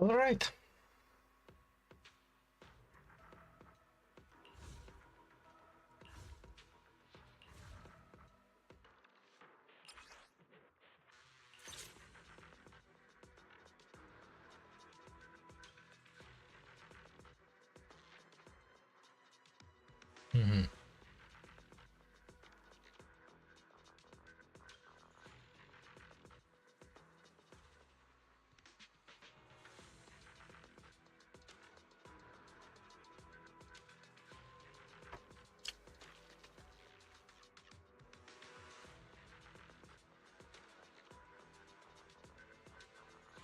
All right. Mm-hmm.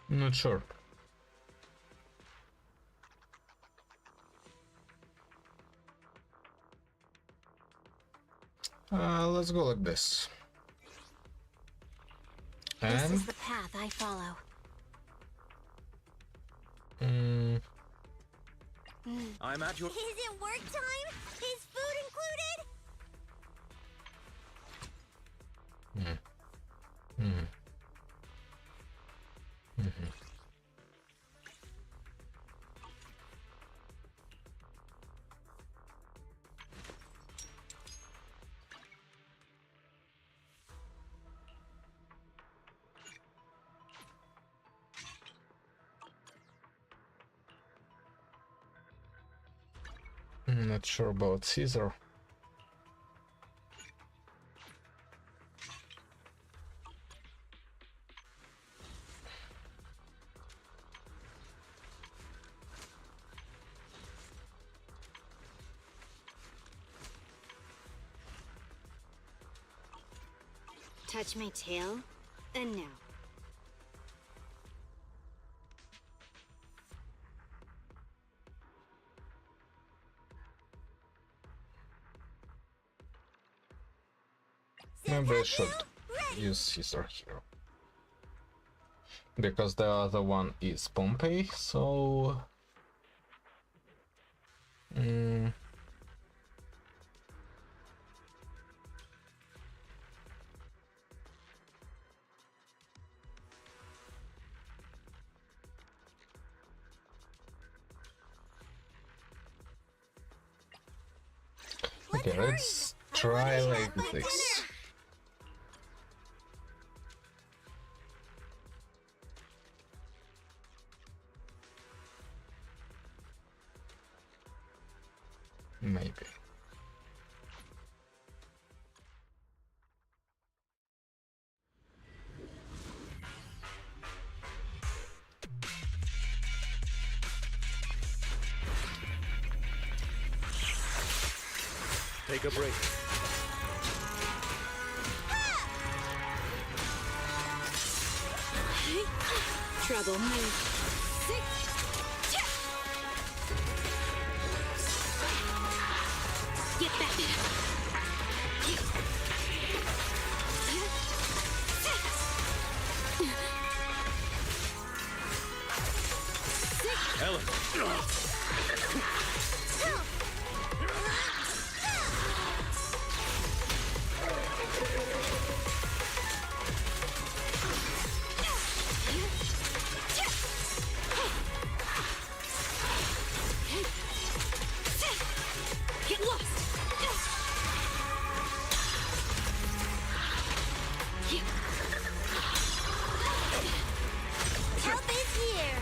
Not sure. Let's go like this. This And is the path I follow. I'm at your... Is it work time? Is food included? Not sure about Caesar. Touch my tail, and now. Maybe I should use Caesar here. Because the other one is Pompey, so... Okay, let's try like this. Maybe. Take a break. Trouble move. Get back. Ellen. Get lost. Help is here.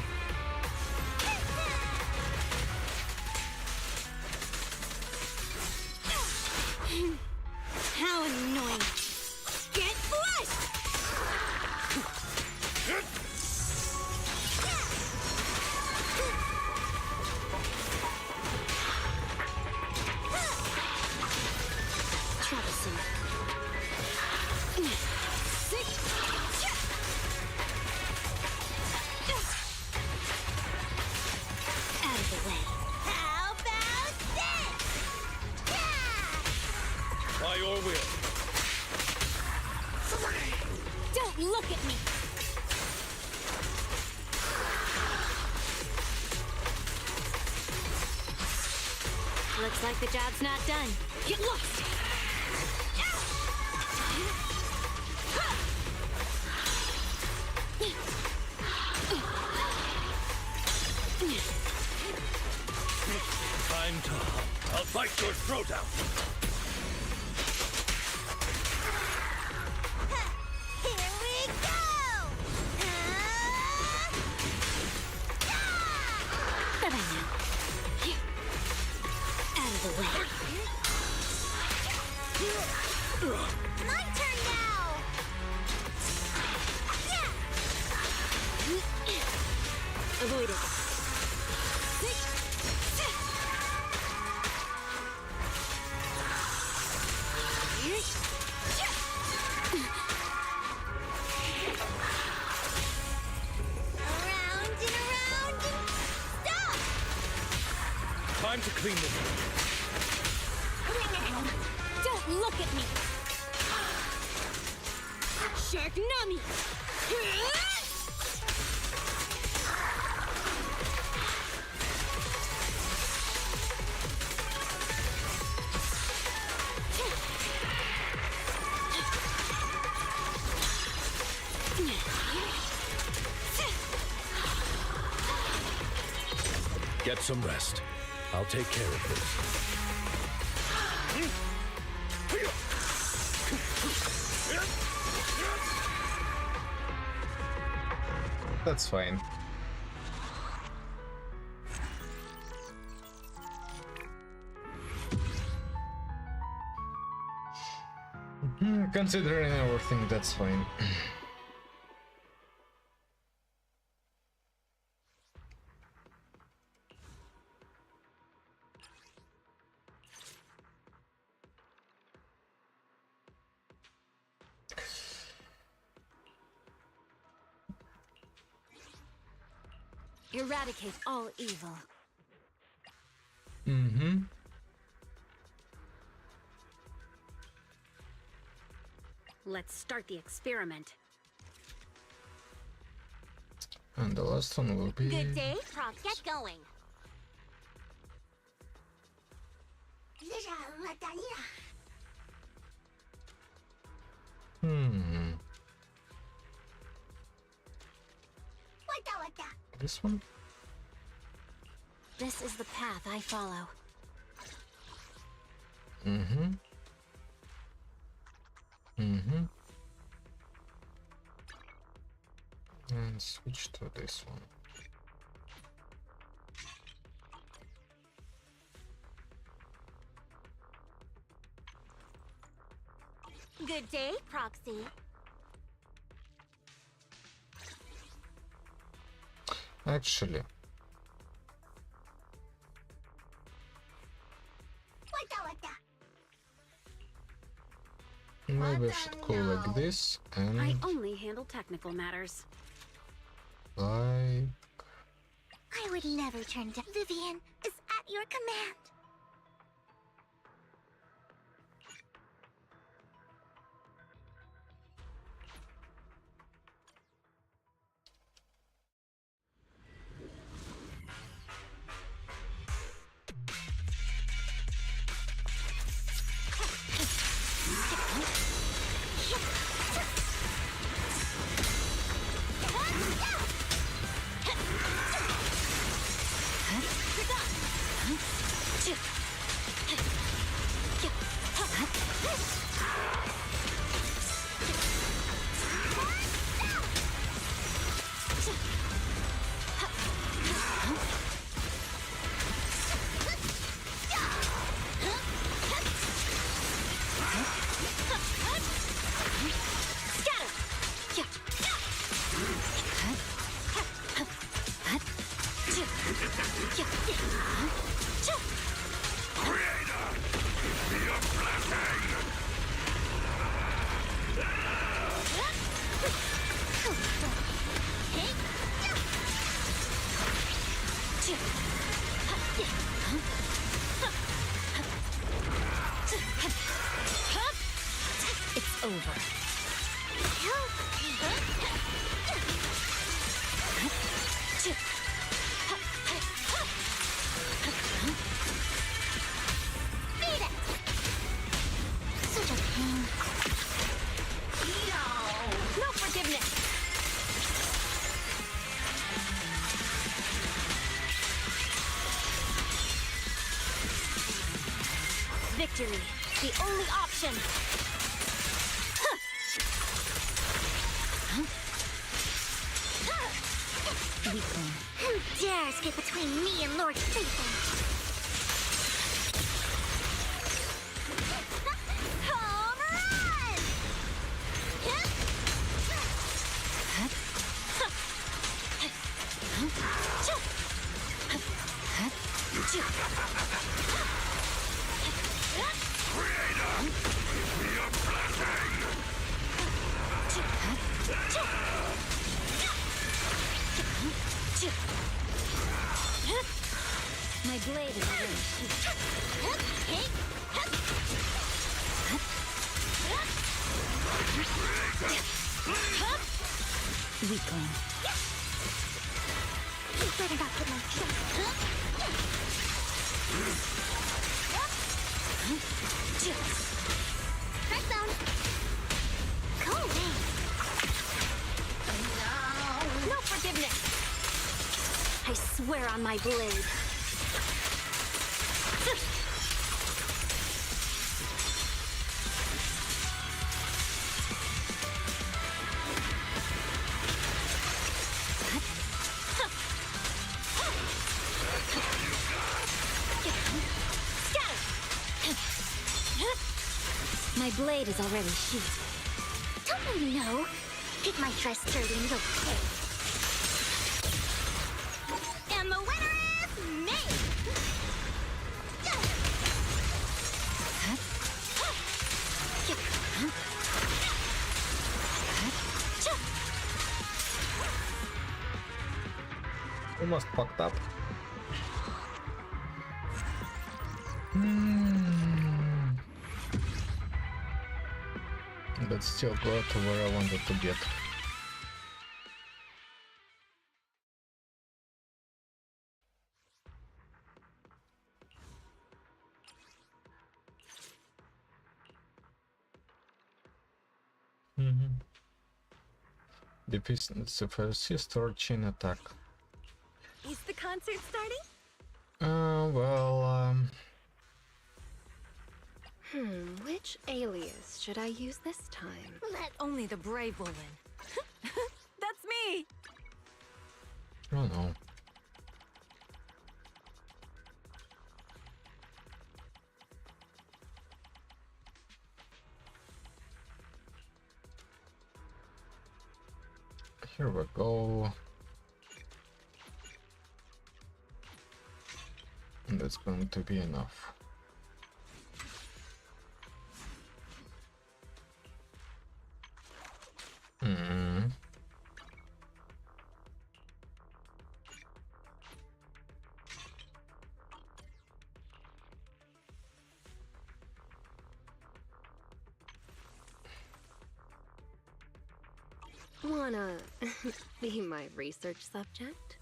How annoying. Get flushed. Troublesome. Out of the way. How about this? By your will. Don't look at me. Looks like the job's not done. Get lost. Bite your throat out. Here we go! Bye-bye now. Out of the way. My turn now! Avoid it. Around and around and stop! Time to clean this up. Don't look at me! Shark Nami! Get some rest. I'll take care of this. That's fine. Considering everything, that's fine. Eradicate all evil. Mm-hmm. Let's start the experiment. And the last one will be... Good day, Prox. Get going. This one? This is the path I follow. Mm-hmm. Mm-hmm. And switch to this one. Good day, Proxy. Actually, maybe I should go like this and I only handle technical matters. like... I would never turn down. Vivian is at your command. victory. The only option. Weakling. Who dares get between me and Lord Satan? Home run! My blade is already weakling. You better not get my trap. Press down. Go away. No forgiveness. I swear on my blade. My blade is already sheathed. Don't you know? Get my dress dirty and you'll pay. And the winner is me! Almost fucked up. But still got to where I wanted to get. Defeat the first or chain attack. Is the concert starting? Well, Which alias should I use this time? Let Only the brave will win. That's me! I don't know. Here we go. And that's going to be enough. Wanna be my research subject?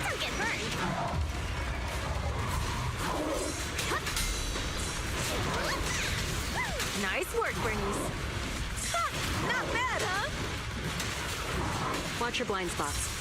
Don't get burned. Nice work, Bernice. Not bad, huh? Watch your blind spots.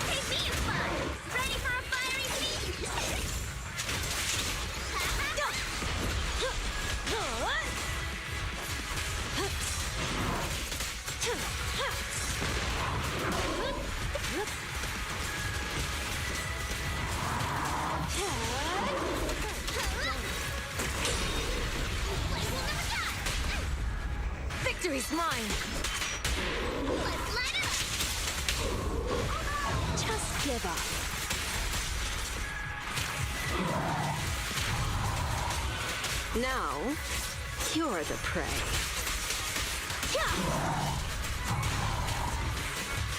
Take me as fun. Ready for a fiery feast? Victory's mine. Let's light up! Just give up. Now, you're the prey.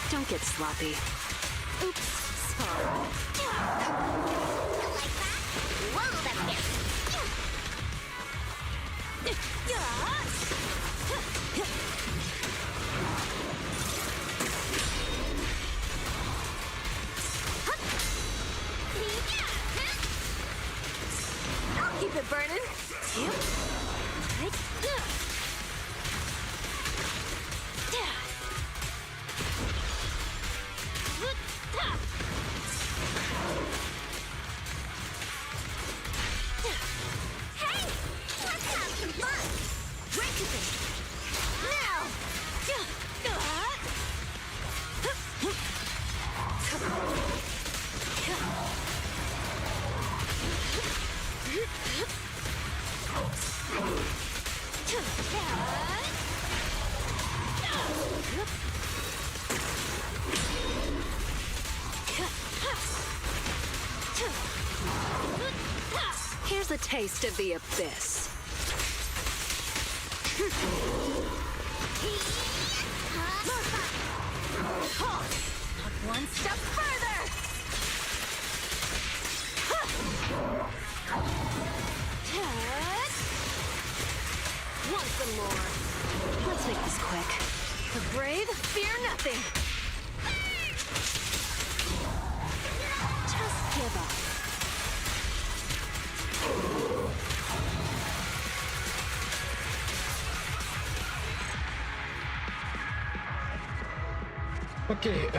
Don't get sloppy. Oops, sorry. Like that? Whoa, that's I'll keep it burning. Hey! Let's have some fun! Break it now. Here's a taste of the abyss. Not one step further! Want some more? Let's make this quick. The brave fear nothing. Just give up. Okay,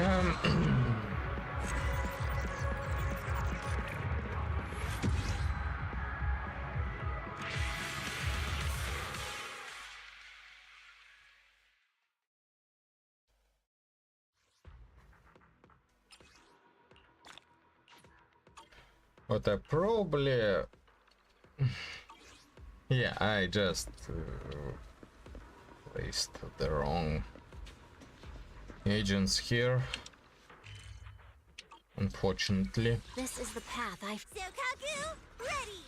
but I probably yeah, I just placed the wrong agents here, unfortunately. This is the path I've... Sokaku, ready!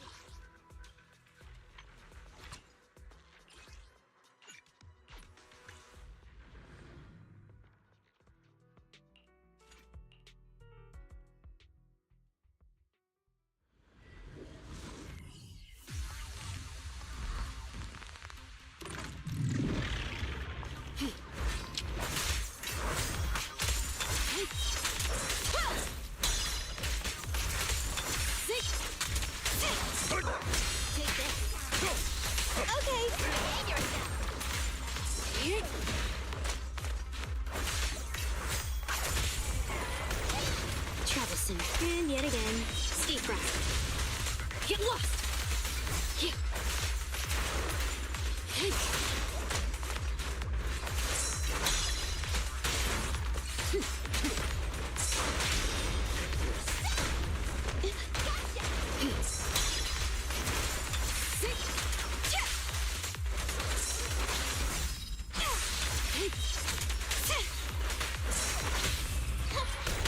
Troublesome. And yet again, steep rise. Get lost! Yeah.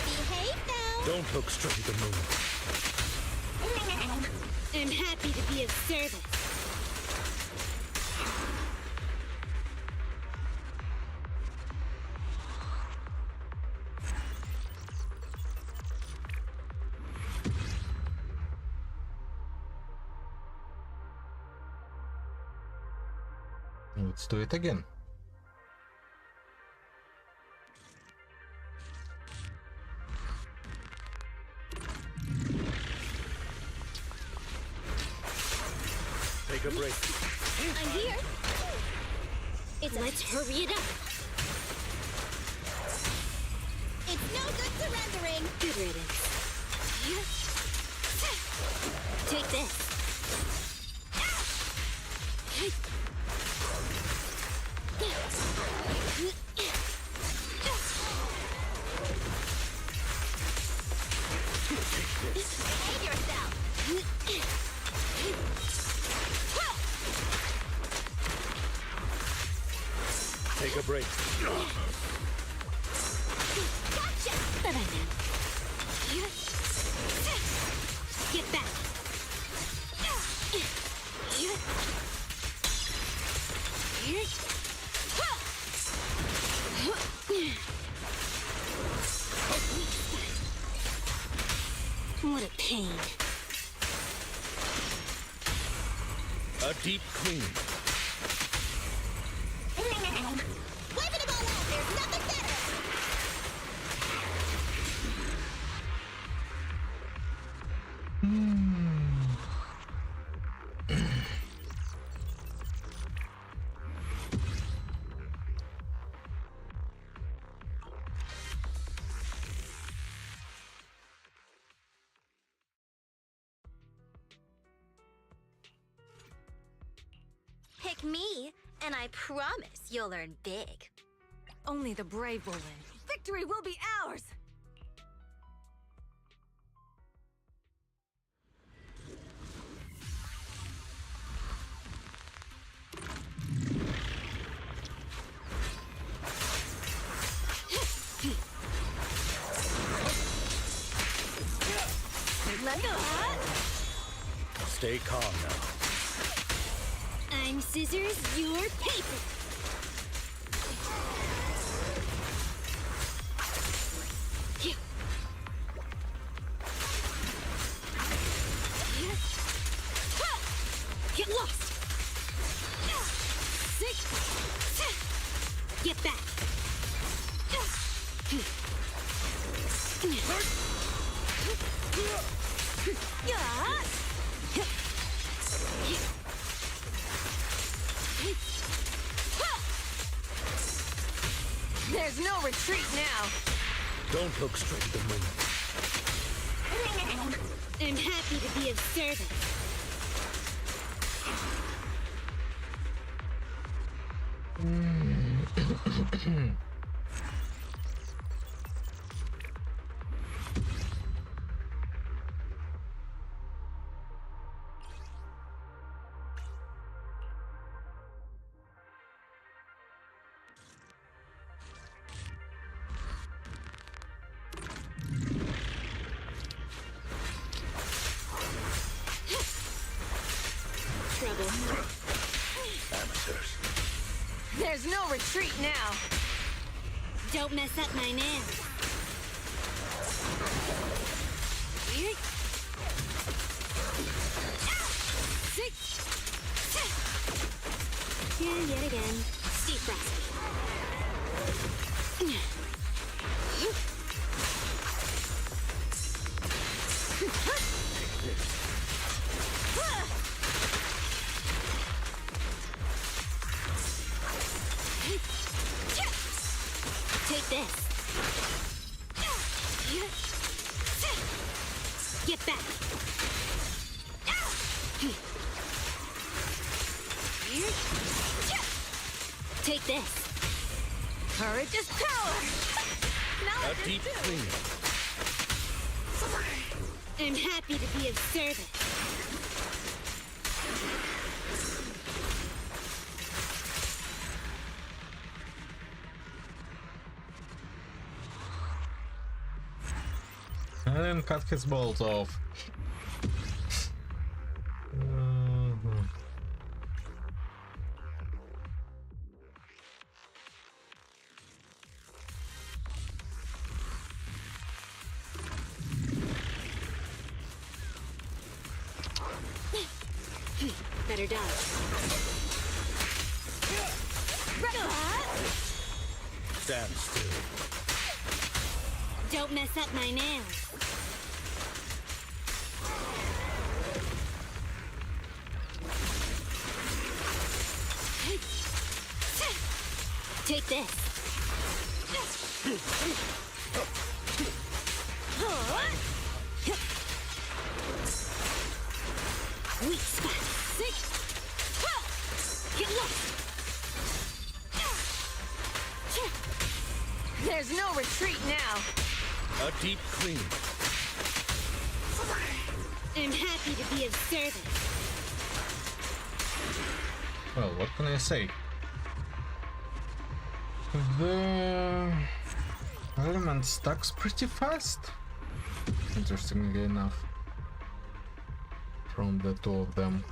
Behave now! Don't look straight at the moon. I'm happy to be of service. Let's do it again. Take a break. I'm here! Let's hurry it up. It's no good surrendering! Good riddance. Take this. Behave yourself! Take a break. Gotcha! Bye-bye now. Get back. What a pain. A deep clean. Waving it all out, there's nothing better! Pick me, and I promise you'll earn big. Only the brave will win. Victory will be ours! Let's go! Stay calm now. I'm scissors, you're paper. Phew. Ha! Get lost. Sick. Get back. There's no retreat now! Don't look straight at the moon. I'm happy to be of service. Trouble. Amateurs. There's no retreat now! Don't mess up my nails. Weird. Sick. And yet again, Steve Frosty. Take this. Get back. Take this. Courage is power! Now A deep clean. I'm happy to be of service. And then cut his balls off. Better dodge. Stand still. Don't mess up my nails. Take this. Weak spot. Sick. Get lost. There's no retreat now! A deep clean. I'm happy to be of service. Well, what can I say? The element stacks pretty fast, interestingly enough, from the two of them.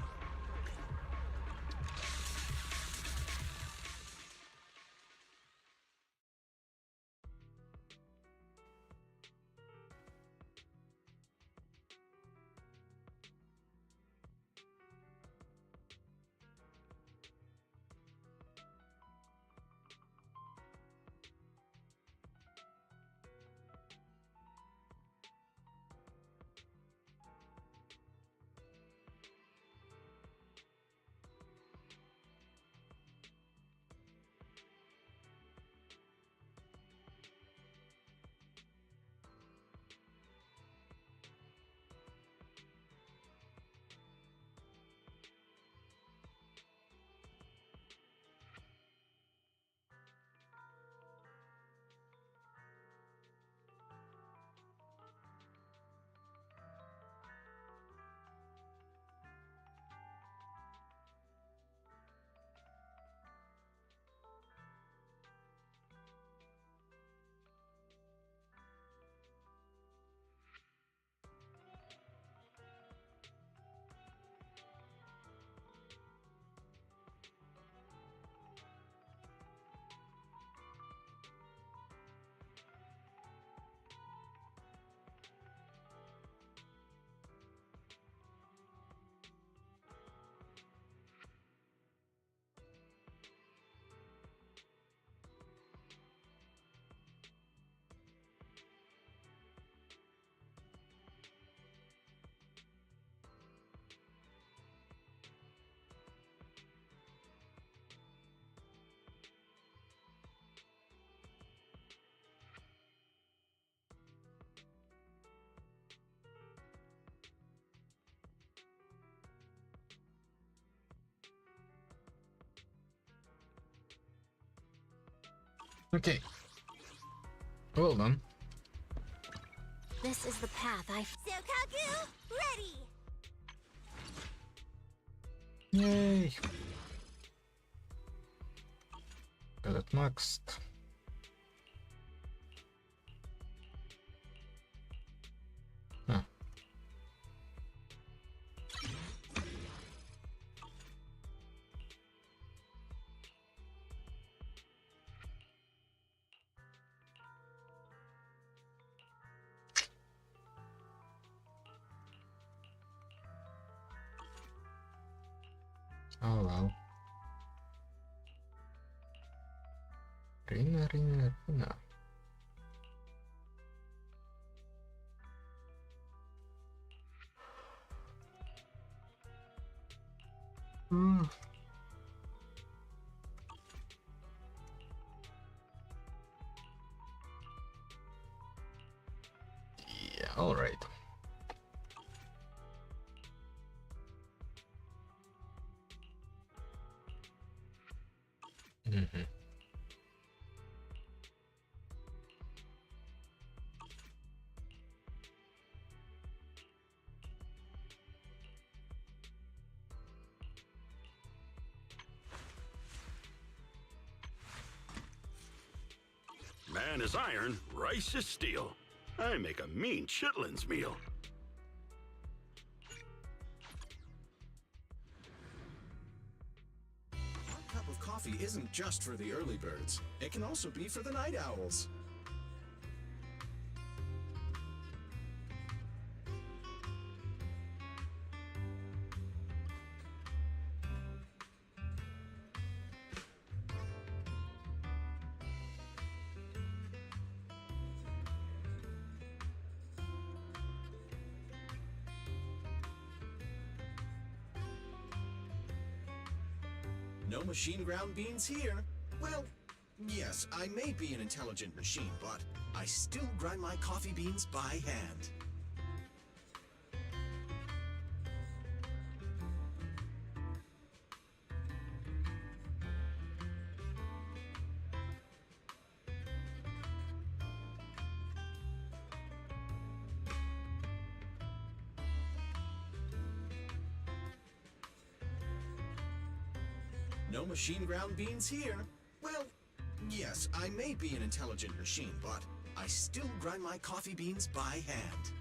Okay. Well done. This is the path Sokaku, ready! Yay! Got it maxed. Huh. Oh well. Rina. Hmm. Yeah, all right. Mm-hmm. Man is iron, rice is steel. I make a mean chitlins meal. One cup of coffee isn't just for the early birds. It can also be for the night owls. No machine ground beans here. Well, yes, I may be an intelligent machine, but I still grind my coffee beans by hand. No machine ground beans here. Well, yes, I may be an intelligent machine, but I still grind my coffee beans by hand.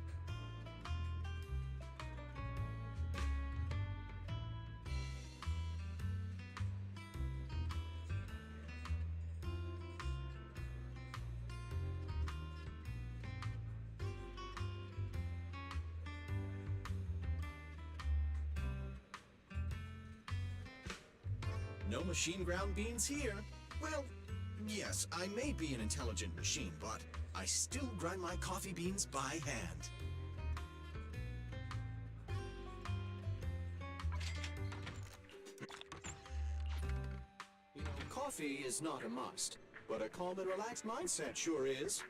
No machine ground beans here. Well, yes, I may be an intelligent machine, but I still grind my coffee beans by hand. You know, coffee is not a must, but a calm and relaxed mindset sure is.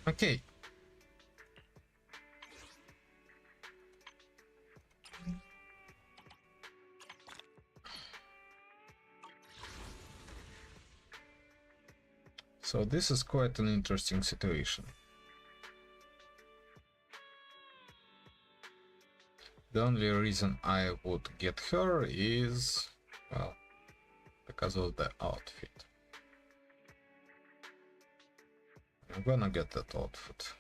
Okay. So this is quite an interesting situation. The only reason I would get her is, well, because of the outfit. I'm gonna get that outfit.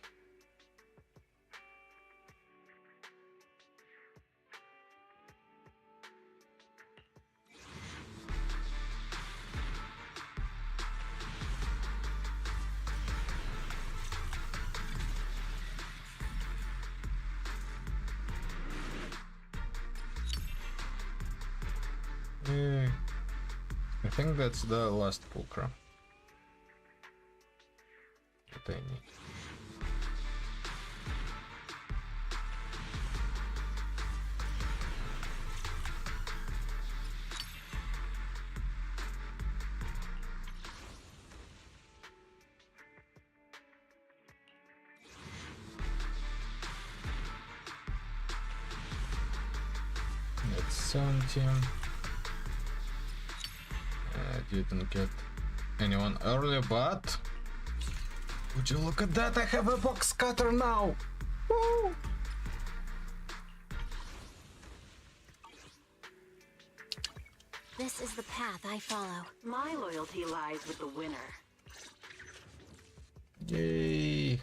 I think that's the last pulcra that I need. That's 17. I didn't get anyone earlier, but would you look at that? I have a box cutter now. Woo! This is the path I follow. My loyalty lies with the winner. Yay!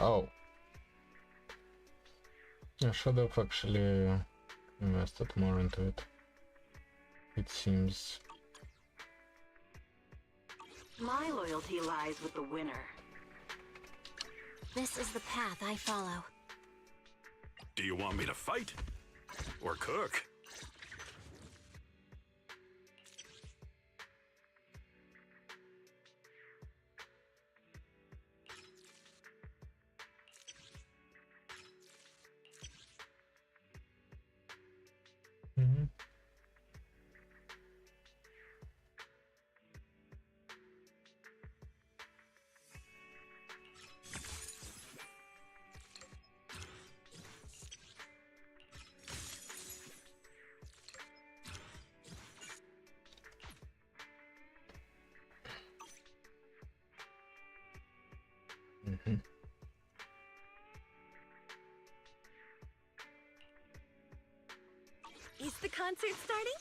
Oh. I should have actually invested more into it. It seems. My loyalty lies with the winner. This is the path I follow. Do you want me to fight? Or cook? Mm-hmm. Mm-hmm. Is the concert starting?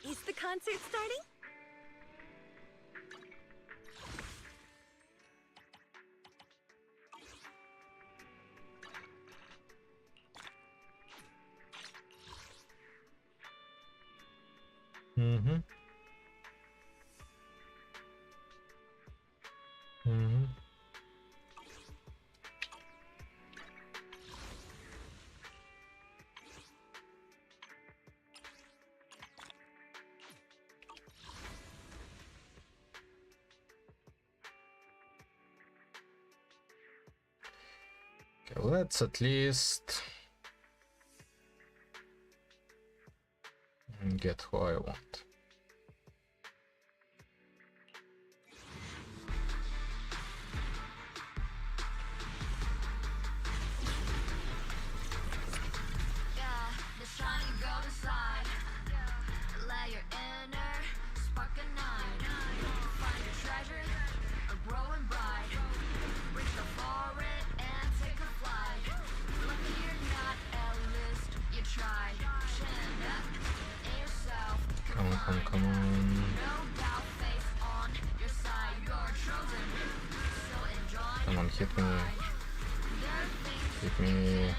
Is the concert starting? Mm-hmm. Mm-hmm. Okay, let's at least get who I want. The shining golden side. Let your inner spark ignite. Find your treasure, growing bright. Reach for it and take a flight. Lucky you're not a list, you try. Chin up in yourself. Come on. No doubt, face on your side. You're chosen, so enjoy. Come on, hit me. Hit me.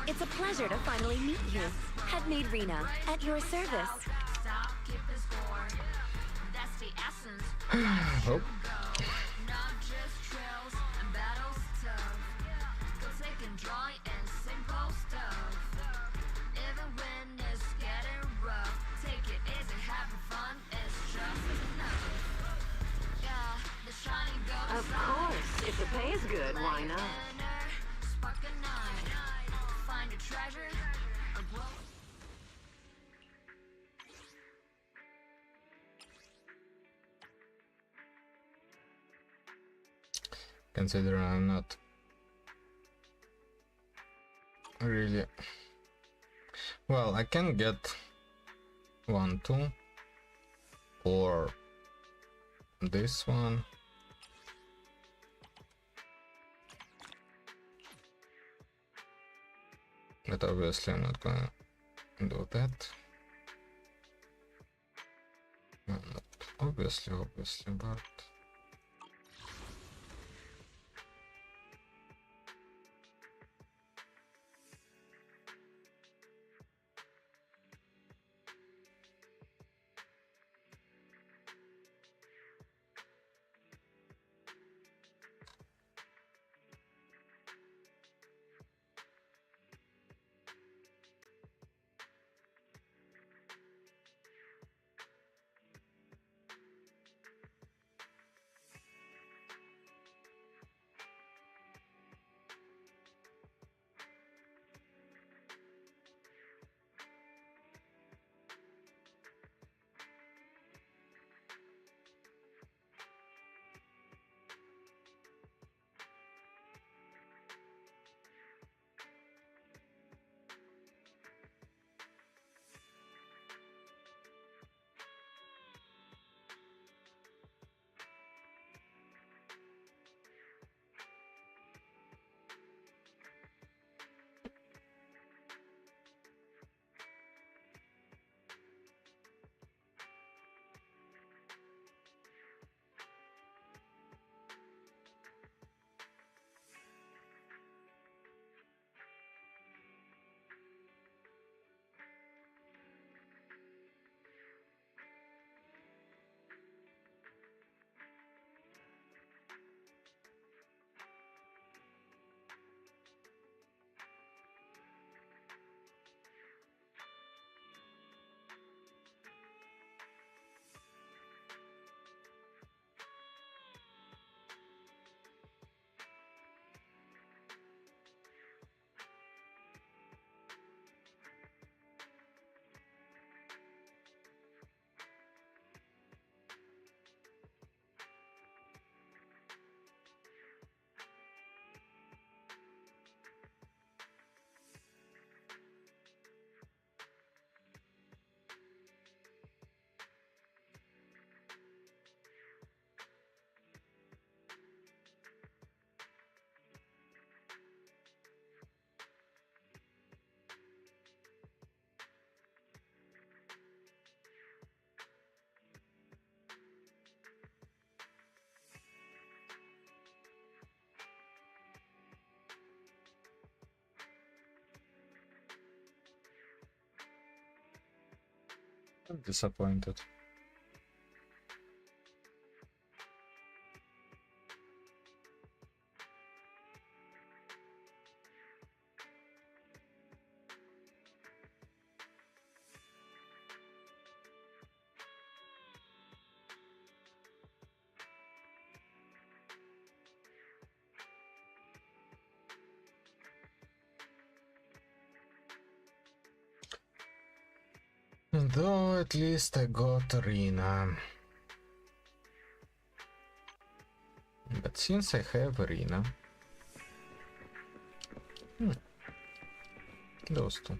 It's a pleasure to finally meet you. Headmaid Rena, at your service. Stop, keeping score. That's the essence. Oh. Not just trails and battles tough. Go take and drawing and simple stuff. Even when it's getting rough, take it easy, having fun is just enough. Yeah, the shining golden Of course, if the pay is good, why not? Spark a night. Find a treasure. A glow. Consider I'm not really well. I can get 1, 2, or this one. But obviously I'm not gonna do that. Well, not obviously, but I'm disappointed. Though at least I got Arena. But since I have Arena... Those two.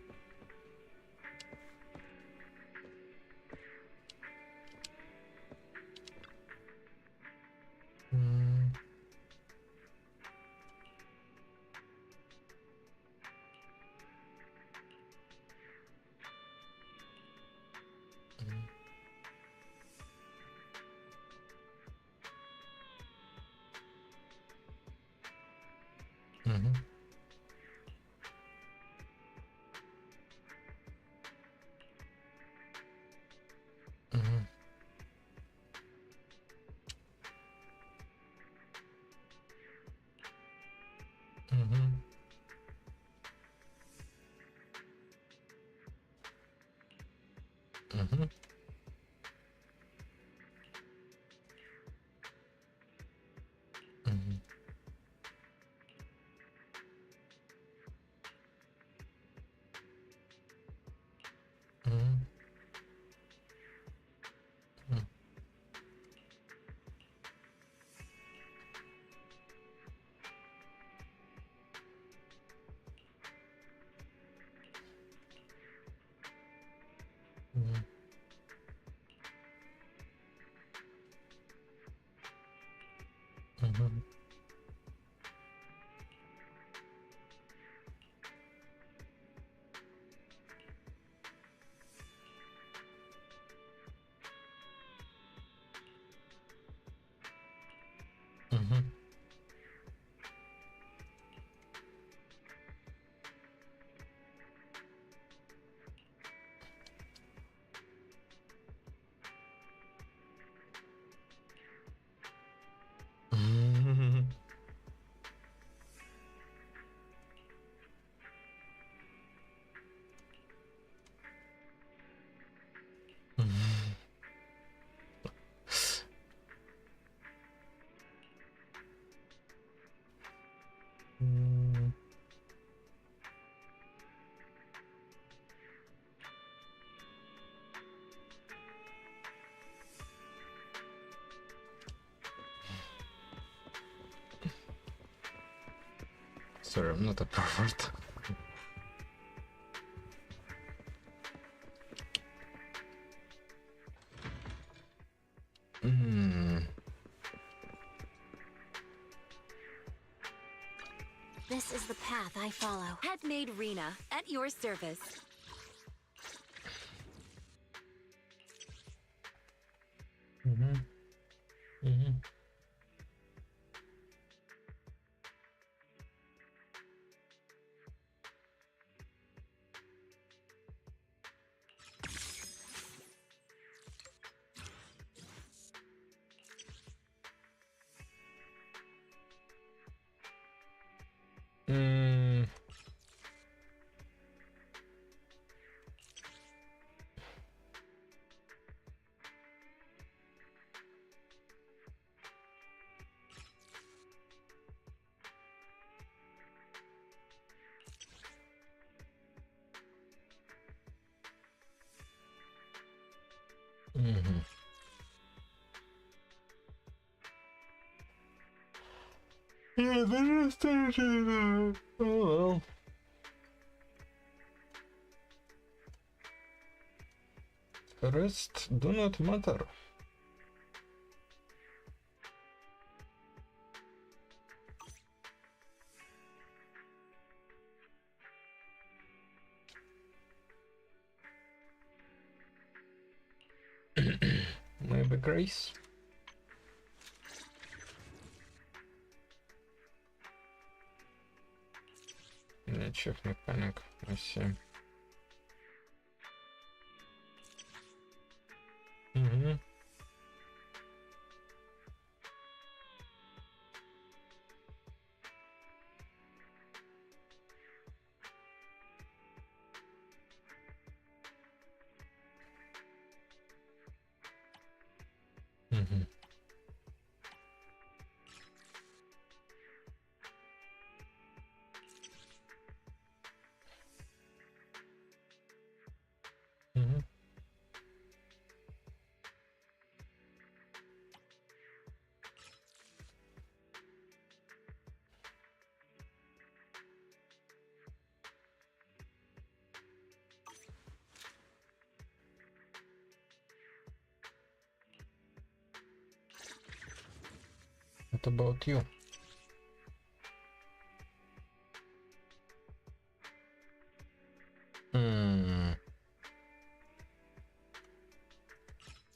Sorry, I'm not a pervert. This is the path I follow. Handmade Rena, at your service. Yeah, there is tension. Oh well. The rest do not matter. Maybe Grace? Chief mechanic, I see. What about you?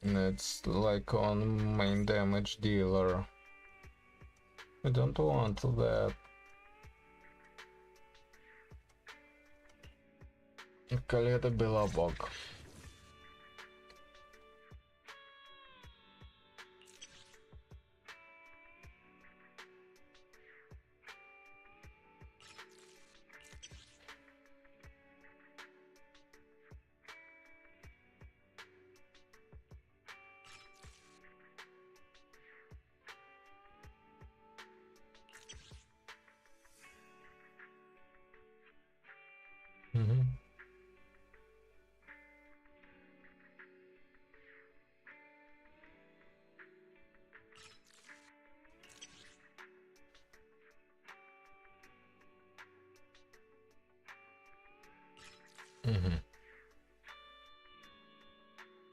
It's like on main damage dealer. I don't want that. Kaleda Belobog.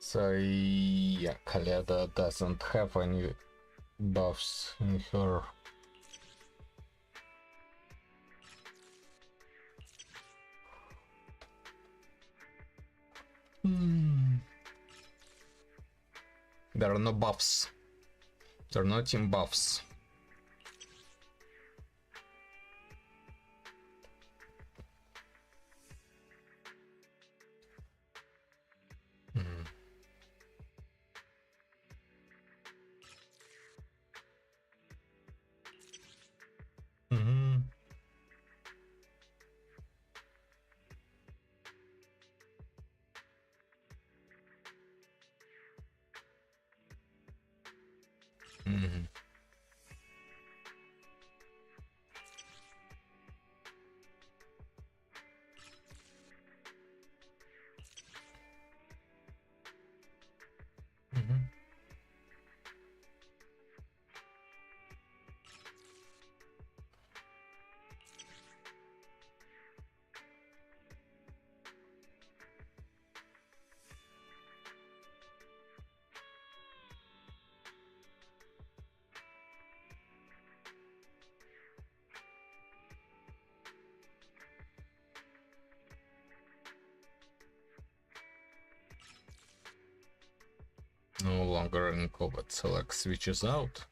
So yeah, Kaleda doesn't have any buffs in her. There are no buffs. There are no team buffs. No longer in combat, select switches out.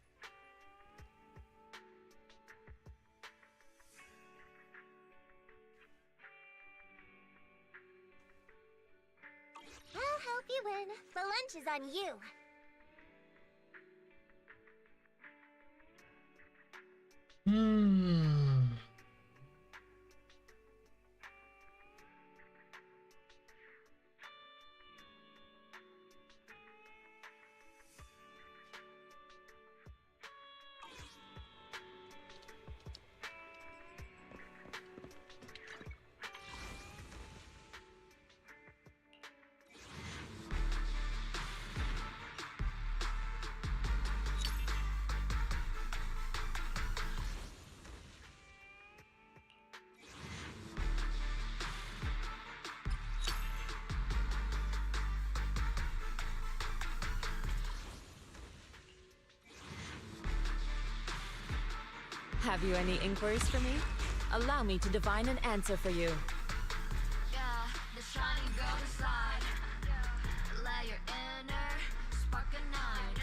I'll help you win. The lunch is on you. Have you any inquiries for me? Allow me to divine an answer for you. Yeah, the shining gold side. Let your inner spark ignite.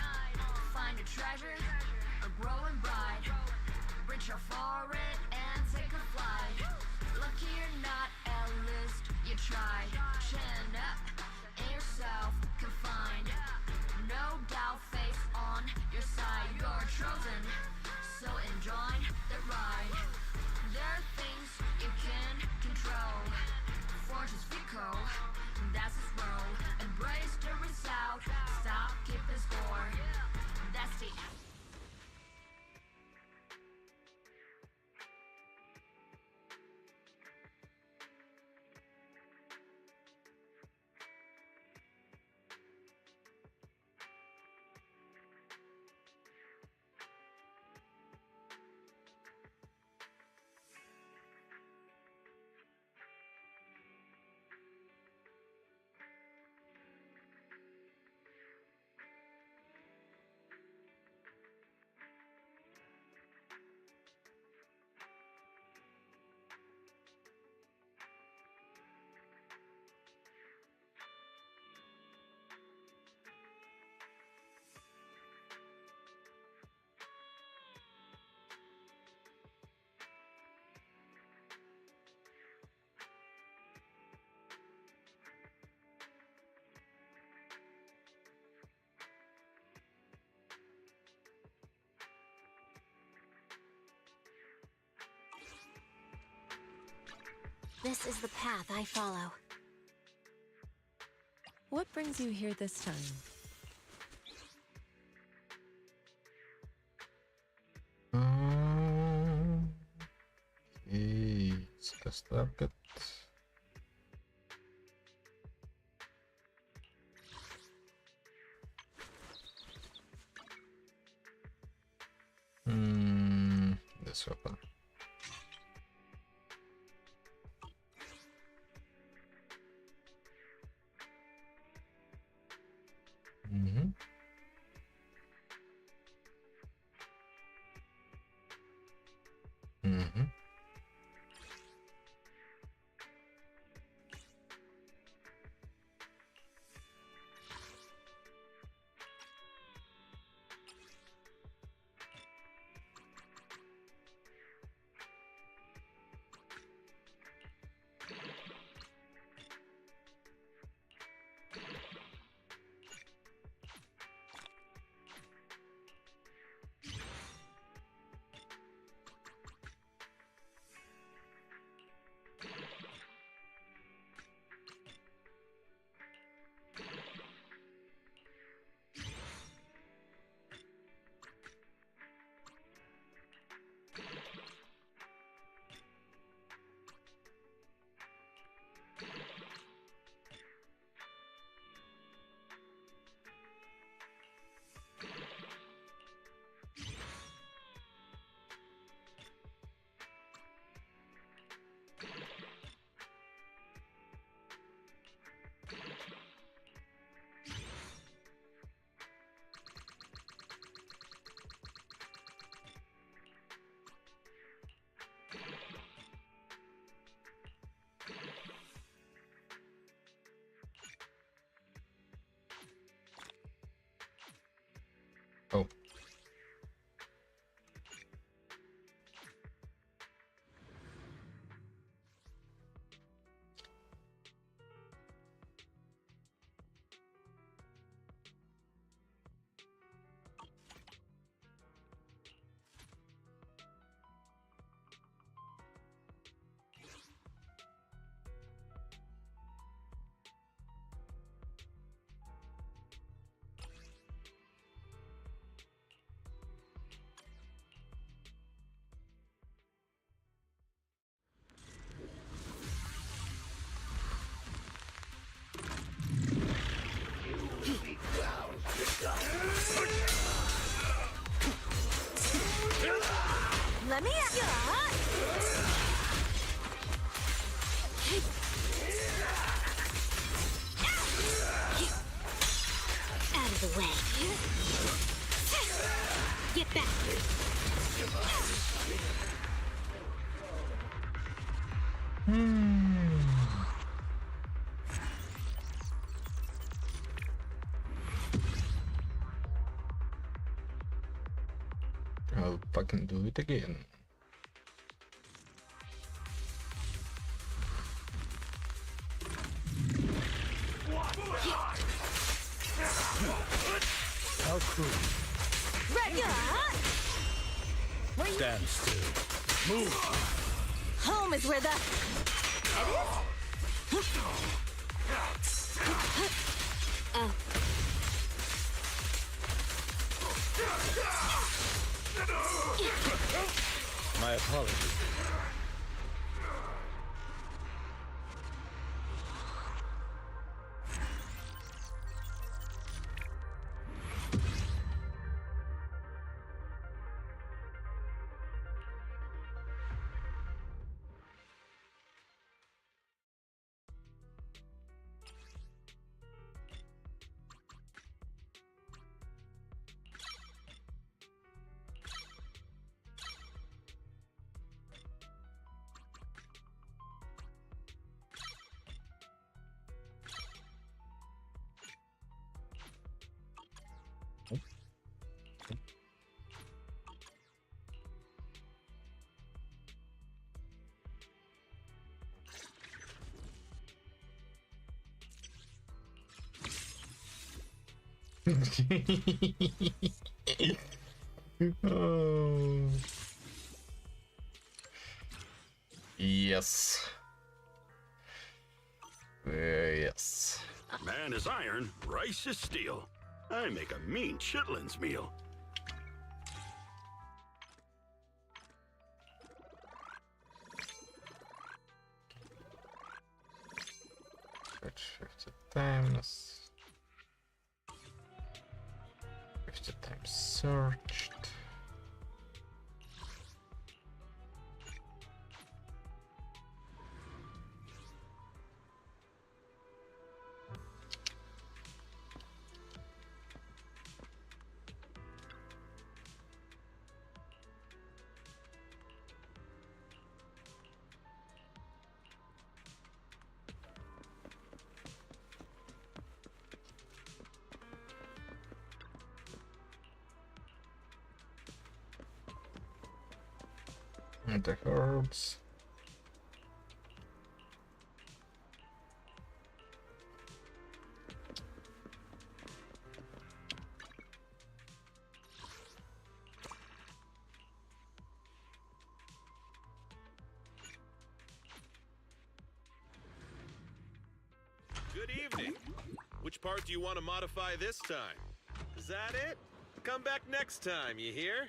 Find a treasure, or growing bright. Reach out for it and take a flight. Lucky you're not at least you tried. Chin up, in yourself confined. No doubt, face on your side. You're chosen, so enjoy the ride. There are things you can control. Fortune's fickle, that's its role. Embrace the result, stop keeping score. That's the This is the path I follow. What brings you here this time? Okay, let's start it. This weapon. Oh. Let me at you. Out of the way. Get back. I'll fucking do it again. How cruel. Stand still. Move. Home is where the... Oh. My apologies. Oh. Yes. is iron, rice is steel. I make a mean chitlins meal. Search 50 times. 50 times searched. And the herbs. Good evening. Which part do you want to modify this time? Is that it? Come back next time, you hear?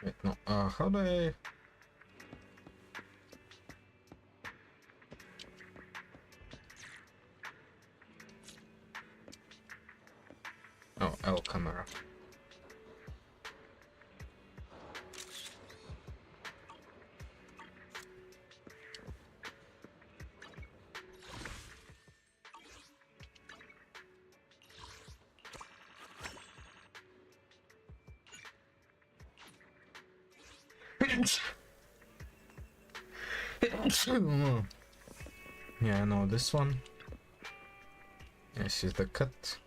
Wait, no. How do I? Oh, L camera. Yeah, I know this one. This is the cut.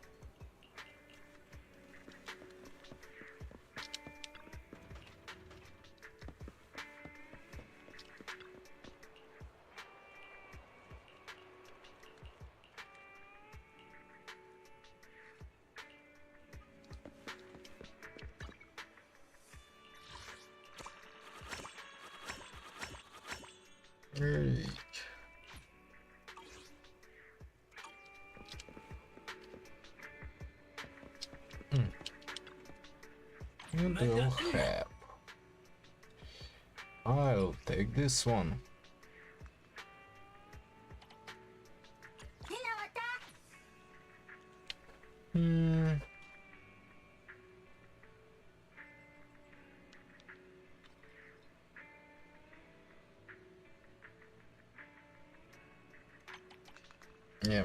Hey. You do have. I'll take this one. Yeah.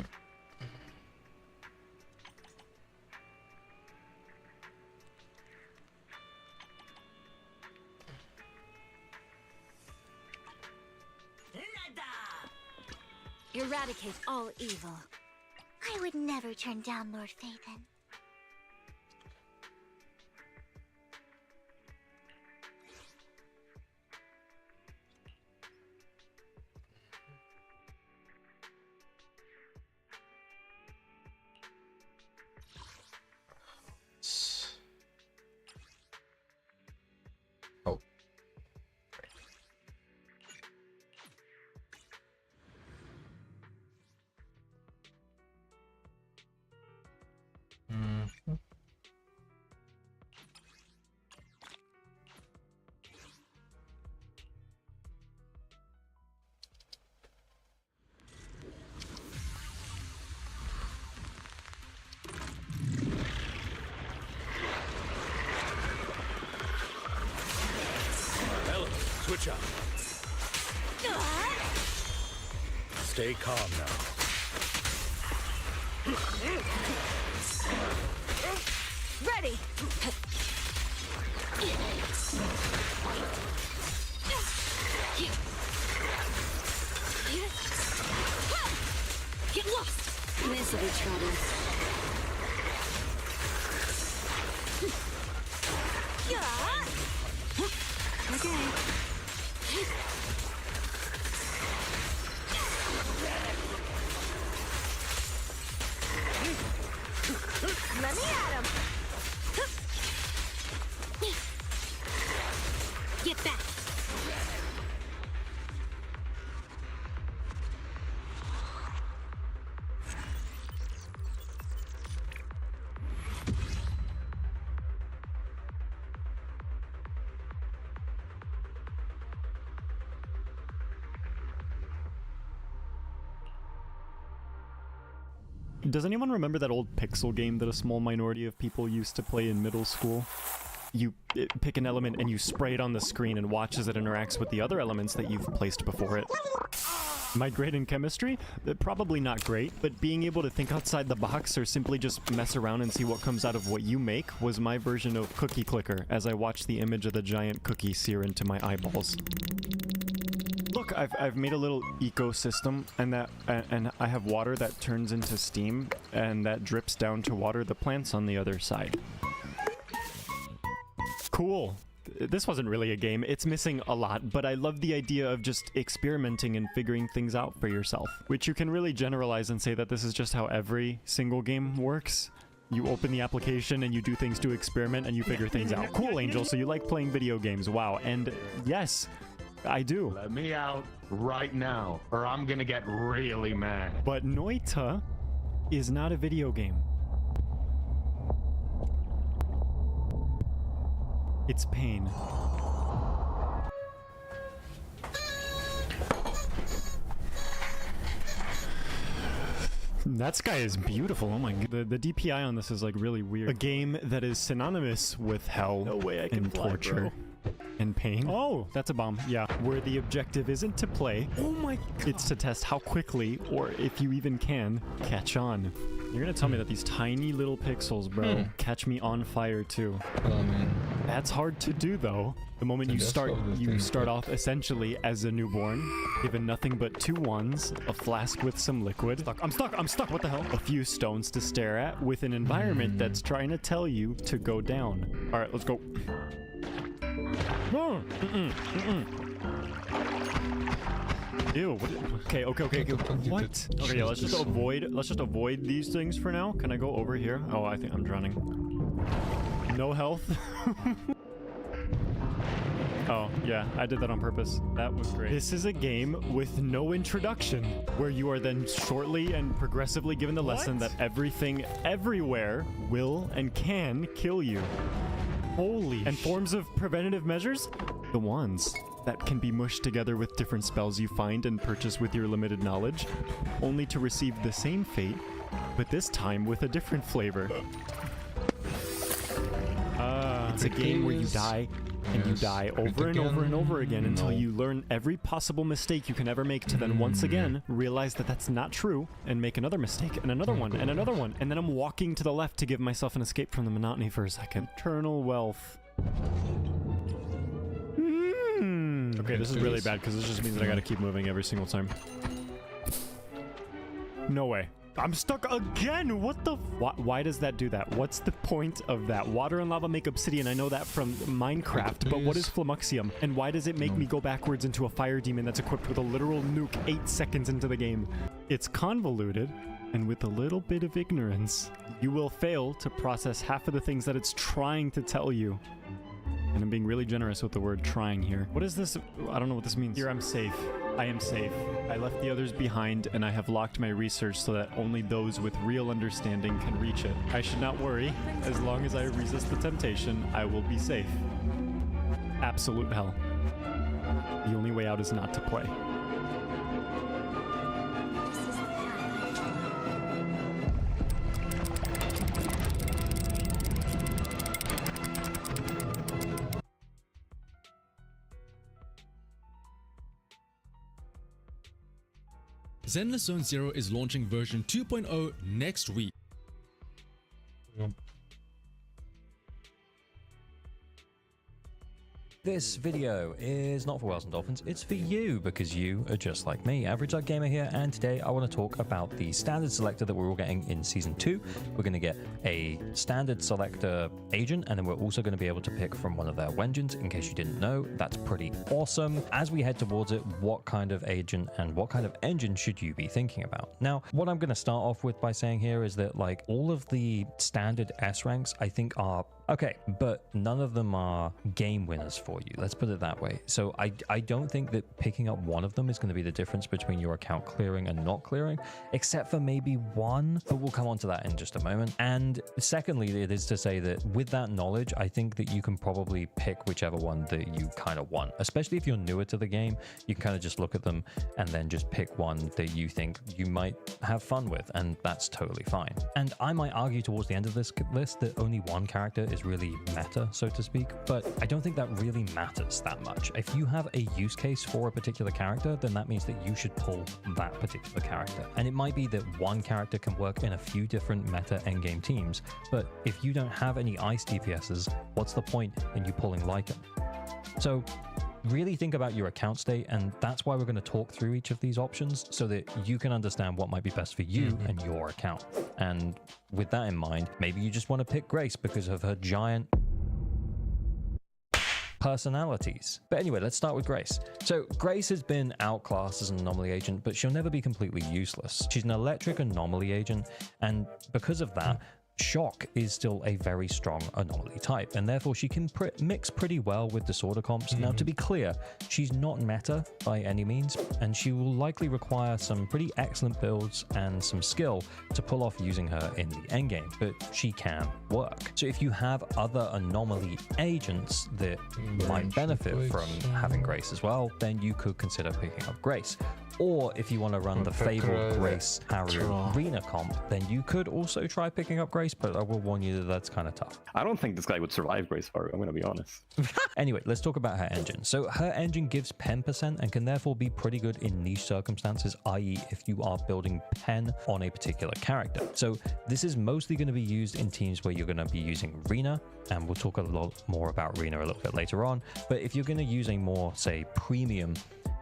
Eradicate all evil. I would never turn down Lord Phaethon. Oh. Element, switch up. Stay calm now. Ready! Get lost! This'll be trouble. Let me at him! Get back! Does anyone remember that old pixel game that a small minority of people used to play in middle school? You pick an element and you spray it on the screen and watch as it interacts with the other elements that you've placed before it. Am I great in chemistry? Probably not great, but being able to think outside the box or simply just mess around and see what comes out of what you make was my version of cookie clicker as I watched the image of the giant cookie sear into my eyeballs. Look, I've made a little ecosystem, and I have water that turns into steam, and that drips down to water the plants on the other side. Cool. This wasn't really a game. It's missing a lot, but I love the idea of just experimenting and figuring things out for yourself, which you can really generalize and say that this is just how every single game works. You open the application and you do things to experiment and you figure things out. Cool, Angel. So you like playing video games. Wow. And yes, I do. Let me out right now, or I'm gonna get really mad. But Noita is not a video game. It's pain. That sky is beautiful. Oh my god. The DPI on this is like really weird. A game that is synonymous with hell and torture and pain. Oh, that's a bomb. Yeah. Where the objective isn't to play. Oh my god. It's to test how quickly, or if you even can, catch on. You're gonna tell me that these tiny little pixels, bro, catch me on fire too. Well, I mean, that's hard to do though. The moment you start off essentially as a newborn, given nothing but 2 ones, a flask with some liquid. I'm stuck, what the hell? A few stones to stare at with an environment that's trying to tell you to go down. All right, let's go. Ew. Okay. What? Okay, yeah, let's just avoid these things for now. Can I go over here? Oh, I think I'm drowning. No health. Oh, yeah, I did that on purpose. That was great. This is a game with no introduction, where you are then shortly and progressively given the lesson that everything, everywhere, will and can kill you. Holy. And forms of preventative measures? The ones that can be mushed together with different spells you find and purchase with your limited knowledge, only to receive the same fate, but this time with a different flavor. It's a game where you die, and you die over and over and over again until you learn every possible mistake you can ever make to then once again realize that that's not true and make another mistake and another one and another one. And then I'm walking to the left to give myself an escape from the monotony for a second. Eternal wealth. Okay, this is really bad because this just means that I gotta keep moving every single time. No way. I'm stuck again! What the why does that do that? What's the point of that? Water and lava make obsidian, I know that from Minecraft, but what is Flummuxium? And why does it make me go backwards into a fire demon that's equipped with a literal nuke 8 seconds into the game? It's convoluted, and with a little bit of ignorance, you will fail to process half of the things that it's trying to tell you. And I'm being really generous with the word trying here. What is this? I don't know what this means. Here, I'm safe. I am safe. I left the others behind, and I have locked my research so that only those with real understanding can reach it. I should not worry. As long as I resist the temptation, I will be safe. Absolute hell. The only way out is not to play. Zenless Zone Zero is launching version 2.0 next week. This video is not for Whales and Dolphins, it's for you, because you are just like me, Average Duck Gamer here, and today I want to talk about the standard selector that we're all getting in Season 2. We're going to get a standard selector agent, and then we're also going to be able to pick from one of their Wengens, in case you didn't know. That's pretty awesome. As we head towards it, what kind of agent and what kind of engine should you be thinking about? Now, what I'm going to start off with by saying here is that, like, all of the standard S ranks, I think, are Okay, but none of them are game winners for you. Let's put it that way. So I don't think that picking up one of them is going to be the difference between your account clearing and not clearing, except for maybe one, but we'll come on to that in just a moment. And secondly, it is to say that with that knowledge, I think that you can probably pick whichever one that you kind of want, especially if you're newer to the game. You can kind of just look at them and then just pick one that you think you might have fun with, and that's totally fine. And I might argue towards the end of this list that only one character is really meta, so to speak, but I don't think that really matters that much. If you have a use case for a particular character, then that means that you should pull that particular character. And it might be that one character can work in a few different meta endgame teams, but if you don't have any ice DPSs, what's the point in you pulling Lycan? So really think about your account state, and that's why we're going to talk through each of these options so that you can understand what might be best for you and your account. And with that in mind, maybe you just want to pick Grace because of her giant personalities. But anyway, let's start with Grace. So Grace has been outclassed as an anomaly agent, but she'll never be completely useless. She's an electric anomaly agent, and because of that, Shock is still a very strong anomaly type, and therefore she can mix pretty well with disorder comps. Now, to be clear, she's not meta by any means, and she will likely require some pretty excellent builds and some skill to pull off using her in the endgame, but she can work. So if you have other anomaly agents that might benefit from having Grace as well, then you could consider picking up Grace. Or if you want to run the Fable, Grace, Harry, Rena comp, then you could also try picking up Grace, but I will warn you that that's kind of tough. I don't think this guy would survive Grace Haru, I'm going to be honest. Anyway, let's talk about her engine. So her engine gives pen percent and can therefore be pretty good in niche circumstances, i.e. if you are building pen on a particular character. So this is mostly going to be used in teams where you're going to be using Rena, and we'll talk a lot more about Rena a little bit later on. But if you're going to use a more, say, premium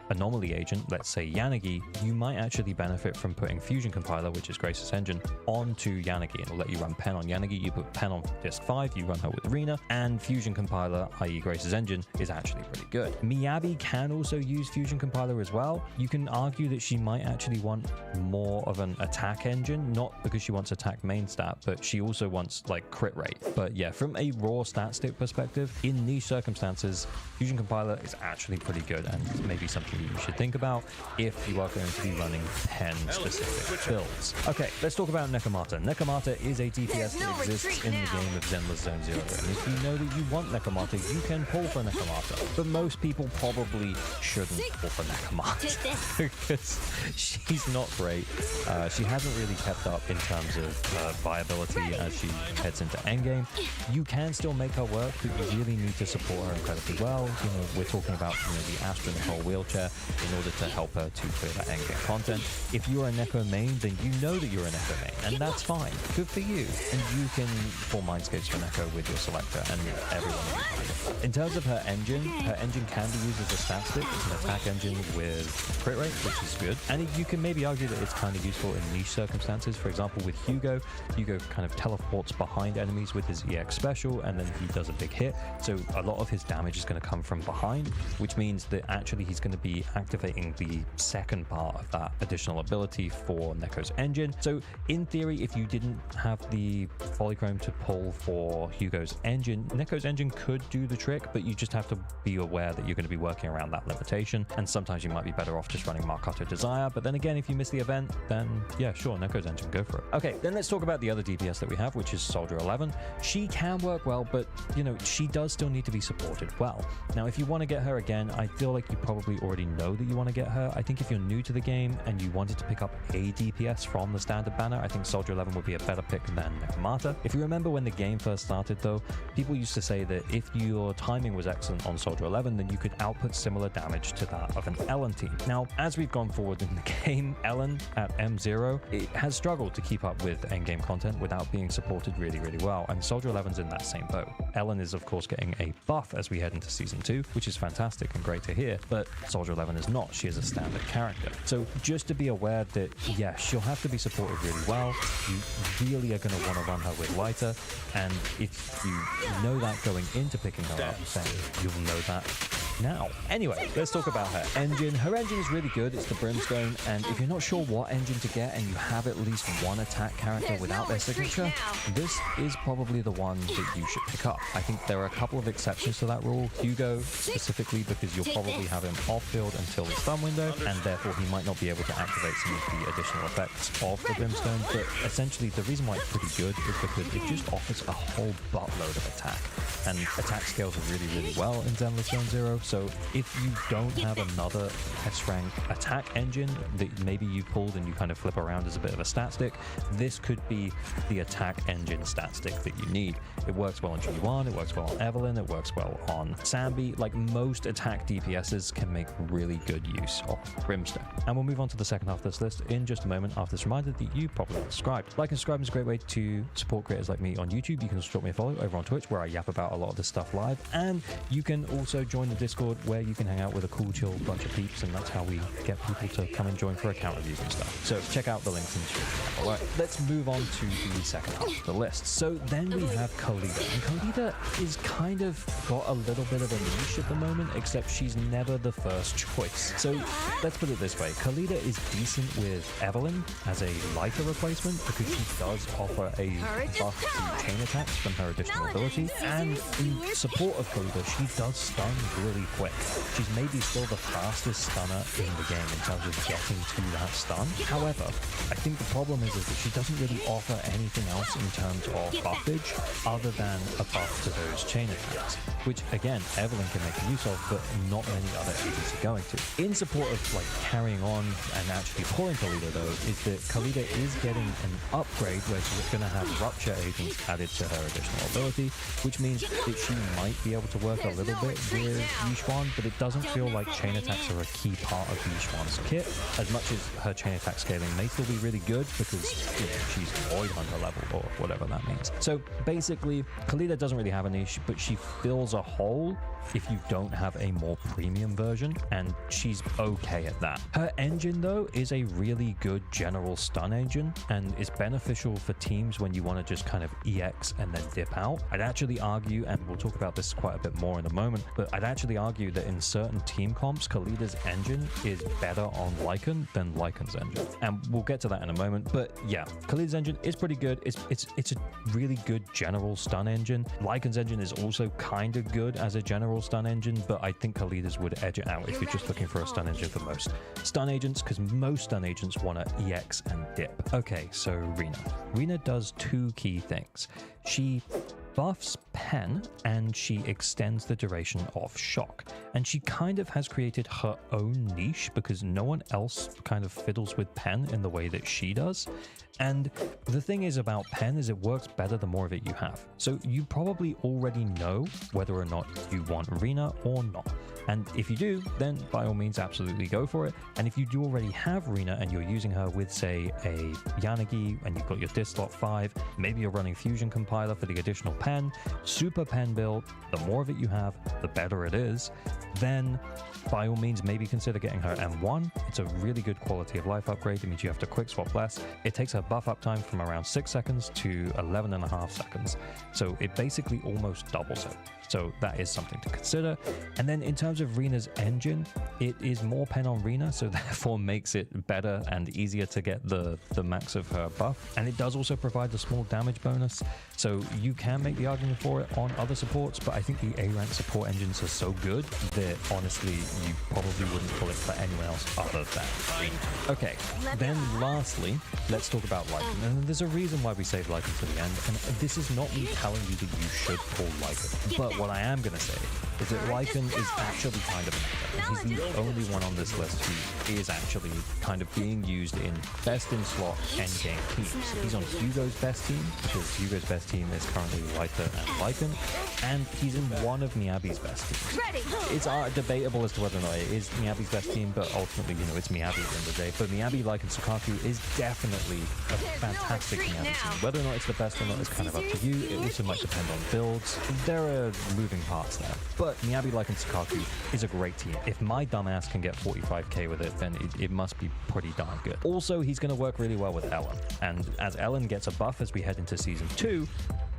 anomaly agent, let's say Yanagi, you might actually benefit from putting Fusion Compiler, which is Grace's engine, onto Yanagi, and it'll let you run pen on Yanagi. You put pen on disk 5, you run her with Rena, and Fusion Compiler, i.e. Grace's engine, is actually pretty good. Miyabi can also use Fusion Compiler as well. You can argue that she might actually want more of an attack engine, not because she wants attack main stat, but she also wants like crit rate. But yeah, from a raw stat stick perspective, in niche circumstances, Fusion Compiler is actually pretty good and maybe something you should think about if you are going to be running pen specific builds. Okay, let's talk about Nekomata. Nekomata is a DPS that exists in the game of Zenless Zone Zero, and if you know that you want Nekomata, you can pull for Nekomata. But most people probably shouldn't pull for Nekomata because she's not great. She hasn't really kept up in terms of viability as she heads into endgame. You can still make her work, but you really need to support her incredibly well. You know, we're talking about the Astra Nicole wheelchair in order to help her to clear that endgame content. If you're a Neko main, then you know that you're a Neko main, and that's fine. Good for you. And you can pull Mindscapes for Neko with your selector, and everyone. In terms of her engine can be used as a stat stick. It's an attack engine with crit rate, which is good. And you can maybe argue that it's kind of useful in niche circumstances. For example, with Hugo kind of teleports behind enemies with his EX special, and then he does a big hit. So a lot of his damage is going to come from behind, which means that actually he's going to be activating the second part of that additional ability for Neko's engine. So in theory, if you didn't have the Polychrome to pull for Hugo's engine, Neko's engine could do the trick, but you just have to be aware that you're going to be working around that limitation, and sometimes you might be better off just running Marcato Desire. But then again, if you miss the event, then yeah, sure, Neko's engine, go for it. Okay, then let's talk about the other DPS that we have, which is Soldier 11. She can work well, but you know, she does still need to be supported well. Now, if you want to get her again, I feel like you probably already know that you want to get her. I think if you're new to the game and you wanted to pick up a DPS from the standard banner, I think Soldier 11 would be a better pick than Nekomata. If you remember when the game first started though, people used to say that if your timing was excellent on Soldier 11, then you could output similar damage to that of an Ellen team. Now, as we've gone forward in the game, Ellen at M0, it has struggled to keep up with endgame content without being supported really, really well, and Soldier 11's in that same boat. Ellen is of course getting a buff as we head into Season 2, which is fantastic and great to hear, but Soldier 11 is not. She is a standard character. So just to be aware that, yeah, she'll have to be supported really well. You really are going to want to run her with lighter, and if you know that going into picking her up, then you'll know that now. Anyway, let's talk about her engine. Her engine is really good. It's the Brimstone, and if you're not sure what engine to get and you have at least one attack character without their signature, this is probably the one that you should pick up. I think there are a couple of exceptions to that rule. Hugo specifically, because you'll probably have him off-field until the stun window, and therefore he might not be able to activate some of the additional effects of the Brimstone. But essentially, the reason why it's pretty good is because it just offers a whole buttload of attack, and attack scales really, really well in Zenless Zone Zero. So if you don't have another S-rank attack engine that maybe you pulled and you kind of flip around as a bit of a stat stick, this could be the attack engine stat stick that you need. It works well on G1, it works well on Evelynn, it works well on Sambi. Like, most attack DPSs can make really good use of Brimstone. And we'll move on to the second half of this list in just a moment after this reminder that you probably subscribed. Like and subscribe is a great way to support creators like me on YouTube. You can also drop me a follow over on Twitch, where I yap about a lot of this stuff live, and you can also join the Discord, where you can hang out with a cool, chill bunch of peeps, and that's how we get people to come and join for account reviews and stuff. So check out the links in the description. Alright, let's move on to the second half of the list. So then we have Khalida, and Khalida is kind of got a little bit of a niche at the moment, except she's never the first choice. So let's put it this way, Khalida is decent with Evelynn as a lighter replacement, because she does offer a buff to chain attacks from her additional ability, and in support of Khalida, she does stun really quick. She's maybe still the fastest stunner in the game in terms of getting to that stun. However, I think the problem is that she doesn't really offer anything else in terms of buffage other than a buff to those chain attacks, which again, Evelynn can make use of, but not many other agents are going to. In support of like carrying on and actually pulling Khalida though, is that Khalida is getting an upgrade where she's going to have Rupture agents added to her additional ability, which means that she might be able to work a little bit with Yixuan, but it doesn't feel like chain attacks are a key part of Yixuan's kit, as much as her chain attack scaling may still be really good because, you know, she's Void Hunter level or whatever that means. So basically, Khalida doesn't really have a niche, but she fills a hole if you don't have a more premium version, and she's okay at that. Her engine though is a really good general stun engine, and is beneficial for teams when you want to just kind of EX and then dip out. I'd actually argue, and we'll talk about this quite a bit more in a moment, but I'd actually argue that in certain team comps, Khalida's engine is better on Lycan than Lycan's engine, and we'll get to that in a moment. But yeah, Khalida's engine is pretty good. It's a really good general stun engine. Lycan's engine is also kind of good as a general stun engine, but I think Khalida's would edge it out if you're just looking for a stun engine for most stun agents, because most stun agents want to EX and dip. Okay, so Rina. Rina does two key things. She buffs Pen, and she extends the duration of shock, and she kind of has created her own niche because no one else kind of fiddles with Pen in the way that she does. And the thing is about Pen is it works better the more of it you have. So you probably already know whether or not you want Rina or not. And if you do, then by all means absolutely go for it. And if you do already have Rina and you're using her with, say, a Yanagi, and you've got your disk slot 5, maybe you're running Fusion Compiler for the additional Pen, super Pen build, the more of it you have, the better it is, then by all means maybe consider getting her M1. It's a really good quality of life upgrade. It means you have to quick swap less. It takes her buff up time from around 6 seconds to 11.5 seconds. So it basically almost doubles it. So that is something to consider. And then in terms of Rina's engine, it is more Pen on Rina, so therefore makes it better and easier to get the max of her buff. And it does also provide a small damage bonus. So you can make the argument for it on other supports, but I think the A-rank support engines are so good that honestly, you probably wouldn't pull it for anyone else other than Rina. Okay, then lastly, let's talk about Lycan. And there's a reason why we save Lycan to the end, and this is not me telling you that you should pull Lycan, but what I am going to say is that Lycan is actually kind of meta, and he's the only one on this list who is actually kind of being used in best in slot endgame teams. He's on Hugo's best team, because Hugo's best team is currently Lyta and Lycan, and he's in one of Miyabi's best teams. It's debatable as to whether or not it is Miyabi's best team, but ultimately, you know, it's Miyabi at the end of the day. But Miyabi, Lycan, Sukaku is definitely a fantastic Miyabi team. Whether or not it's the best or not is kind of up to you. It also might depend on builds. There are moving parts there. But Miyabi, Lycan, Sukaku is a great team. If my dumbass can get 45k with it, then it must be pretty darn good. Also, he's going to work really well with Ellen. And as Ellen gets a buff as we head into Season 2,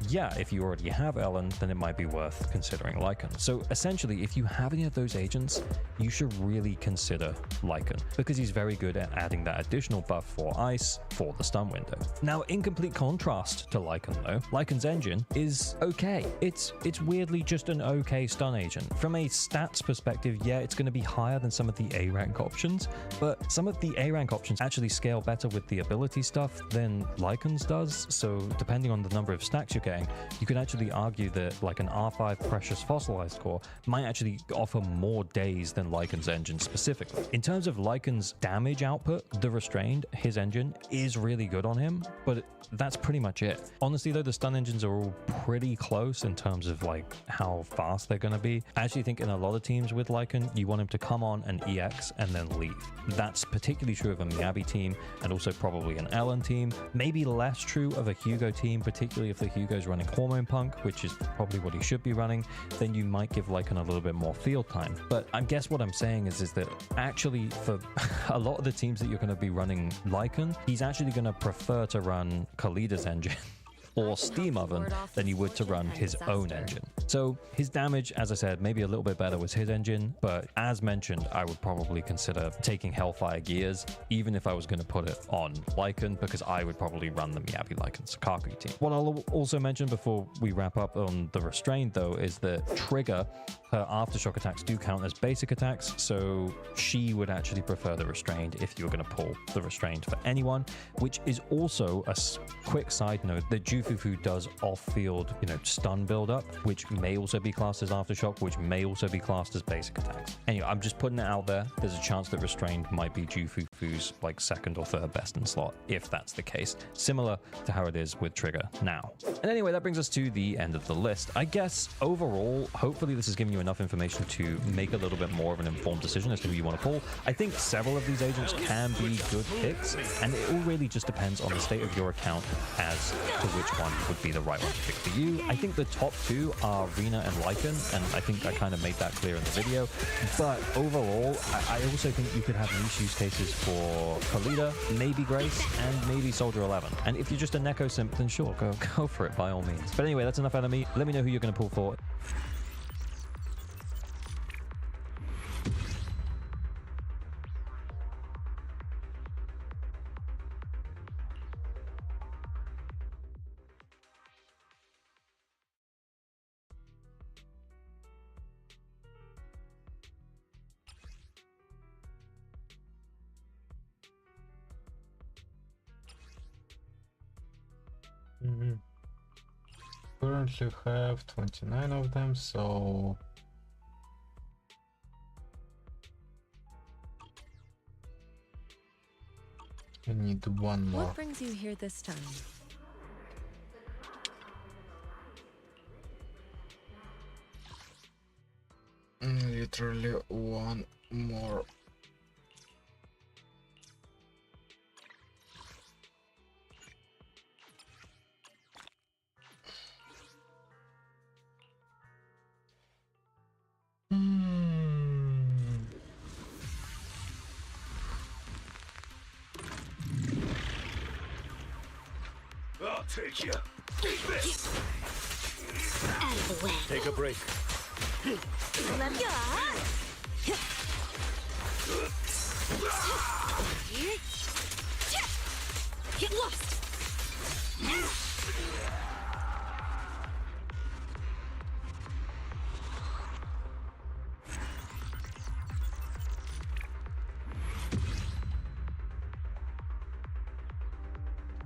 yeah, if you already have Ellen, then it might be worth considering Lycan. So essentially, if you have any of those agents, you should really consider Lycan, because he's very good at adding that additional buff for ice for the stun window. Now, in complete contrast to Lycan though, Lycan's engine is okay. It's weirdly just an okay stun agent. From a stats perspective, yeah, it's going to be higher than some of the A rank options, but some of the A rank options actually scale better with the ability stuff than Lycan's does. So depending on the number of stacks you're getting, you could actually argue that like an R5 Precious Fossilized core might actually offer more days than Lycan's engine specifically. In terms of Lycan's damage output, the Restrained, his engine, is really good on him, but that's pretty much it. Honestly though, the stun engines are all pretty close in terms of like how fast they're going to be. I actually think in a lot of teams with Lycan, you want him to come on and EX and then leave. That's particularly true of a Miyabi team and also probably an Ellen team. Maybe less true of a Hugo team, particularly if the Hugo's running Hormone Punk, which is probably what he should be running, then you might give Lycan a little bit more field time. But I guess what I'm saying is that actually for a lot of the teams that you're going to be running Lycan, he's actually going to prefer to run Kalida's engine or Steam Oven than you would to run his own engine. So his damage, as I said, maybe a little bit better was his engine, but as mentioned, I would probably consider taking Hellfire Gears, even if I was going to put it on Lycan, because I would probably run the Miyabi Lycan Sakaku team. What I'll also mention before we wrap up on the Restrained though is that Trigger, her Aftershock attacks do count as basic attacks, so she would actually prefer the Restrained if you were going to pull the Restrained for anyone, which is also a quick side note that Jufufu does off-field, stun build-up, which may also be classed as Aftershock, which may also be classed as basic attacks. Anyway, I'm just putting it out there. There's a chance that Restrained might be Jufufu's like second or third best in slot, if that's the case, similar to how it is with Trigger now. And anyway, that brings us to the end of the list. I guess overall, hopefully this has given you enough information to make a little bit more of an informed decision as to who you want to pull. I think several of these agents can be good picks, and it all really just depends on the state of your account as to which one would be the right one to pick for you. I think the top two are Rina and Lycan, and I think I kind of made that clear in the video. But overall, I also think you could have niche use cases for Kalida, maybe Grace, and maybe Soldier 11. And if you're just a Neko simp, then sure, go for it by all means. But anyway, that's enough out of me. Let me know who you're going to pull for. Currently have 29 of them, so I need one more. What brings you here this time? Literally one more. I'll take you. Take this. Out of the way. Take a break. Let go. Get lost.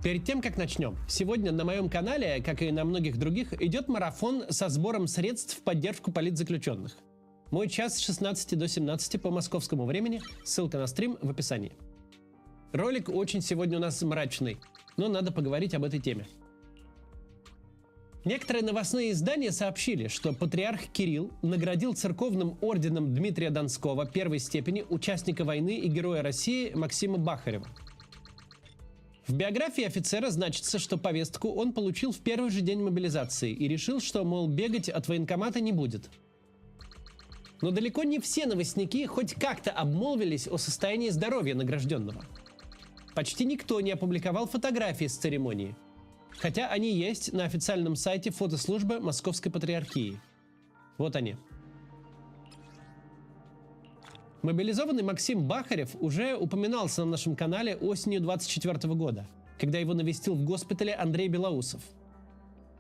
Перед тем, как начнем, сегодня на моем канале, как и на многих других, идет марафон со сбором средств в поддержку политзаключенных. Мой час с 16 до 17 по московскому времени, ссылка на стрим в описании. Ролик очень сегодня у нас мрачный, но надо поговорить об этой теме. Некоторые новостные издания сообщили, что патриарх Кирилл наградил церковным орденом Дмитрия Донского первой степени участника войны и героя России Максима Бахарева. В биографии офицера значится, что повестку он получил в первый же день мобилизации и решил, что, мол, бегать от военкомата не будет. Но далеко не все новостники хоть как-то обмолвились о состоянии здоровья награжденного. Почти никто не опубликовал фотографии с церемонии. Хотя они есть на официальном сайте фотослужбы Московской Патриархии. Вот они. Мобилизованный Максим Бахарев уже упоминался на нашем канале осенью 2024 года, когда его навестил в госпитале Андрей Белоусов.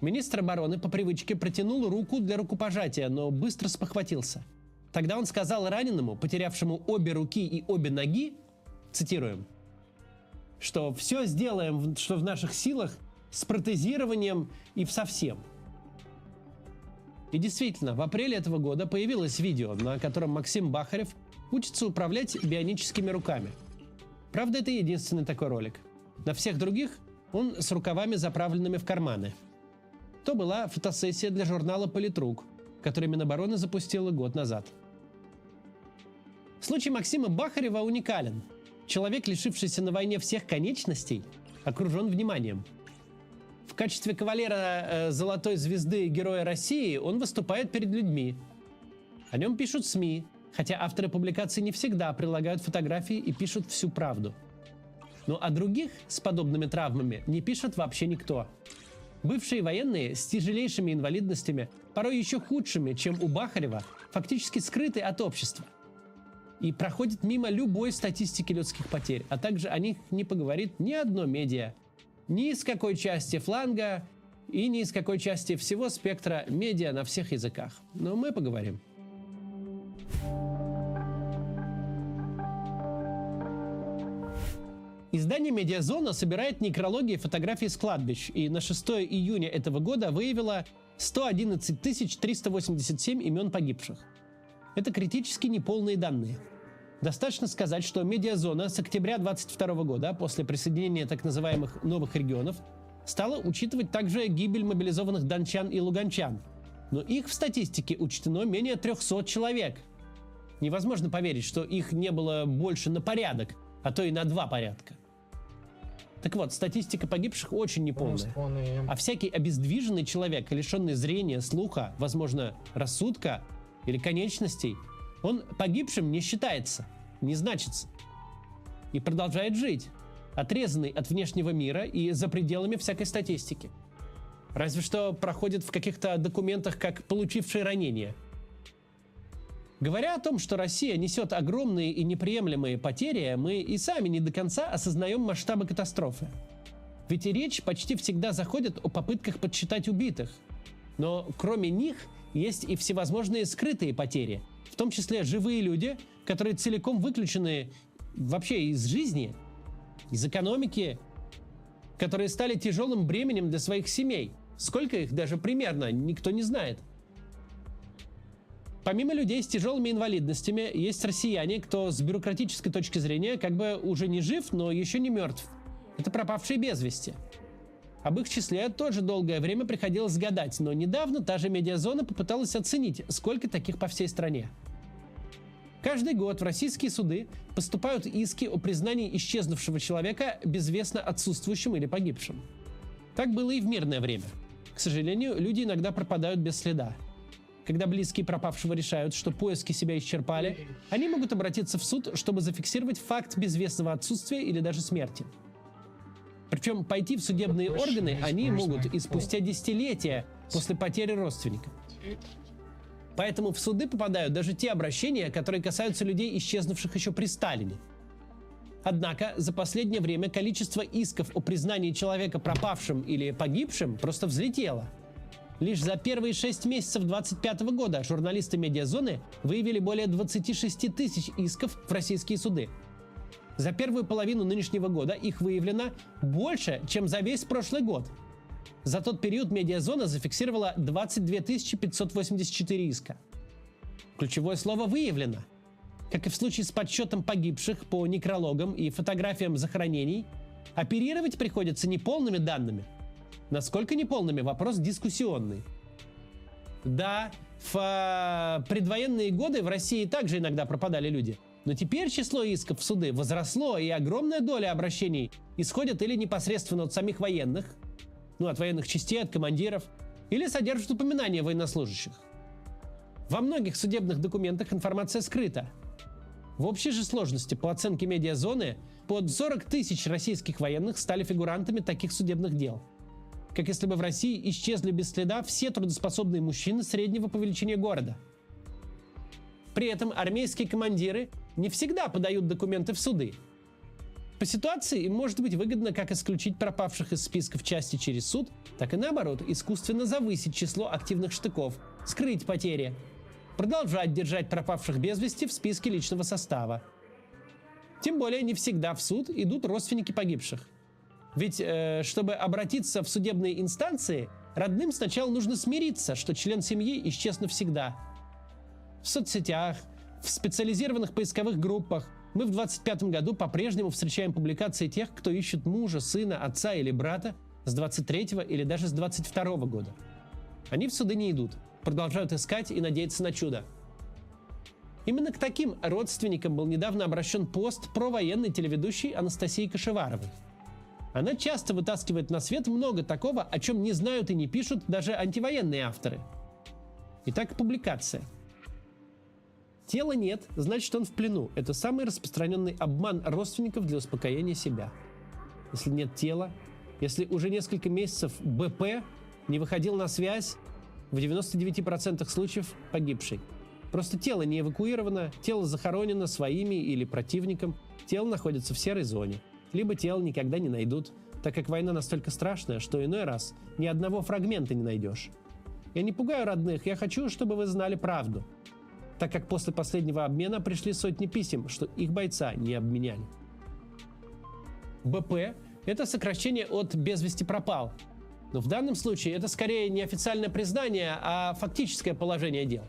Министр обороны по привычке протянул руку для рукопожатия, но быстро спохватился. Тогда он сказал раненому, потерявшему обе руки и обе ноги, цитируем, что все сделаем, что в наших силах, с протезированием и совсем. И действительно, в апреле этого года появилось видео, на котором Максим Бахарев учится управлять бионическими руками. Правда, это единственный такой ролик. На всех других он с рукавами, заправленными в карманы. То была фотосессия для журнала «Политрук», который Минобороны запустила год назад. Случай Максима Бахарева уникален. Человек, лишившийся на войне всех конечностей, окружен вниманием. В качестве кавалера Золотой звезды Героя России он выступает перед людьми. О нем пишут СМИ, хотя авторы публикаций не всегда прилагают фотографии и пишут всю правду. Но о других с подобными травмами не пишет вообще никто. Бывшие военные с тяжелейшими инвалидностями, порой еще худшими, чем у Бахарева, фактически скрыты от общества. И проходят мимо любой статистики людских потерь, а также о них не поговорит ни одно медиа. Ни из какой части фланга и ни из какой части всего спектра медиа на всех языках. Но мы поговорим. Издание «Медиазона» собирает некрологи и фотографии с кладбищ, и на 6 июня этого года выявило 111 387 имен погибших. Это критически неполные данные. Достаточно сказать, что «Медиазона» с октября 2022 года, после присоединения так называемых новых регионов, стала учитывать также гибель мобилизованных дончан и луганчан. Но их в статистике учтено менее 300 человек. Невозможно поверить, что их не было больше на порядок, а то и на 2 порядка. Так вот, статистика погибших очень неполная. А всякий обездвиженный человек, лишенный зрения, слуха, возможно, рассудка или конечностей, он погибшим не считается, не значится. И продолжает жить, отрезанный от внешнего мира и за пределами всякой статистики. Разве что проходит в каких-то документах как получивший ранение. Говоря о том, что Россия несет огромные и неприемлемые потери, мы и сами не до конца осознаем масштабы катастрофы. Ведь и речь почти всегда заходит о попытках подсчитать убитых. Но кроме них есть и всевозможные скрытые потери, в том числе живые люди, которые целиком выключены вообще из жизни, из экономики, которые стали тяжелым бременем для своих семей. Сколько их даже примерно, никто не знает. Помимо людей с тяжелыми инвалидностями, есть россияне, кто с бюрократической точки зрения как бы уже не жив, но еще не мертв. Это пропавшие без вести. Об их числе тоже долгое время приходилось гадать, но недавно та же «Медиазона» попыталась оценить, сколько таких по всей стране. Каждый год в российские суды поступают иски о признании исчезнувшего человека безвестно отсутствующим или погибшим. Так было и в мирное время. К сожалению, люди иногда пропадают без следа. Когда близкие пропавшего решают, что поиски себя исчерпали, они могут обратиться в суд, чтобы зафиксировать факт безвестного отсутствия или даже смерти. Причем пойти в судебные органы они могут и спустя десятилетия после потери родственника. Поэтому в суды попадают даже те обращения, которые касаются людей, исчезнувших еще при Сталине. Однако за последнее время количество исков о признании человека пропавшим или погибшим просто взлетело. Лишь за первые 6 месяцев 2025 года журналисты «Медиазоны» выявили более 26 тысяч исков в российские суды. За первую половину нынешнего года их выявлено больше, чем за весь прошлый год. За тот период «Медиазона» зафиксировала 22 584 иска. Ключевое слово «выявлено». Как и в случае с подсчетом погибших по некрологам и фотографиям захоронений, оперировать приходится неполными данными. Насколько неполными – вопрос дискуссионный. Да, в предвоенные годы в России также иногда пропадали люди. Но теперь число исков в суды возросло, и огромная доля обращений исходит или непосредственно от самих военных, от военных частей, от командиров, или содержат упоминания военнослужащих. Во многих судебных документах информация скрыта. В общей же сложности, по оценке «Медиазоны», под 40 тысяч российских военных стали фигурантами таких судебных дел. как если бы в России исчезли без следа все трудоспособные мужчины среднего по величине города. При этом армейские командиры не всегда подают документы в суды. По ситуации им может быть выгодно как исключить пропавших из списков части через суд, так и наоборот, искусственно завысить число активных штыков, скрыть потери, продолжать держать пропавших без вести в списке личного состава. Тем более не всегда в суд идут родственники погибших. Ведь, чтобы обратиться в судебные инстанции, родным сначала нужно смириться, что член семьи исчез навсегда. В соцсетях, в специализированных поисковых группах мы в 2025 году по-прежнему встречаем публикации тех, кто ищет мужа, сына, отца или брата с 23 или даже с 22 года. Они в суды не идут, продолжают искать и надеяться на чудо. Именно к таким родственникам был недавно обращен пост провоенной телеведущей Анастасии Кашеваровой. Она часто вытаскивает на свет много такого, о чем не знают и не пишут даже антивоенные авторы. Итак, публикация. Тела нет, значит он в плену. Это самый распространенный обман родственников для успокоения себя. Если нет тела, если уже несколько месяцев БП не выходил на связь, в 99% случаев погибший. Просто тело не эвакуировано, тело захоронено своими или противником, тело находится в серой зоне. Либо тело никогда не найдут, так как война настолько страшная, что иной раз ни одного фрагмента не найдешь. Я не пугаю родных, я хочу, чтобы вы знали правду, так как после последнего обмена пришли сотни писем, что их бойца не обменяли. БП – это сокращение от «без вести пропал». Но в данном случае это скорее не официальное признание, а фактическое положение дел.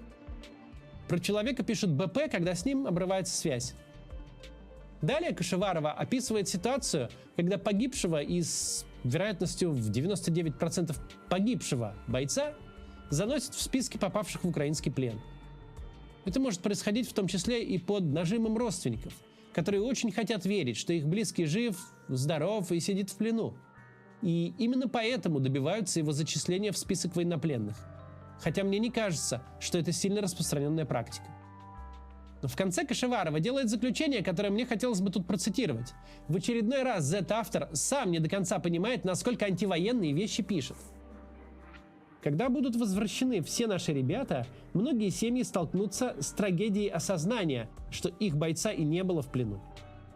Про человека пишут БП, когда с ним обрывается связь. Далее Кашеварова описывает ситуацию, когда погибшего и с вероятностью в 99% погибшего бойца заносят в списки попавших в украинский плен. Это может происходить в том числе и под нажимом родственников, которые очень хотят верить, что их близкий жив, здоров и сидит в плену. И именно поэтому добиваются его зачисления в список военнопленных. Хотя мне не кажется, что это сильно распространенная практика. Но в конце Кашеварова делает заключение, которое мне хотелось бы тут процитировать. В очередной раз Z-автор сам не до конца понимает, насколько антивоенные вещи пишет. Когда будут возвращены все наши ребята, многие семьи столкнутся с трагедией осознания, что их бойца и не было в плену.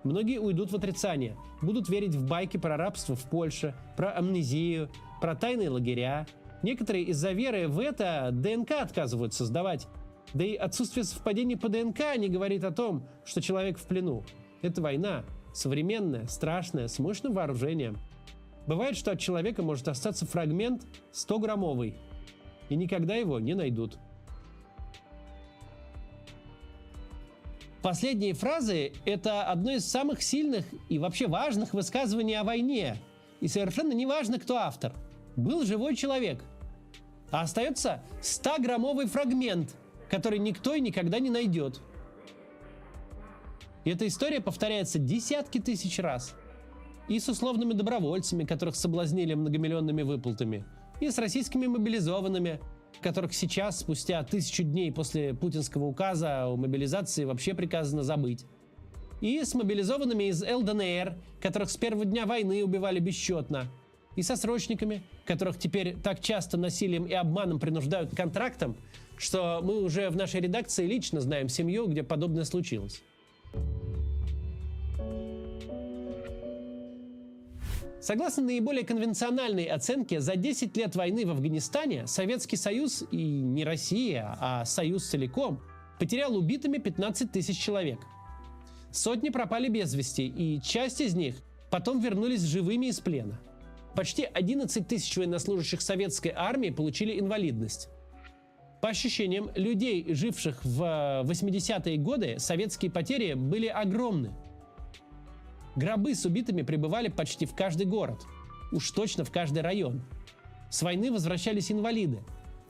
Многие уйдут в отрицание, будут верить в байки про рабство в Польше, про амнезию, про тайные лагеря. Некоторые из-за веры в это ДНК отказываются сдавать. Да и отсутствие совпадений по ДНК не говорит о том, что человек в плену. Это война, современная, страшная, с мощным вооружением. Бывает, что от человека может остаться фрагмент 100-граммовый, и никогда его не найдут. Последние фразы – это одно из самых сильных и вообще важных высказываний о войне. И совершенно не важно, кто автор. Был живой человек. А остается 100-граммовый фрагмент, который никто и никогда не найдет. И эта история повторяется десятки тысяч раз. И с условными добровольцами, которых соблазнили многомиллионными выплатами, и с российскими мобилизованными, которых сейчас, спустя 1000 дней после путинского указа о мобилизации, вообще приказано забыть. И с мобилизованными из ЛДНР, которых с первого дня войны убивали бесчетно. И со срочниками, которых теперь так часто насилием и обманом принуждают к контрактам, что мы уже в нашей редакции лично знаем семью, где подобное случилось. Согласно наиболее конвенциональной оценке, за 10 лет войны в Афганистане Советский Союз, и не Россия, а Союз целиком, потерял убитыми 15 тысяч человек. Сотни пропали без вести, и часть из них потом вернулись живыми из плена. Почти 11 тысяч военнослужащих советской армии получили инвалидность. По ощущениям людей, живших в 80-е годы, советские потери были огромны. Гробы с убитыми прибывали почти в каждый город, уж точно в каждый район. С войны возвращались инвалиды.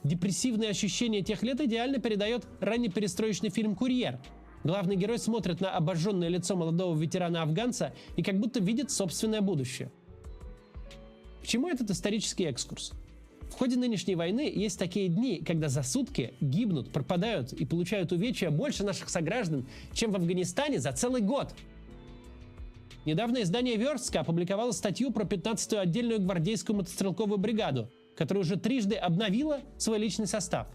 Депрессивные ощущения тех лет идеально передает раннеперестроечный фильм «Курьер». Главный герой смотрит на обожженное лицо молодого ветерана-афганца и как будто видит собственное будущее. К чему этот исторический экскурс? В ходе нынешней войны есть такие дни, когда за сутки гибнут, пропадают и получают увечья больше наших сограждан, чем в Афганистане за целый год. Недавно издание «Верстка» опубликовало статью про 15-ю отдельную гвардейскую мотострелковую бригаду, которая уже трижды обновила свой личный состав.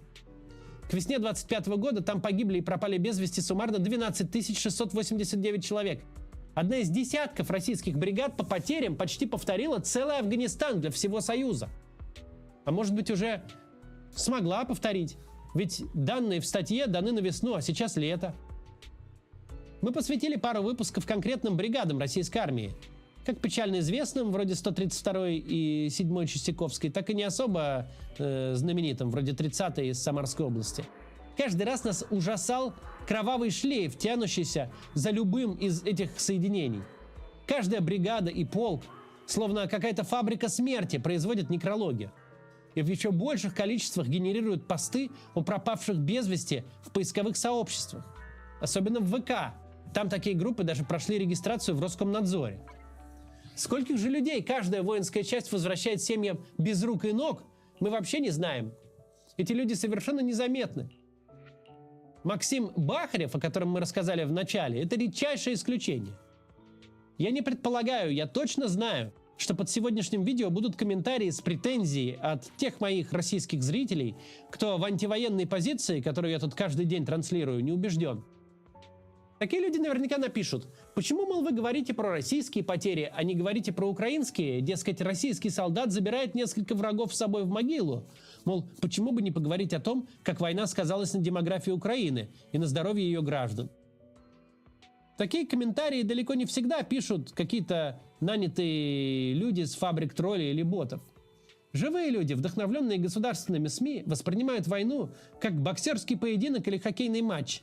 К весне 25 года там погибли и пропали без вести суммарно 12 689 человек. Одна из десятков российских бригад по потерям почти повторила целый Афганистан для всего Союза. А может быть, уже смогла повторить. Ведь данные в статье даны на весну, а сейчас лето. Мы посвятили пару выпусков конкретным бригадам российской армии. Как печально известным, вроде 132-й и 7-й Чистяковской, так и не особо знаменитым, вроде 30-й из Самарской области. Каждый раз нас ужасал кровавый шлейф, тянущийся за любым из этих соединений. Каждая бригада и полк, словно какая-то фабрика смерти, производит некрологи. И в еще больших количествах генерируют посты о пропавших без вести в поисковых сообществах. Особенно в ВК. Там такие группы даже прошли регистрацию в Роскомнадзоре. Скольких же людей каждая воинская часть возвращает семьям без рук и ног, мы вообще не знаем. Эти люди совершенно незаметны. Максим Бахарев, о котором мы рассказали в начале, это редчайшее исключение. Я не предполагаю, я точно знаю, что под сегодняшним видео будут комментарии с претензией от тех моих российских зрителей, кто в антивоенной позиции, которую я тут каждый день транслирую, не убежден. Такие люди наверняка напишут, почему, мол, вы говорите про российские потери, а не говорите про украинские, дескать, российский солдат забирает несколько врагов с собой в могилу. Мол, почему бы не поговорить о том, как война сказалась на демографии Украины и на здоровье ее граждан. Такие комментарии далеко не всегда пишут какие-то нанятые люди с фабрик троллей или ботов. Живые люди, вдохновленные государственными СМИ, воспринимают войну как боксерский поединок или хоккейный матч.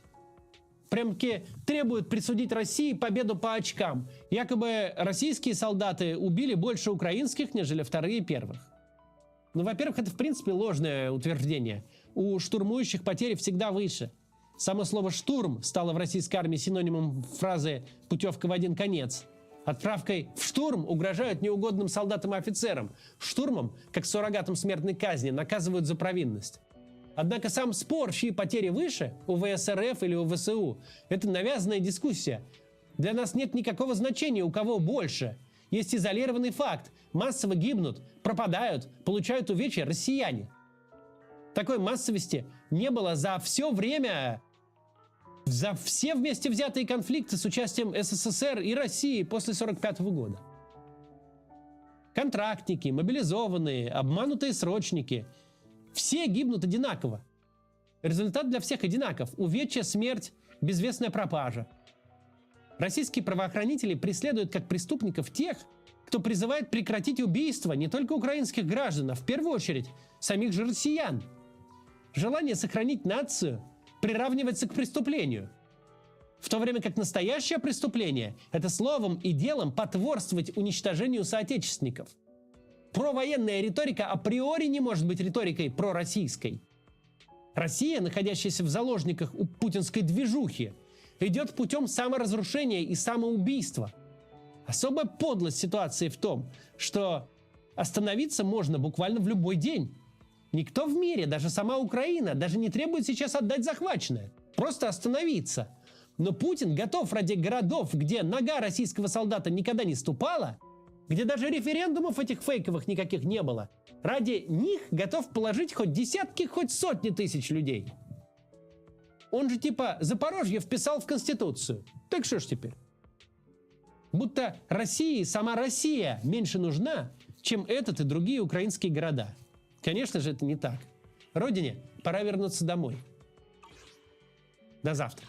Прям-таки требуют присудить России победу по очкам. Якобы российские солдаты убили больше украинских, нежели вторые первых. Ну, во-первых, это в принципе ложное утверждение. У штурмующих потери всегда выше. Само слово «штурм» стало в российской армии синонимом фразы «путевка в один конец». Отправкой в штурм угрожают неугодным солдатам и офицерам. Штурмом, как суррогатом смертной казни, наказывают за провинность. Однако сам спор, чьи потери выше, у ВСРФ или у ВСУ, это навязанная дискуссия. Для нас нет никакого значения, у кого больше. Есть изолированный факт. Массово гибнут, пропадают, получают увечья россияне. Такой массовости не было за все время, за все вместе взятые конфликты с участием СССР и России после 1945 года. Контрактники, мобилизованные, обманутые срочники – все гибнут одинаково. Результат для всех одинаков – увечья, смерть, безвестная пропажа. Российские правоохранители преследуют как преступников тех, кто призывает прекратить убийства не только украинских граждан, а в первую очередь самих же россиян. Желание сохранить нацию приравнивается к преступлению. В то время как настоящее преступление – это словом и делом потворствовать уничтожению соотечественников. Провоенная риторика априори не может быть риторикой пророссийской. Россия, находящаяся в заложниках у путинской движухи, идет путем саморазрушения и самоубийства. Особая подлость ситуации в том, что остановиться можно буквально в любой день. Никто в мире, даже сама Украина, даже не требует сейчас отдать захваченное. Просто остановиться. Но Путин готов ради городов, где нога российского солдата никогда не ступала, где даже референдумов этих фейковых никаких не было, ради них готов положить хоть десятки, хоть сотни тысяч людей. Он же типа Запорожье вписал в Конституцию. Так что ж теперь? Будто России сама Россия меньше нужна, чем этот и другие украинские города. Конечно же, это не так. Родине пора вернуться домой. До завтра.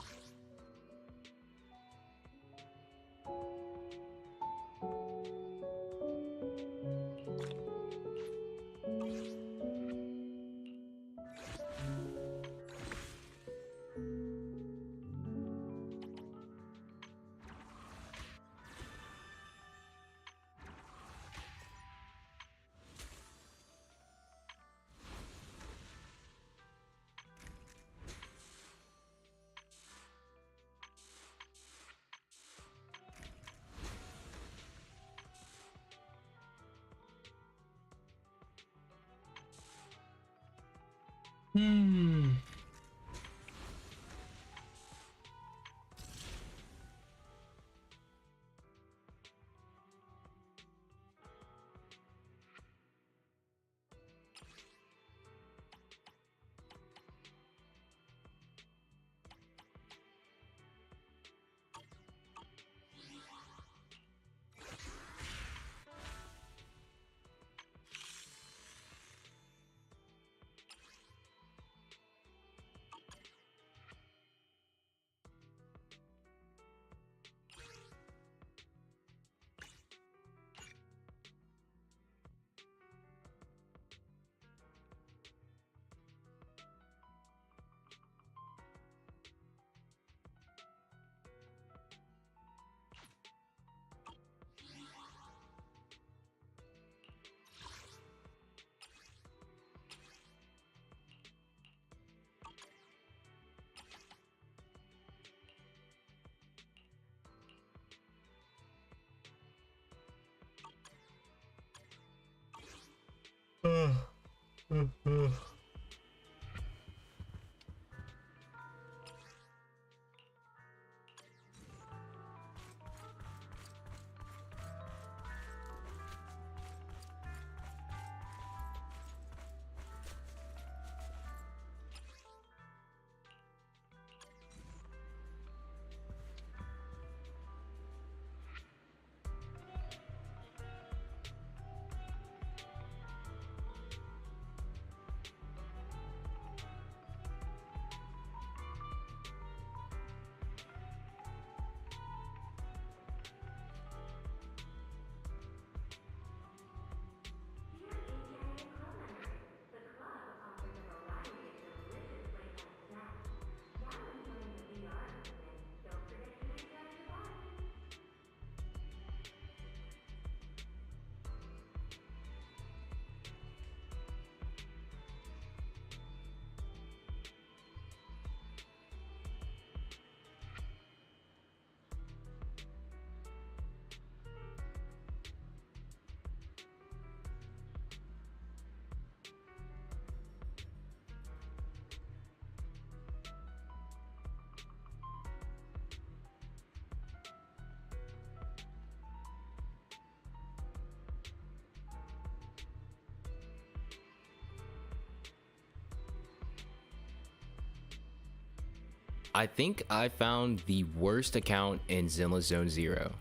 I think I found the worst account in Zenless Zone Zero.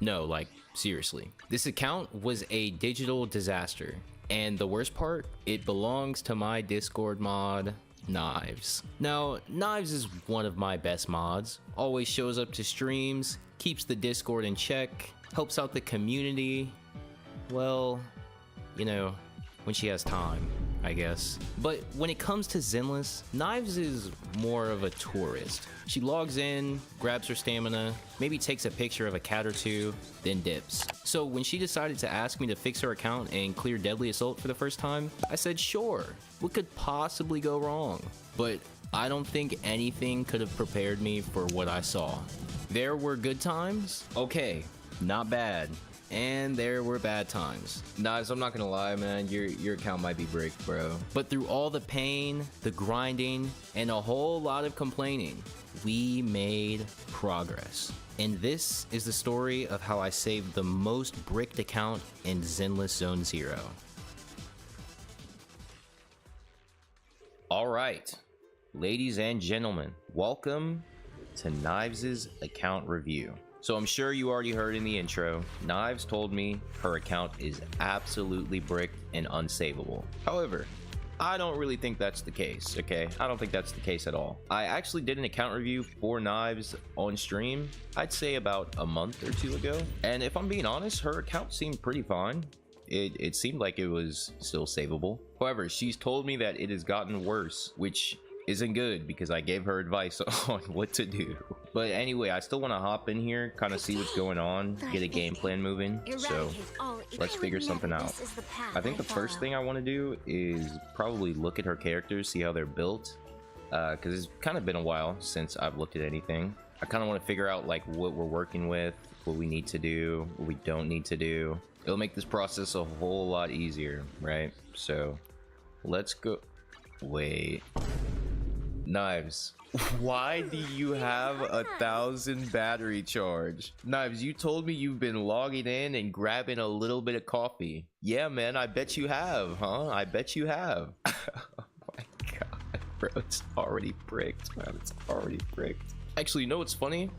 No, like, seriously. This account was a digital disaster. And the worst part, it belongs to my Discord mod, Knives. Now, Knives is one of my best mods. Always shows up to streams, keeps the Discord in check, helps out the community. Well, you know, when she has time, I guess. But when it comes to Zenless, Knives is more of a tourist. She logs in, grabs her stamina, maybe takes a picture of a cat or two, then dips. So when she decided to ask me to fix her account and clear Deadly Assault for the first time, I said sure, what could possibly go wrong? But I don't think anything could have prepared me for what I saw. There were good times, okay, not bad. And there were bad times. Knives, I'm not gonna lie, man, your account might be bricked, bro. But through all the pain, the grinding, and a whole lot of complaining, we made progress. And this is the story of how I saved the most bricked account in Zenless Zone Zero. Alright, ladies and gentlemen, welcome to Knives' account review. So I'm sure you already heard in the intro, Knives told me her account is absolutely bricked and unsavable. However, I don't really think that's the case, okay? I don't think that's the case at all. I actually did an account review for Knives on stream, I'd say about a month or two ago. And if I'm being honest, her account seemed pretty fine. It seemed like it was still savable. However, she's told me that it has gotten worse, which isn't good because I gave her advice on what to do. But anyway, I still want to hop in here, kind of see what's going on, get a game plan moving. So let's figure something out. I think the first thing I want to do is probably look at her characters, see how they're built, because it's kind of been a while since I've looked at anything. I kind of want to figure out like what we're working with, what we need to do, what we don't need to do. It'll make this process a whole lot easier, right? So let's go. Wait. Knives, why do you have 1,000 battery charge? Knives, you told me you've been logging in and grabbing a little bit of coffee. Yeah, man, I bet you have, huh? I bet you have. Oh my god, bro, it's already bricked, man. It's already bricked. Actually, you know what's funny?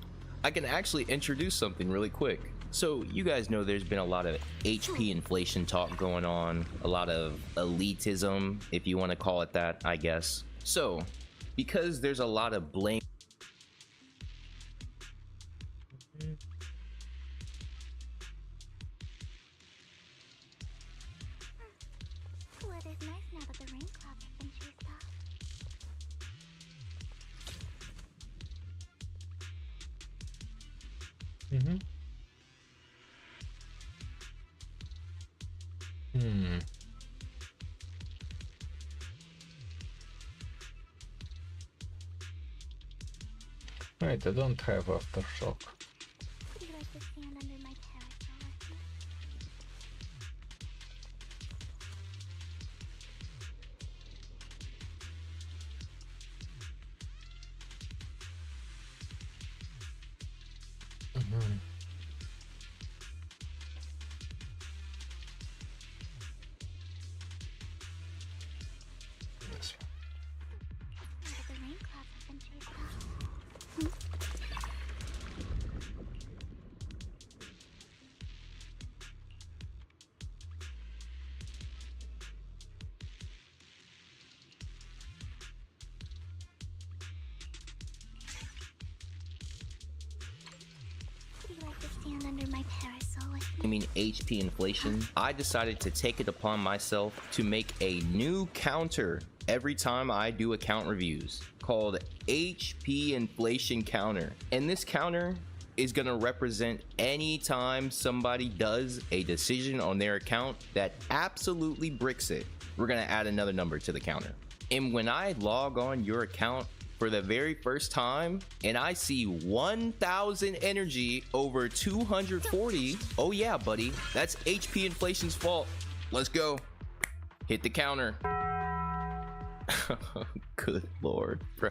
I can actually introduce something really quick. So you guys know there's been a lot of HP inflation talk going on, a lot of elitism, if you want to call it that, I guess. So because there's a lot of blame. Weather's nice now that the rain clouds have been chased off. Wait, I don't have aftershock. You like to stand under my terrace This one. The rain clouds have been chased out. Would you like to stand under my parasol with me? I mean HP inflation. I decided to take it upon myself to make a new counter every time I do account reviews called HP inflation counter. And this counter is gonna represent any time somebody does a decision on their account that absolutely bricks it. We're gonna add another number to the counter. And when I log on your account for the very first time and I see 1000 energy over 240, oh yeah, buddy, that's HP inflation's fault. Let's go. Hit the counter. Good lord, bro.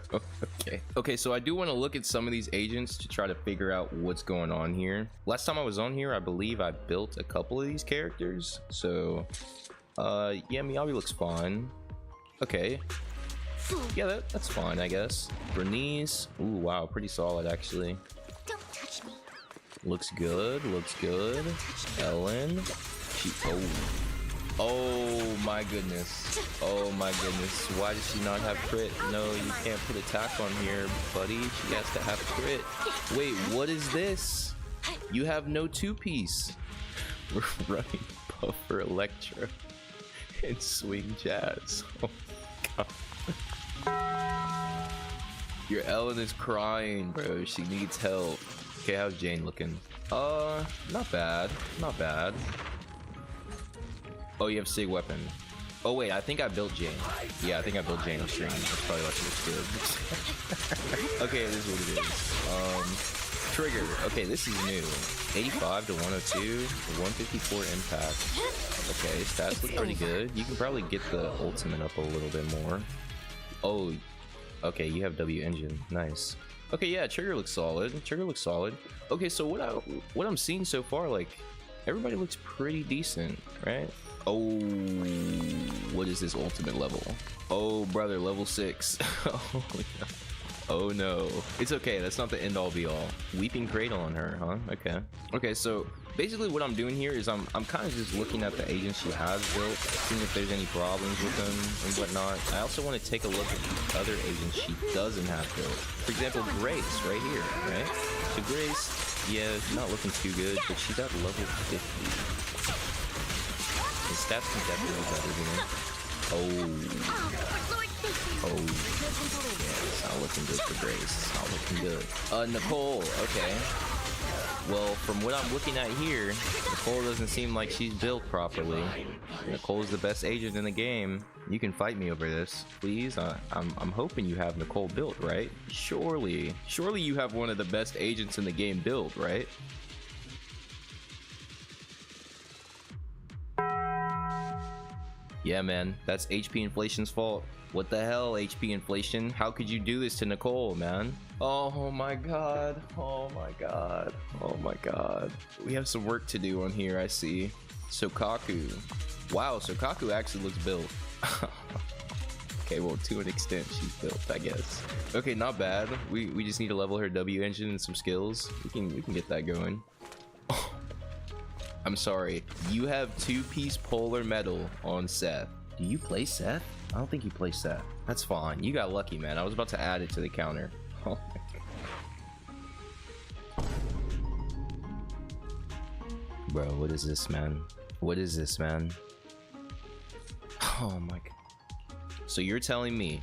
Okay, so I do want to look at some of these agents to try to figure out what's going on here. Last time I was on here, I believe I built a couple of these characters. So yeah, Miyabi looks fine. Okay, yeah, that's fine, I guess. Bernice, ooh, wow, pretty solid actually. Don't touch me. Looks good, looks good. Ellen, she, oh my goodness, oh my goodness. Why does she not have crit? No, you can't put attack on here, buddy. She has to have crit. Wait, what is this? You have no two-piece. We're running Buffer Electro and Swing Jazz. Oh my god. Your Ellen is crying, bro. She needs help. Okay, how's Jane looking? Not bad, not bad. Oh, you have Sig Weapon. Oh wait, I think I built Jane. Yeah, I think I built Jane on stream. That's probably why she looks good. Okay, it is what it is. Trigger. Okay, this is new. 85 to 102, 154 impact. Okay, stats look pretty good. You can probably get the ultimate up a little bit more. Oh, okay, you have W engine. Nice. Okay, yeah, trigger looks solid. Trigger looks solid. Okay, so what I'm seeing so far, like, everybody looks pretty decent, right? Oh, what is this ultimate level? Oh, brother, level 6. Oh, no. Oh no. It's okay, that's not the end all be all. Weeping Cradle on her, huh? Okay. Okay, so basically what I'm doing here is I'm kind of just looking at the agents she has built, seeing if there's any problems with them and whatnot. I also want to take a look at the other agents she doesn't have built. For example, Grace, right here, right? So Grace, yeah, not looking too good, but she's at level 50. His stats can definitely be better here. Oh. Oh. Yeah, it's not looking good for Grace. It's not looking good. Nicole, okay. Well, from what I'm looking at here, Nicole doesn't seem like she's built properly. Nicole's the best agent in the game. You can fight me over this, please. I'm hoping you have Nicole built, right? Surely you have one of the best agents in the game built, right? Yeah, man, that's HP inflation's fault. What the hell, HP inflation? How could you do this to Nicole, man? Oh my god. Oh my god. Oh my god. We have some work to do on here, I see. Sokaku. Wow, Sokaku actually looks built. Okay, well, to an extent, she's built, I guess. Okay, not bad. We just need to level her W engine and some skills. We can get that going. Oh, I'm sorry. You have two-piece polar metal on Seth. Do you play Seth? I don't think you play Seth. That's fine. You got lucky, man. I was about to add it to the counter. Oh my god. Bro, what is this, man? What is this, man? Oh my god. So you're telling me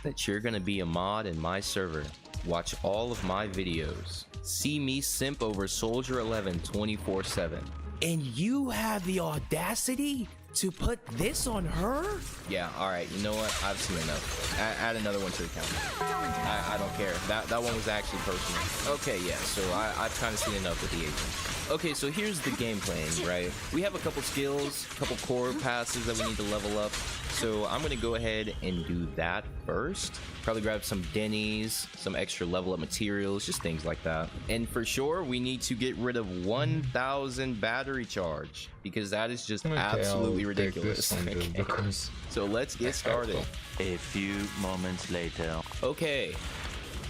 that you're gonna be a mod in my server, watch all of my videos, see me simp over Soldier 11 24/7, and you have the audacity to put this on her? Yeah, alright, you know what? I've seen enough. Add another one to the counter. I don't care. That one was actually personal. Okay, yeah, so I've kind of seen enough with the agent. Okay, so here's the game plan, right? We have a couple skills, a couple core passes that we need to level up. So I'm gonna go ahead and do that first. Probably grab some Denny's, some extra level up materials, just things like that. And for sure, we need to get rid of 1,000 battery charge because that is just absolutely ridiculous. Okay. So let's get started. A few moments later. Okay,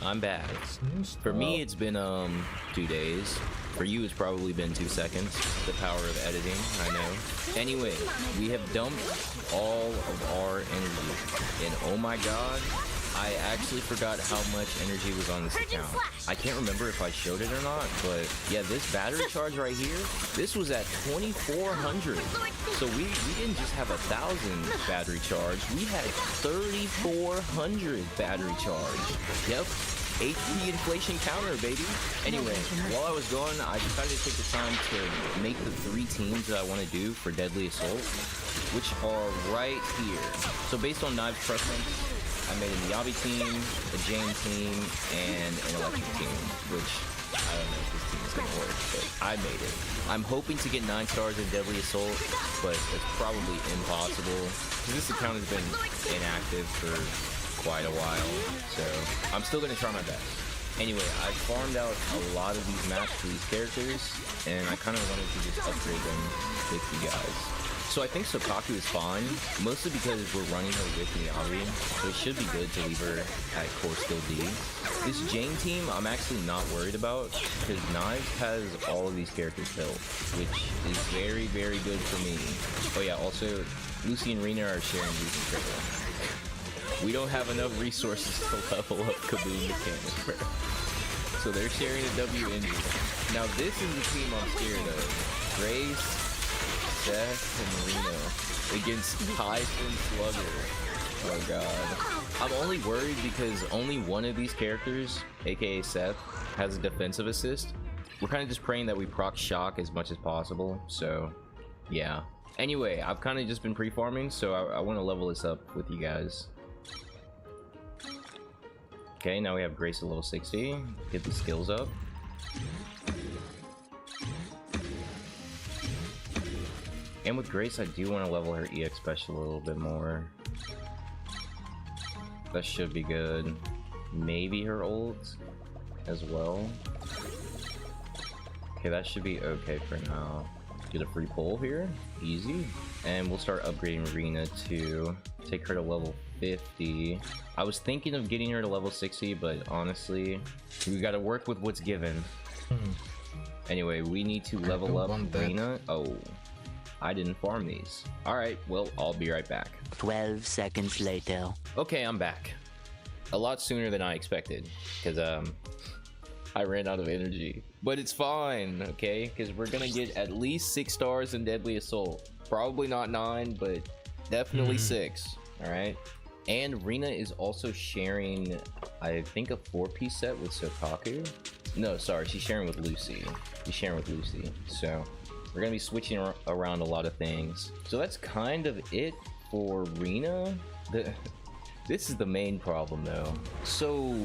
I'm back. For me, it's been 2 days. For you, it's probably been 2 seconds. The power of editing, I know. Anyway, we have dumped all of our energy. And oh my god, I actually forgot how much energy was on this account. I can't remember if I showed it or not, but yeah, this battery charge right here, this was at 2,400. So we didn't just have 1,000 battery charge, we had 3,400 battery charge. Yep. HP inflation counter, baby. Anyway, while I was gone, I decided to take the time to make the 3 teams that I want to do for Deadly Assault, which are right here. So based on Knives' preference, I made a Miyabi team, a Jane team, and an Electric team, which I don't know if this team is gonna work, but I made it. I'm hoping to get 9 stars in Deadly Assault, but it's probably impossible because this account has been inactive for quite a while, so I'm still gonna try my best. Anyway, I farmed out a lot of these maps for these characters, and I kind of wanted to just upgrade them with you guys. So I think Sokaku is fine, mostly because we're running her with Miyabi, so it should be good to leave her at core skill D. This Jane team, I'm actually not worried about, because Knives has all of these characters built, which is very, very good for me. Oh yeah, also, Lucy and Rena are sharing Lucy's triple. We don't have enough resources to level up Kaboom Mechanic, bro. So they're sharing a W engine. Now this is the team I'm scared of. Grace, Seth, and Reno against Typhon Slugger. Oh god. I'm only worried because only one of these characters, aka Seth, has a defensive assist. We're kind of just praying that we proc shock as much as possible, so yeah. Anyway, I've kind of just been pre-farming, so I want to level this up with you guys. Okay, now we have Grace at level 60. Get the skills up. And with Grace, I do want to level her EX special a little bit more. That should be good. Maybe her ult as well. Okay, that should be okay for now. Get a free pull here, easy. And we'll start upgrading Rena to take her to level 50. I was thinking of getting her to level 60, but honestly, we gotta work with what's given. Anyway, we need to level up Rena. Oh, I didn't farm these. Alright, well, I'll be right back. 12 seconds later. Okay, I'm back. A lot sooner than I expected, because I ran out of energy. But it's fine, okay? Because we're gonna get at least 6 stars in Deadly Assault. Probably not 9, but definitely 6. Alright? And Rena is also sharing, I think, a 4-piece set with Sokaku. No, sorry, she's sharing with Lucy. She's sharing with Lucy. So we're gonna be switching around a lot of things. So that's kind of it for Rena. This is the main problem though. So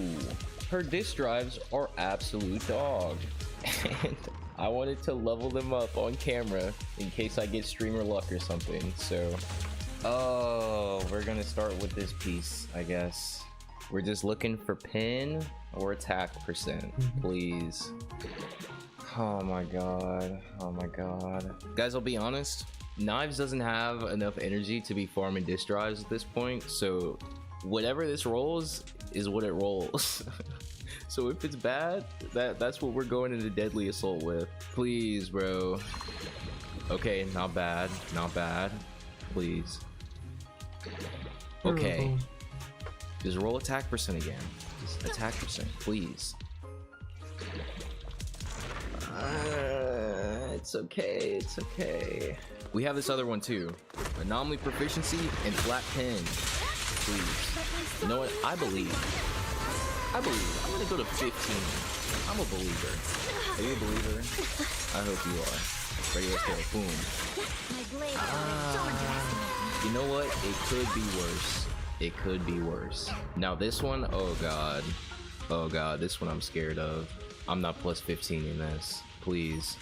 her disk drives are absolute dog. And I wanted to level them up on camera in case I get streamer luck or something. So, oh, we're gonna start with this piece, I guess. We're just looking for pin or attack percent, please. Oh my god, oh my god. Guys, I'll be honest, Knives doesn't have enough energy to be farming disk drives at this point, so whatever this rolls is what it rolls. So if it's bad, that's what we're going into Deadly Assault with. Please, bro. Okay, not bad, not bad. Please. Okay. Just roll attack percent again. Just attack percent, please. It's okay, it's okay. We have this other one too. Anomaly proficiency and flat pin. Please. You know what? I believe. I'm gonna go to 15. I'm a believer. Are you a believer? I hope you are. Ready, let's go. Boom. You know what? It could be worse. It could be worse. Now this one, oh god. Oh god, this one I'm scared of. I'm not plus 15 in this. please.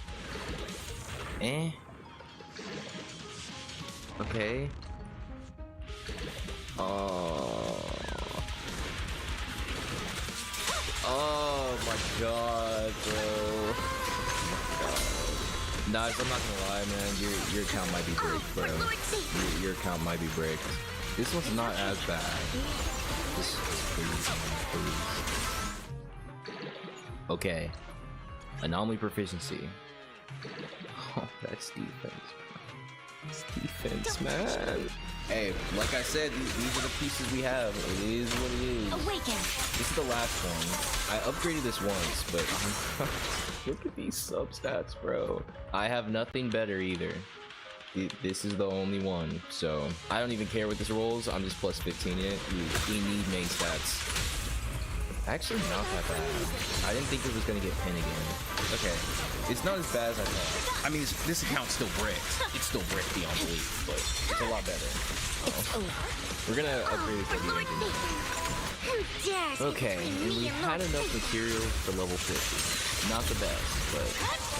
Eh. Okay. Oh my god, bro. Knives, I'm not gonna lie, man. Your account might be bricked, bro. Your account might be bricked. This one's not as bad. Just please. Okay. Anomaly proficiency. Oh, that's defense. It's defense, man. Hey, like I said, these are the pieces we have. It is what it is. Awaken. This is the last one. I upgraded this once, but look at these substats, bro. I have nothing better either. This is the only one, so I don't even care what this rolls. I'm just plus 15 in it. We need main stats. Actually, not that bad. I didn't think it was gonna get pinned again. Okay, it's not as bad as I thought. I mean, this account's still bricked. It's still bricked beyond belief, but it's a lot better. We're gonna upgrade it to the okay, and we had enough material for level 50. Not the best, but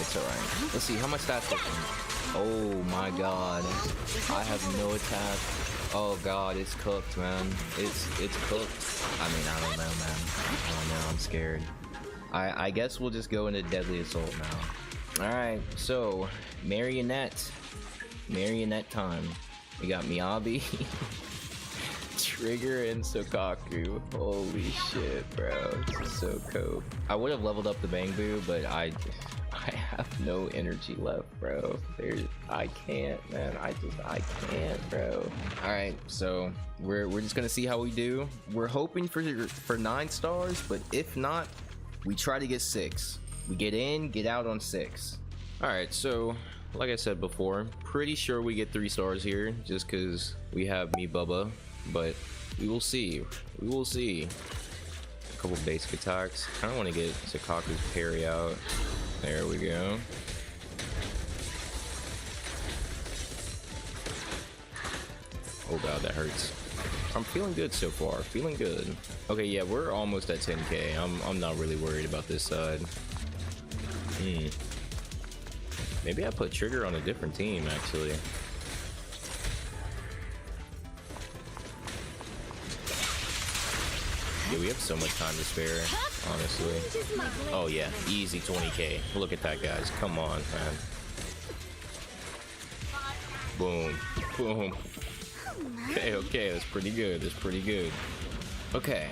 it's alright. Let's see, how much stats looking? Oh my god. I have no attack. Oh god, it's cooked, man. It's cooked. I mean, I don't know, man. I don't know, I'm scared. I guess we'll just go into Deadly Assault now. Alright, so Marionette time. We got Miyabi, Trigger, and Sokaku. Holy shit, bro. This is so cool. I would have leveled up the Bangbu, but I have no energy left, bro. I can't, man. I can't, bro. All right, so we're just gonna see how we do. We're hoping for 9 stars, but if not, we try to get 6. We get in, get out on 6. All right, so like I said before, pretty sure we get 3 stars here, just because we have me Bubba, but we will see. We will see. A couple basic attacks. Kind of want to get Sokaku's parry out. There we go. Oh god, that hurts. I'm feeling good so far. Feeling good. Okay, yeah, we're almost at 10k. I'm not really worried about this side. Maybe I put Trigger on a different team, actually. Yeah, we have so much time to spare, honestly. Oh yeah, easy 20k. Look at that, guys. Come on, man. Boom. Boom. Okay, that's pretty good. That's pretty good. Okay.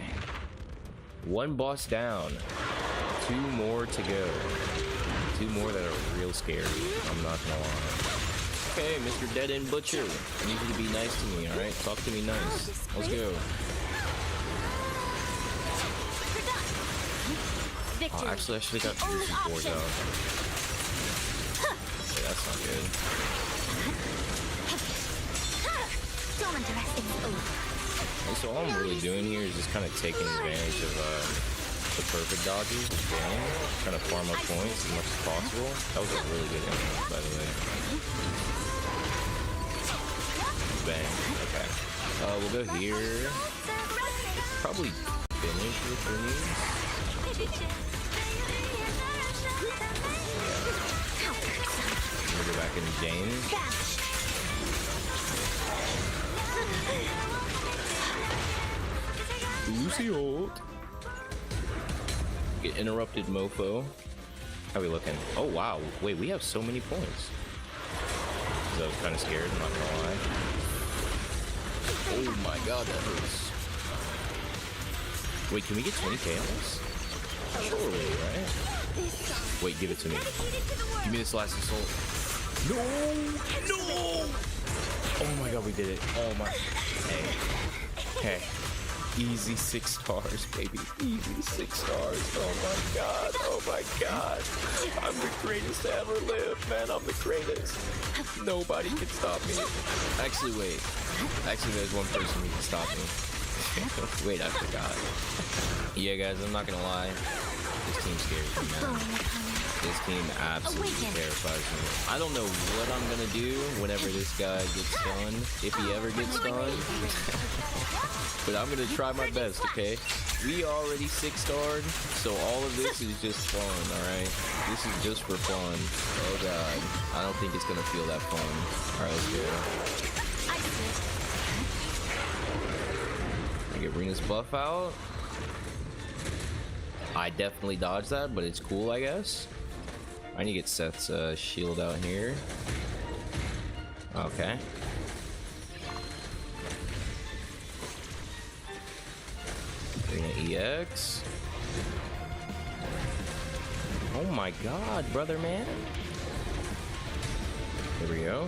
1 boss down. 2 more to go. 2 more that are real scary. I'm not gonna lie. Okay, Mr. Dead End Butcher. I need you to be nice to me, alright? Talk to me nice. Let's go. Oh, actually, I should have got Fusion Forge out. Okay, that's not good. And so all I'm really doing here is just kind of taking advantage of the perfect dodges, trying to farm up points as much as possible. That was a really good image, by the way. Bang. Okay. We'll go here. Probably finish with Bernice. We'll go back into James. Lucy ult. Get interrupted, mofo. How we looking? Oh wow, wait, we have so many points. I was kind of scared, I'm not gonna lie. Oh my god, that hurts. Wait, can we get 20k on this? Surely, right? Wait, give it to me. Give me this last assault. No! No! Oh my god, we did it. Oh my. Hey. Hey. Easy 6 stars, baby. Easy 6 stars. Oh my god. Oh my god. I'm the greatest to ever live, man. I'm the greatest. Nobody can stop me. Actually, wait. Actually, there's one person who can stop me. Wait, I forgot. Yeah, guys, I'm not gonna lie. This team scares me, man. This team absolutely terrifies me. I don't know what I'm gonna do whenever this guy gets stunned, if he ever gets stunned. But I'm gonna try my best, okay? We already 6-starred, so all of this is just fun, alright? This is just for fun. Oh god. I don't think it's gonna feel that fun. Alright, let's go. I get Rina's buff out. I definitely dodged that, but it's cool, I guess. I need to get Seth's shield out here. Okay. Rina EX. Oh my god, brother man. There we go.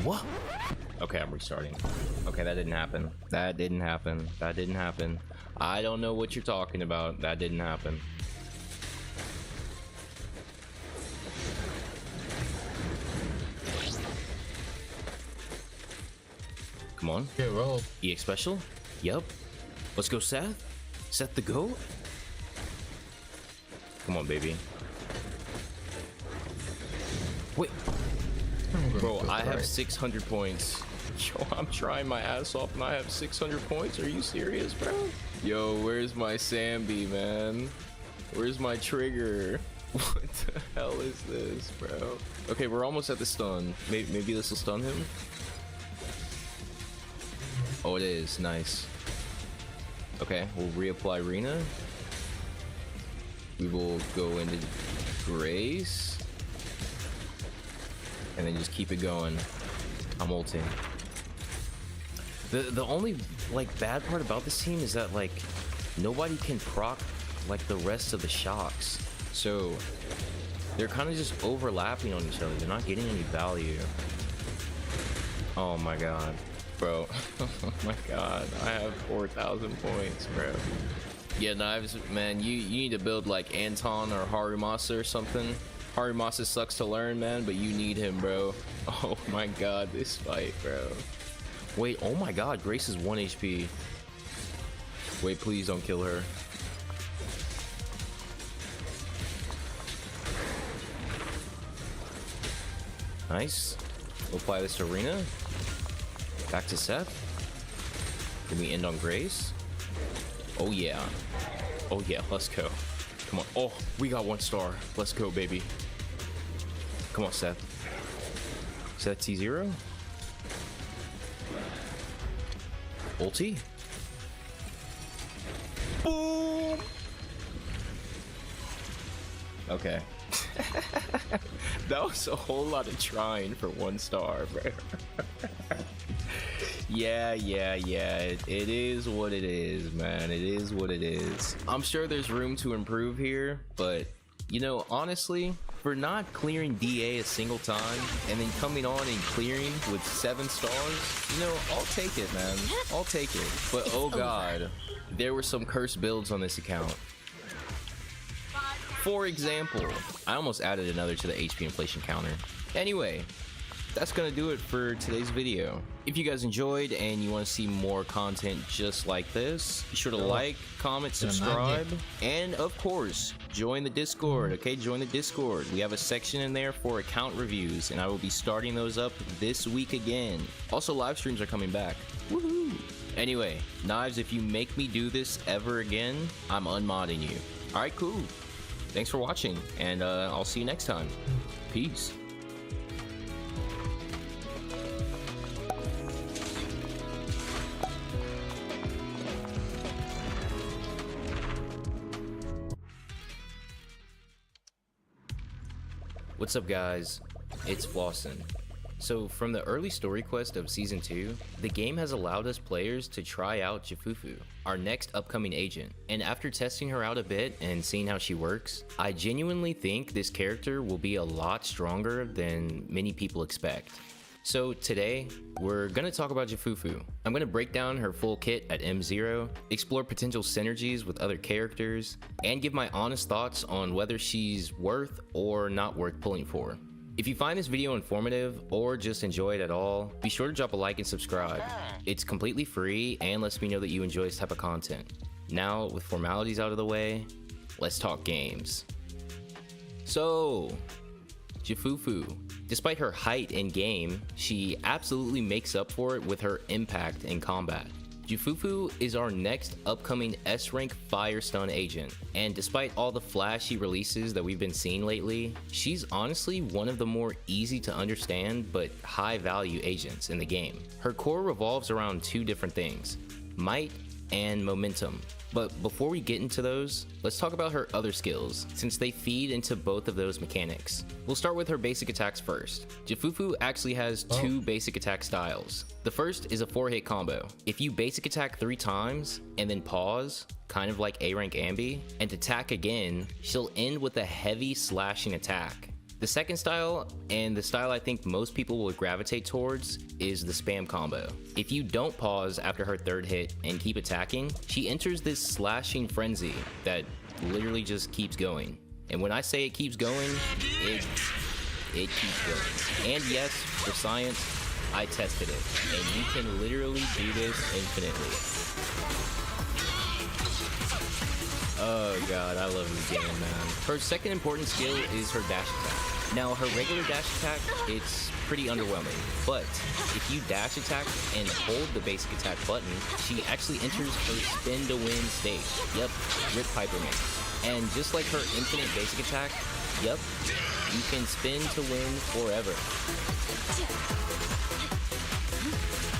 What? Okay, I'm restarting. Okay, that didn't happen. That didn't happen. That didn't happen. I don't know what you're talking about. That didn't happen. Come on. Yeah, well. EX special? Yep. Let's go, Seth. Seth the GOAT? Come on, baby. Wait. Bro, I have 600 points. Yo, I'm trying my ass off and I have 600 points. Are you serious, bro? Yo, where's my Sambi, man? Where's my trigger? What the hell is this, bro? Okay, we're almost at the stun. Maybe this will stun him. Oh, it is. Nice. Okay, we'll reapply Rina. We will go into Grace. And then just keep it going. I'm ulting. The only, like, bad part about this team is that, like, nobody can proc, like, the rest of the shocks. So, they're kind of just overlapping on each other. They're not getting any value. Oh my god. Bro, oh my god, I have 4,000 points, bro. Yeah, Knives, man, you need to build like Anton or Harimasa or something. Harimasa sucks to learn, man, but you need him, bro. Oh my god, this fight, bro. Wait, oh my god, Grace is 1 HP. Wait, please don't kill her. Nice. We'll apply this to Rina. Back to Seth. Can we end on Grace? Oh yeah. Oh yeah, let's go. Come on. Oh, we got 1 star. Let's go, baby. Come on, Seth. Seth T0. Ulti. Boom. Okay. That was a whole lot of trying for 1 star, bro. Yeah. It is what it is, man. It is what it is. I'm sure there's room to improve here, but, you know, honestly, for not clearing DA a single time and then coming on and clearing with 7 stars, you know, I'll take it, man. I'll take it. But oh god, there were some cursed builds on this account. For example, I almost added another to the HP inflation counter. Anyway, that's gonna do it for today's video. If you guys enjoyed and you want to see more content just like this, be sure to like, comment, subscribe, and of course, join the Discord, okay? Join the Discord. We have a section in there for account reviews, and I will be starting those up this week again. Also, live streams are coming back. Woohoo! Anyway, Knives, if you make me do this ever again, I'm unmodding you. Alright, cool. Thanks for watching, and I'll see you next time. Peace. What's up, guys? It's Flossin. So, from the early story quest of Season 2, the game has allowed us players to try out Jifufu, our next upcoming agent, and after testing her out a bit and seeing how she works, I genuinely think this character will be a lot stronger than many people expect. So today, we're gonna talk about Jifufu. I'm gonna break down her full kit at M0, explore potential synergies with other characters, and give my honest thoughts on whether she's worth or not worth pulling for. If you find this video informative or just enjoy it at all, be sure to drop a like and subscribe. It's completely free and lets me know that you enjoy this type of content. Now, with formalities out of the way, let's talk games. So, Jifufu. Despite her height in game, she absolutely makes up for it with her impact in combat. Jifufu is our next upcoming S-rank Fire Stun agent, and despite all the flashy releases that we've been seeing lately, she's honestly one of the more easy to understand but high value agents in the game. Her core revolves around two different things, might and momentum. But before we get into those, let's talk about her other skills, since they feed into both of those mechanics. We'll start with her basic attacks first. Jifufu actually has two basic attack styles. The first is a 4-hit combo. If you basic attack 3 times and then pause, kind of like A-rank Ambi, and attack again, she'll end with a heavy slashing attack. The second style, and the style I think most people will gravitate towards, is the spam combo. If you don't pause after her 3rd hit and keep attacking, she enters this slashing frenzy that literally just keeps going. And when I say it keeps going, it keeps going. And yes, for science, I tested it, and you can literally do this infinitely. Oh god, I love this game, man. Her second important skill is her dash attack. Now, her regular dash attack, it's pretty underwhelming, but if you dash attack and hold the basic attack button, she actually enters her spin to win stage. Yep, Rip Piperman. And just like her infinite basic attack, yep, you can spin to win forever.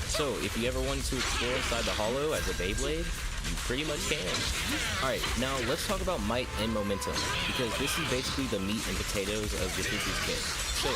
So, if you ever wanted to explore inside the Hollow as a Beyblade, you pretty much can. Alright, now let's talk about might and momentum, because this is basically the meat and potatoes of Jifufu's kit. So,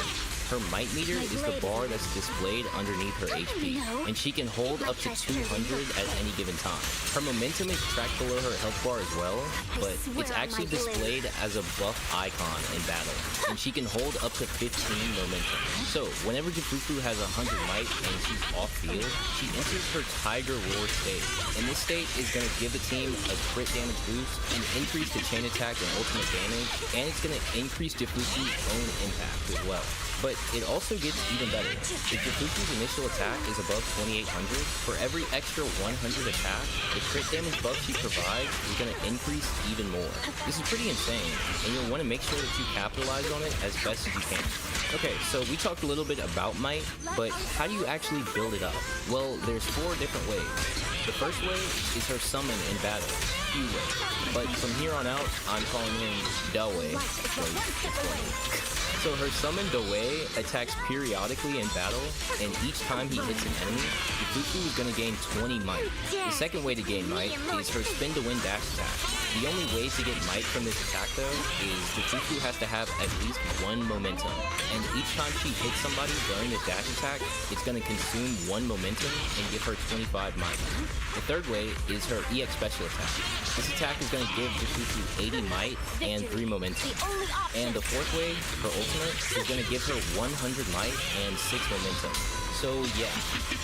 her might meter is the bar that's displayed underneath her HP, and she can hold up to 200 at any given time. Her momentum is tracked below her health bar as well, but it's actually displayed as a buff icon in battle, and she can hold up to 15 momentum. So, whenever Jifufu has 100 might and she's off field, she enters her Tiger Roar state, and this state is going to give the team a crit damage boost and increase the chain attack and ultimate damage, and it's going to increase Jifufu's own impact as well. But it also gets even better. If Jifufu's initial attack is above 2800, for every extra 100 attack, the crit damage buff she provides is going to increase even more. This is pretty insane, and you'll want to make sure that you capitalize on it as best as you can. Okay, so we talked a little bit about might, but how do you actually build it up? Well, there's 4 different ways. The first way is her summon in battle, Q-Way, but from here on out, I'm calling him Da-Way. So her summon Da-Way attacks periodically in battle, and each time he hits an enemy, Jifufu is going to gain 20 might. The second way to gain might is her spin to win dash attack. The only way to get might from this attack though is Jifufu has to have at least 1 momentum, and each time she hits somebody during this dash attack, it's going to consume 1 momentum and give her 25 might. The third way is her EX special attack. This attack is going to give Jifufu 80 might and 3 momentum. And the fourth way, her ultimate, is going to give her 100 might and 6 momentum. So yeah,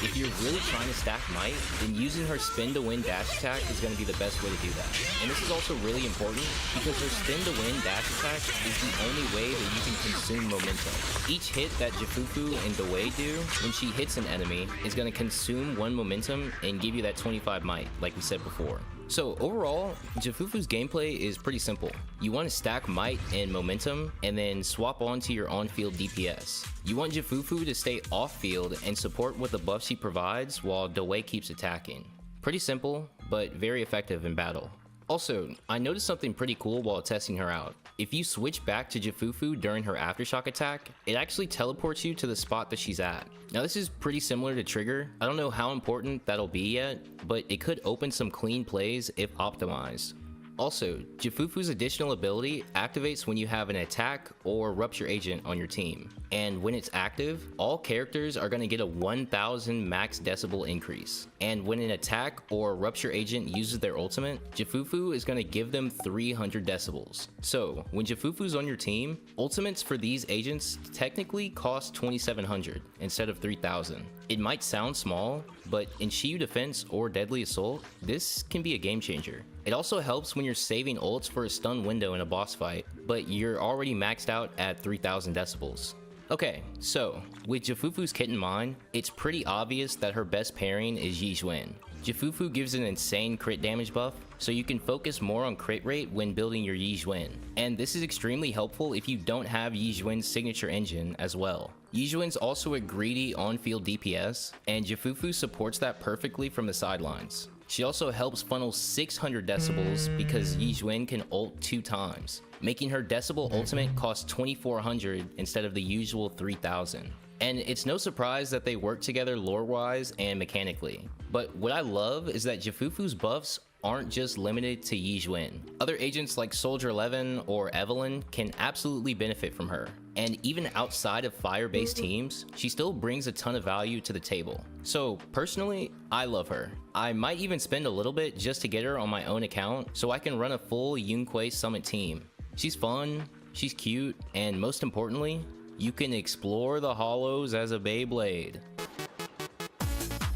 if you're really trying to stack might, then using her spin to win dash attack is going to be the best way to do that. And this is also really important because her spin to win dash attack is the only way that you can consume momentum. Each hit that Jifufu and Da-Way do when she hits an enemy is going to consume 1 momentum and give you that 25 might, like we said before. So overall, Jifufu's gameplay is pretty simple. You want to stack might and momentum, and then swap onto your on-field DPS. You want Jifufu to stay off-field and support what the buff she provides while Da-Way keeps attacking. Pretty simple, but very effective in battle. Also, I noticed something pretty cool while testing her out. If you switch back to Jifufu during her Aftershock attack, it actually teleports you to the spot that she's at. Now this is pretty similar to Trigger. I don't know how important that'll be yet, but it could open some clean plays if optimized. Also, Jifufu's additional ability activates when you have an attack or rupture agent on your team. And when it's active, all characters are going to get a 1000 max decibel increase. And when an attack or rupture agent uses their ultimate, Jifufu is going to give them 300 decibels. So, when Jifufu's on your team, ultimates for these agents technically cost 2700 instead of 3000. It might sound small, but in Shiyu Defense or Deadly Assault, this can be a game changer. It also helps when you're saving ults for a stun window in a boss fight, but you're already maxed out at 3000 decibels. Okay, so with Jifufu's kit in mind, it's pretty obvious that her best pairing is Yi Xuan. Jifufu gives an insane crit damage buff, so you can focus more on crit rate when building your Yi Xuan. And this is extremely helpful if you don't have Yi Xuan's signature engine as well. Yizhuan's also a greedy on-field DPS, and Jifufu supports that perfectly from the sidelines. She also helps funnel 600 decibels because Yizhuan can ult 2 times, making her decibel ultimate cost 2400 instead of the usual 3000. And it's no surprise that they work together lore-wise and mechanically. But what I love is that Jifufu's buffs aren't just limited to Yizhuan. Other agents like Soldier 11 or Evelyn can absolutely benefit from her. And even outside of fire-based teams, she still brings a ton of value to the table. So personally, I love her. I might even spend a little bit just to get her on my own account so I can run a full Yunque Summit team. She's fun, she's cute, and most importantly, you can explore the hollows as a Beyblade.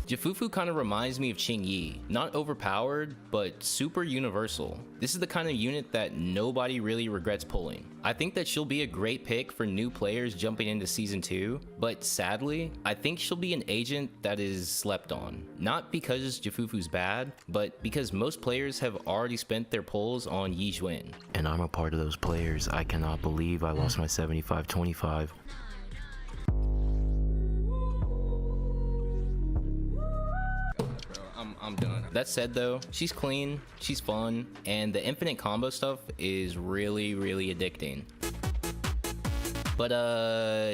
Jifufu kind of reminds me of Qingyi, not overpowered, but super universal. This is the kind of unit that nobody really regrets pulling. I think that she'll be a great pick for new players jumping into Season 2, but sadly, I think she'll be an agent that is slept on. Not because Jifufu's bad, but because most players have already spent their pulls on Yizhuan. And I'm a part of those players. I cannot believe I lost my 75-25. I'm done. That said though, she's clean, she's fun, and the infinite combo stuff is really addicting. But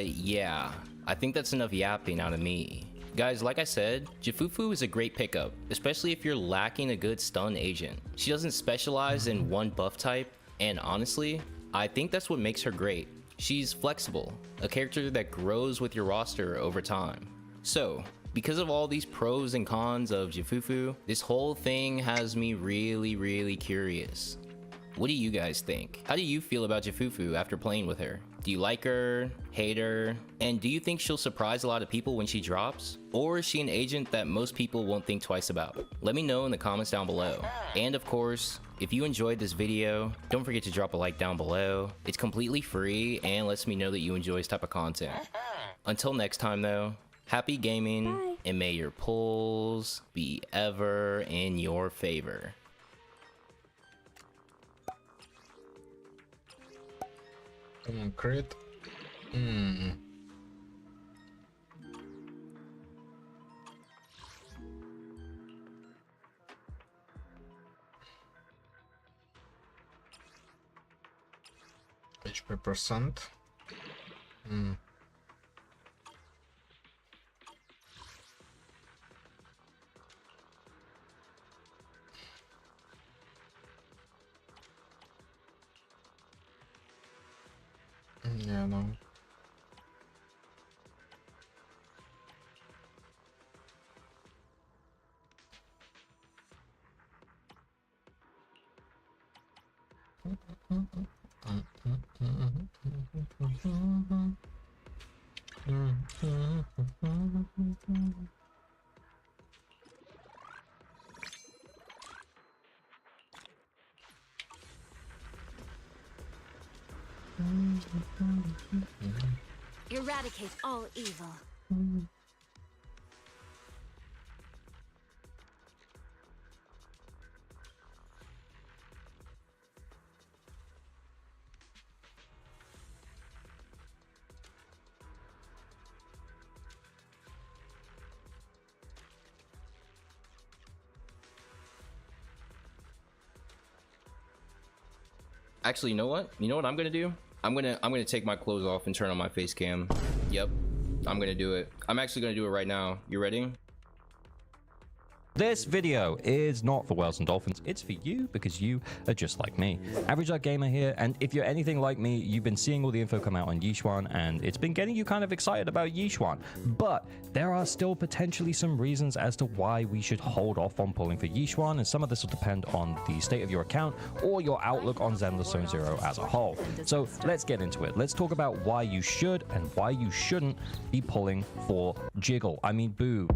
yeah, I think that's enough yapping out of me. Guys, like I said, Jifufu is a great pickup, especially if you're lacking a good stun agent. She doesn't specialize in one buff type, and honestly, I think that's what makes her great. She's flexible, a character that grows with your roster over time. So, because of all these pros and cons of Jifufu, this whole thing has me really curious. What do you guys think? How do you feel about Jifufu after playing with her? Do you like her, hate her, and do you think she'll surprise a lot of people when she drops? Or is she an agent that most people won't think twice about? Let me know in the comments down below. And of course, if you enjoyed this video, don't forget to drop a like down below. It's completely free and lets me know that you enjoy this type of content. Until next time though, happy gaming, and may your pulls be ever in your favor. Come on, crit. HP percent. Yeah, no. Eradicate all evil. Actually, you know what? You know what I'm gonna do? I'm gonna take my clothes off and turn on my face cam. Yep, I'm gonna do it. I'm actually gonna do it right now. You ready? This video is not for Whales and Dolphins, it's for you because you are just like me. Average Gamer here, and if you're anything like me, you've been seeing all the info come out on Yixuan, and it's been getting you kind of excited about Yixuan. But there are still potentially some reasons as to why we should hold off on pulling for Yixuan, and some of this will depend on the state of your account or your outlook on Zenless Zone Zero as a whole. So let's get into it. Let's talk about why you should and why you shouldn't be pulling for Jiggle. I mean, Boo.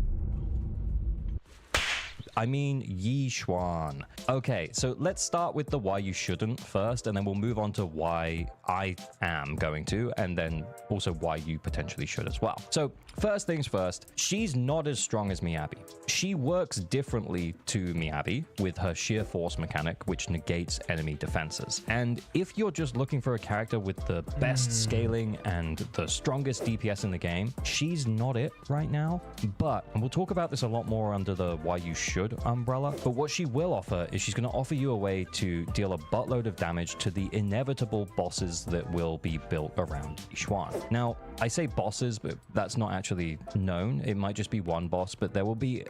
I mean Yixuan. Okay, so let's start with the why you shouldn't first, and then we'll move on to why I am going to, and then also why you potentially should as well. So first things first, she's not as strong as Miyabi. She works differently to Miyabi with her sheer force mechanic, which negates enemy defenses. And if you're just looking for a character with the best scaling and the strongest DPS in the game, she's not it right now. But, and we'll talk about this a lot more under the why you should umbrella, but what she will offer is she's going to offer you a way to deal a buttload of damage to the inevitable bosses that will be built around Yixuan. Now, I say bosses, but that's not actually known. It might just be one boss, but there will be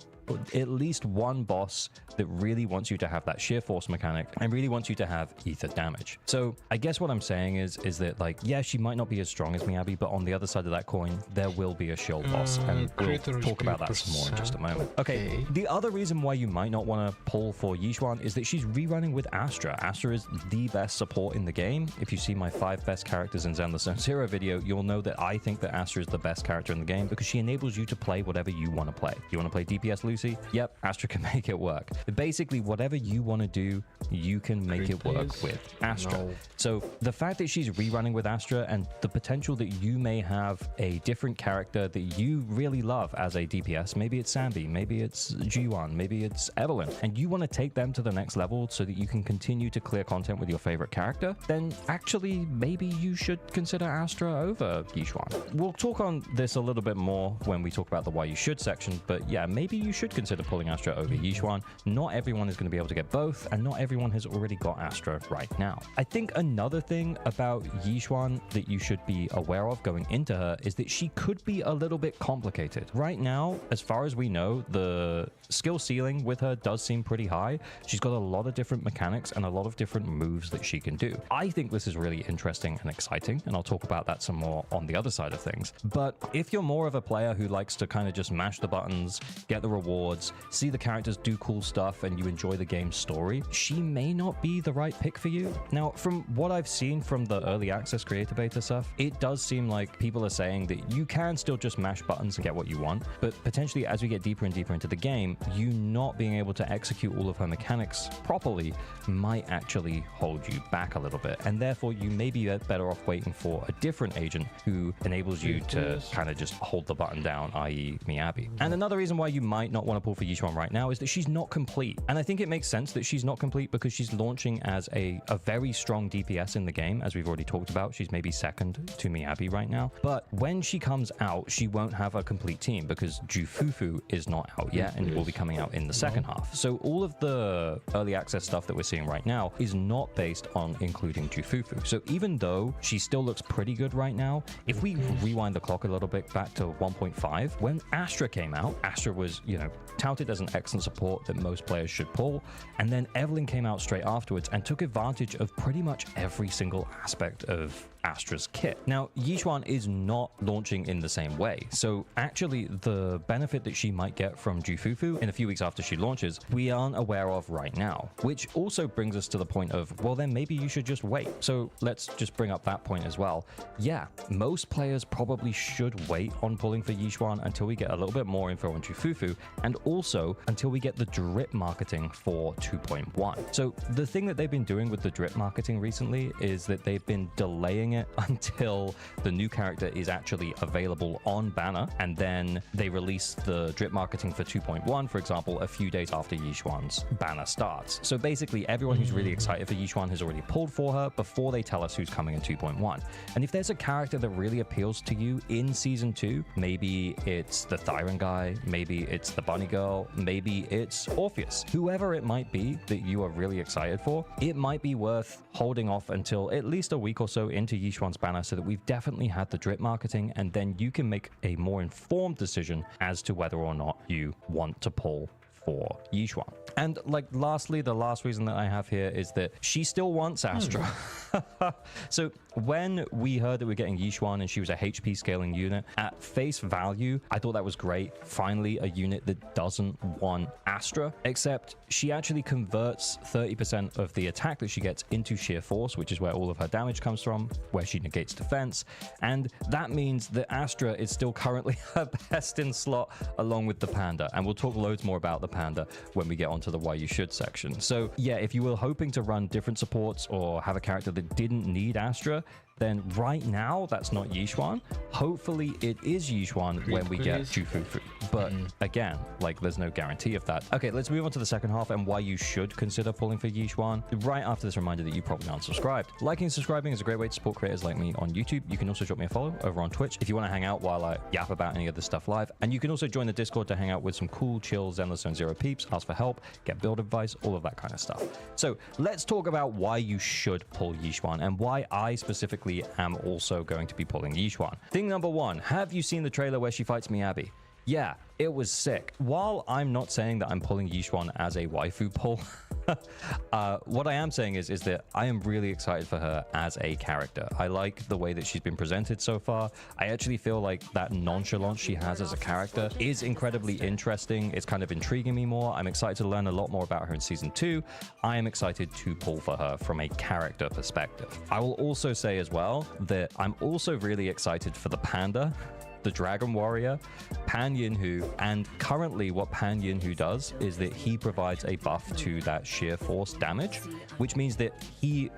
at least one boss that really wants you to have that sheer force mechanic and really wants you to have ether damage. So I guess what I'm saying is that, like, yeah, she might not be as strong as Miyabi, but on the other side of that coin, there will be a shield boss, and we'll talk about that some more in just a moment. Okay, the other reason why you might not want to pull for Yixuan is that she's rerunning with Astra. Astra is the best support in the game. If you see my 5 best characters in Zenless Zone Zero video, you'll know that I think that Astra is the best character in the game because she enables you to play whatever you want to play. You want to play DPS Lucy? Yep, Astra can make it work. But basically, whatever you want to do, you can make it work with Astra. No. So the fact that she's rerunning with Astra and the potential that you may have a different character that you really love as a DPS, maybe it's Sambi, maybe it's Jiwan, maybe it's Evelyn, and you want to take them to the next level so that you can continue to clear content with your favorite character, then actually maybe you should consider Astra over Yixuan. We'll talk on this a little bit more when we talk about the why you should section, but yeah, maybe you should consider pulling Astra over Yixuan. Not everyone is going to be able to get both, and not everyone has already got Astra right now. I think another thing about Yixuan that you should be aware of going into her is that she could be a little bit complicated. Right now, as far as we know, the skill ceiling with her does seem pretty high. She's got a lot of different mechanics and a lot of different moves that she can do. I think this is really interesting and exciting, and I'll talk about that some more on the other side of things. But if you're more of a player who likes to kind of just mash the buttons, get the rewards, see the characters do cool stuff, and you enjoy the game's story, she may not be the right pick for you. Now, from what I've seen from the early access creator beta stuff, it does seem like people are saying that you can still just mash buttons and get what you want, but potentially as we get deeper and deeper into the game, you not being able to execute all of her mechanics properly might actually hold you back a little bit, and therefore you may be better off waiting for a different agent who enables you to kind of just hold the button down, i.e. Miyabi. And another reason why you might not want to pull for Yixuan right now is that she's not complete, and I think it makes sense that she's not complete because she's launching as a very strong DPS in the game, as we've already talked about. She's maybe second to Miyabi right now, but when she comes out, she won't have a complete team because Jufufu is not out yet and will be coming out in the second half. So all of the early access stuff that we're seeing right now is not based on including Jufufu. So even though she still looks pretty good right now, if we rewind the clock a little bit back to 1.5, when Astra came out, Astra was, you know, touted as an excellent support that most players should pull, and then Evelyn came out straight afterwards and took advantage of pretty much every single aspect of Astra's kit. Now, Yixuan is not launching in the same way, so actually the benefit that she might get from Jufufu in a few weeks after she launches, we aren't aware of right now, which also brings us to the point of, well, then maybe you should just wait. So let's just bring up that point as well. Yeah, most players probably should wait on pulling for Yixuan until we get a little bit more info on Jufufu, and also until we get the drip marketing for 2.1. So the thing that they've been doing with the drip marketing recently is that they've been delaying it until the new character is actually available on banner, and then they release the drip marketing for 2.1, for example, a few days after Yixuan's banner starts. So basically everyone who's really excited for Yixuan has already pulled for her before they tell us who's coming in 2.1. And if there's a character that really appeals to you in season 2, maybe it's the Thyron guy, maybe it's the bunny girl, maybe it's Orpheus, whoever it might be that you are really excited for, it might be worth holding off until at least a week or so into Yixuan's banner so that we've definitely had the drip marketing, and then you can make a more informed decision as to whether or not you want to pull for Yixuan. And like lastly, the last reason that I have here is that she still wants Astra. So when we heard that we're getting Yixuan and she was a HP scaling unit, at face value, I thought that was great. Finally, a unit that doesn't want Astra, except she actually converts 30% of the attack that she gets into sheer force, which is where all of her damage comes from, where she negates defense. And that means that Astra is still currently her best in slot along with the Panda. And we'll talk loads more about the panda when we get onto the why you should section. So yeah, if you were hoping to run different supports or have a character that didn't need Astra, then right now that's not Yixuan. Hopefully it is Yixuan when we get Jufufu. But again, like there's no guarantee of that. Okay, let's move on to the second half and why you should consider pulling for Yixuan. Right after this reminder that you probably aren't subscribed. Liking and subscribing is a great way to support creators like me on YouTube. You can also drop me a follow over on Twitch if you want to hang out while I yap about any of this stuff live. And you can also join the Discord to hang out with some cool, chill Zenless Zone Zero peeps, ask for help, get build advice, all of that kind of stuff. So let's talk about why you should pull Yixuan and why I specifically am also going to be pulling Yixuan. Thing number one, have you seen the trailer where she fights Miyabi? Yeah, it was sick. While I'm not saying that I'm pulling Yixuan as a waifu pull, what I am saying is that I am really excited for her as a character. I like the way that she's been presented so far. I actually feel like that nonchalance she has as a character is incredibly interesting. It's kind of intriguing me more. I'm excited to learn a lot more about her in Season 2. I am excited to pull for her from a character perspective. I will also say as well that I'm also really excited for the panda, the Dragon Warrior, Pan Yinhu, and currently what Pan Yinhu does is that he provides a buff to that sheer force damage, which means that he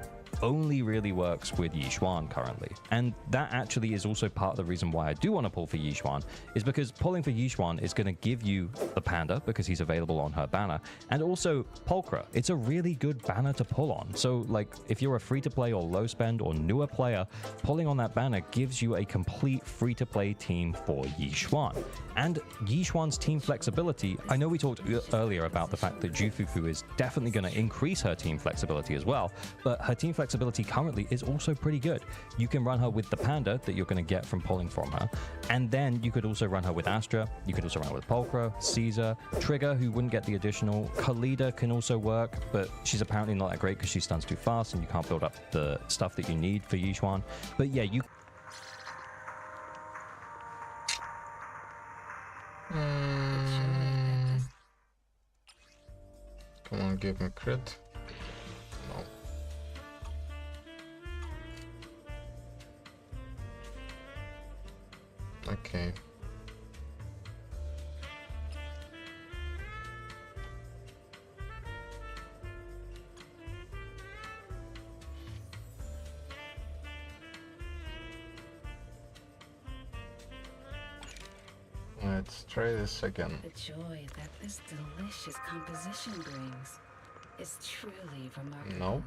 only really works with Yixuan currently. And that actually is also part of the reason why I do want to pull for Yixuan, is because pulling for Yixuan is going to give you the panda because he's available on her banner, and also Pulchra. It's a really good banner to pull on. So like if you're a free-to-play or low spend or newer player, pulling on that banner gives you a complete free-to-play team for Yixuan. And Yixuan's team flexibility, I know we talked earlier about the fact that Jufufu is definitely going to increase her team flexibility as well, but her team flexibility currently is also pretty good. You can run her with the panda that you're going to get from pulling from her, and then you could also run her with Astra, you could also run her with Pulchra, Caesar, Trigger, who wouldn't get the additional, Khalida can also work, but she's apparently not that great because she stuns too fast and you can't build up the stuff that you need for Yixuan. But yeah, you... Come on, give me crit. No. Okay. Let's try this again. The joy that this delicious composition brings is truly remarkable. Nope.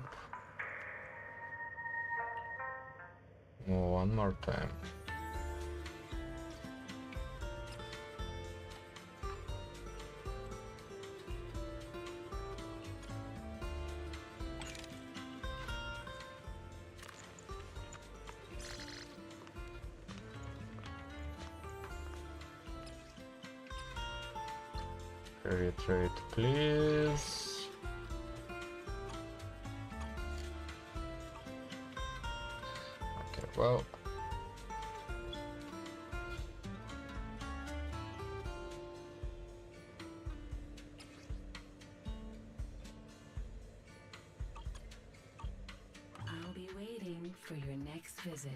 One more time. Reiterate, please. Okay, well. I'll be waiting for your next visit.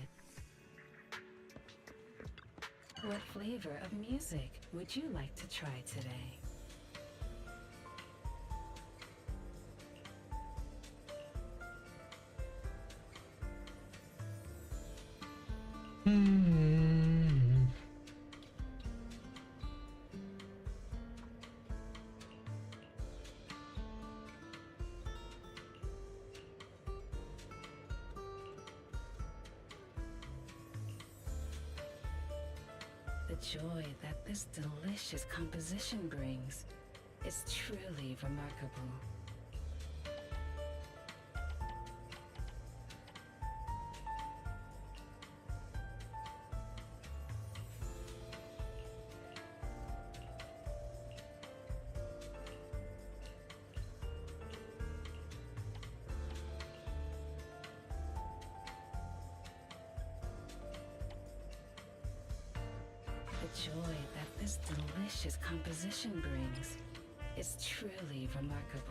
What flavor of music would you like to try today? The joy that this delicious composition brings is truly remarkable. The joy that this delicious composition brings is truly remarkable.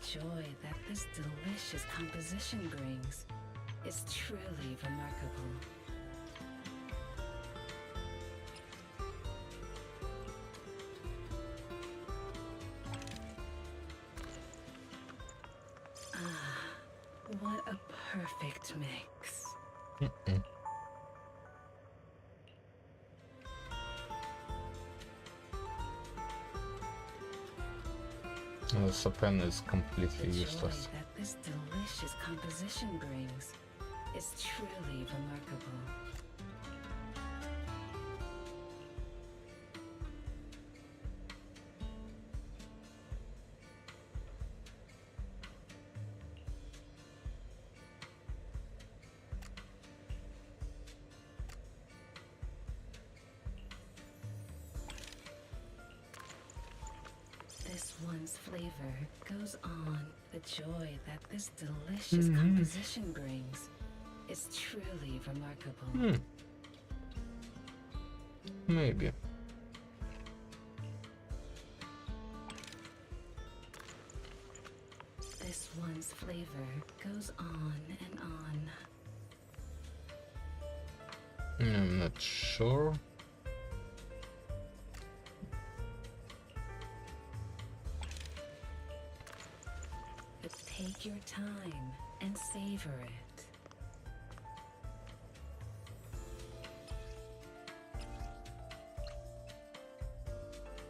joy that this delicious composition brings is truly remarkable. Ah, what a perfect mix. The Sapen is completely The useless. joy that this delicious composition brings is truly remarkable. This one's flavor goes on. The joy that this delicious composition brings is truly remarkable. Maybe. This one's flavor goes on and on. I'm not sure. But take your time and savor it.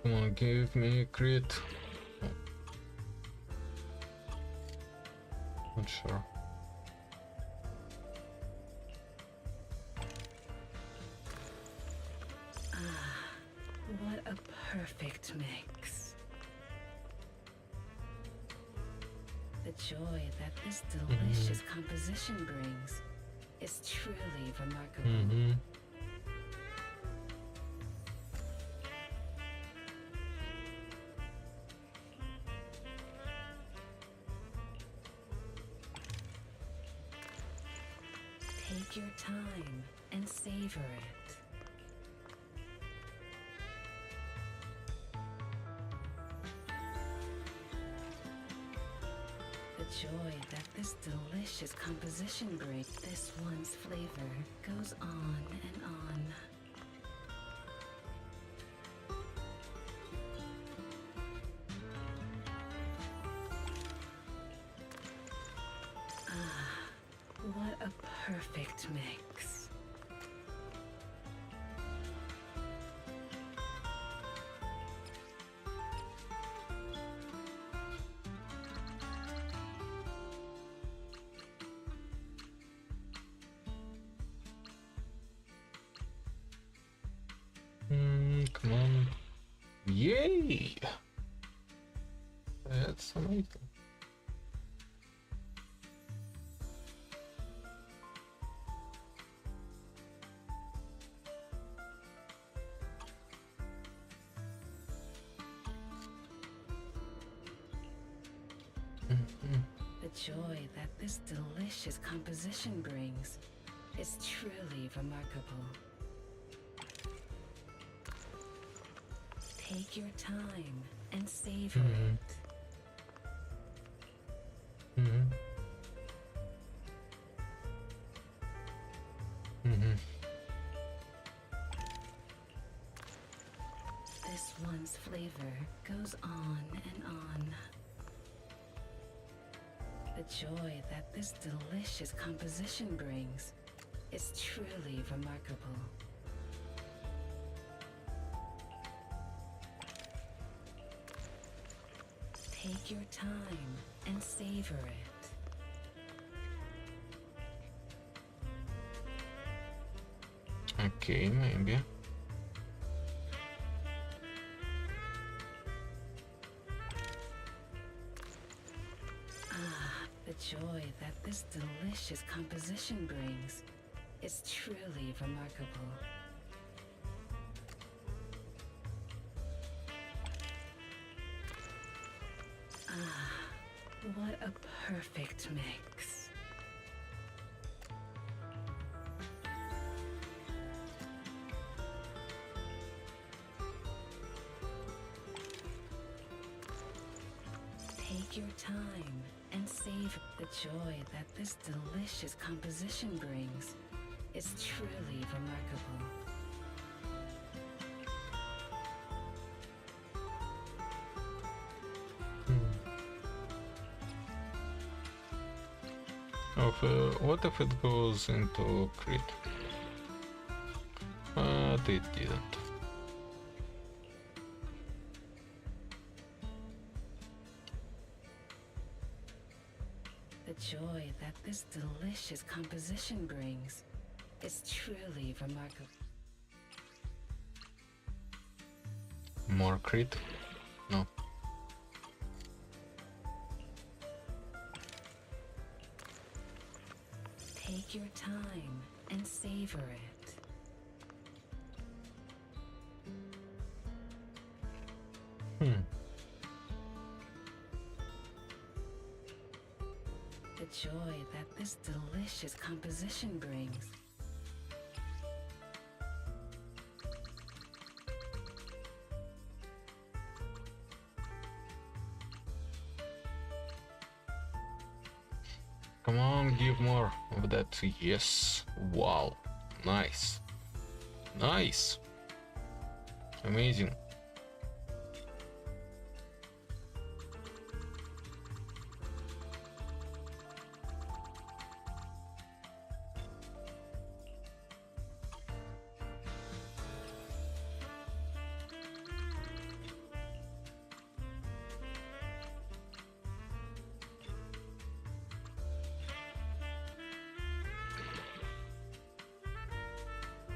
Come on, give me a crit. Oh. Not sure. Ah, what a perfect mix. The joy that this delicious composition brings is truly remarkable. Take your time and savor it. The joy that this delicious composition brings. This one's flavor goes on and on. Ah, what a perfect mix. Come on. Yay! That's amazing. The joy that this delicious composition brings is truly remarkable. Take your time and savor it. This one's flavor goes on and on. The joy that this delicious composition brings is truly remarkable. Take your time and savor it. Okay, maybe. Ah, the joy that this delicious composition brings is truly remarkable. Ah, what a perfect mix. Take your time and savor the joy that this delicious composition brings. Is truly remarkable. What if it goes into crit? But it didn't. The joy that this delicious composition brings is truly remarkable. More crit? No. Take your time and savor it. The joy that this delicious composition brings. Come on, give more of that. Yes. Wow. Nice. Nice. Amazing.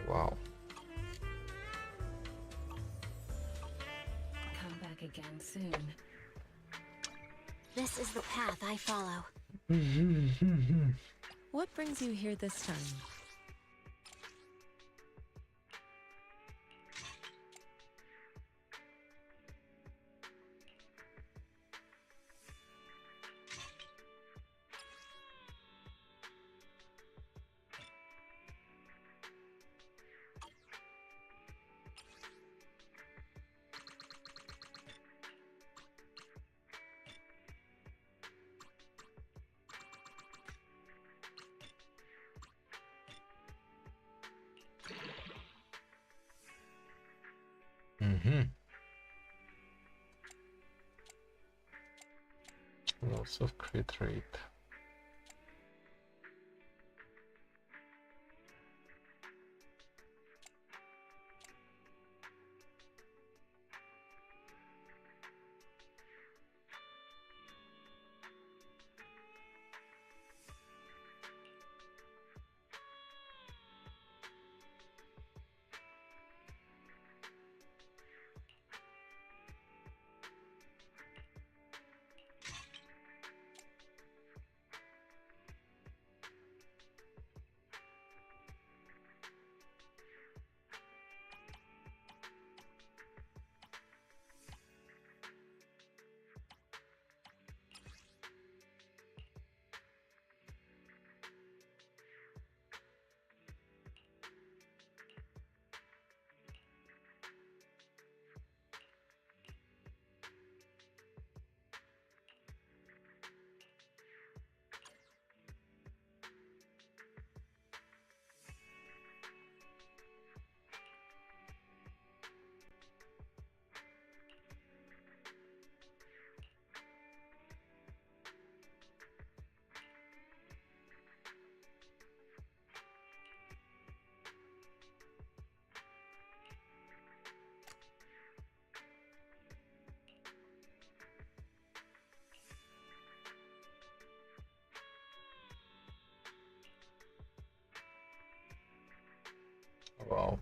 Wow. Come back again soon. This is the path I follow. What brings you here this time? Lots of crit rate. Wow.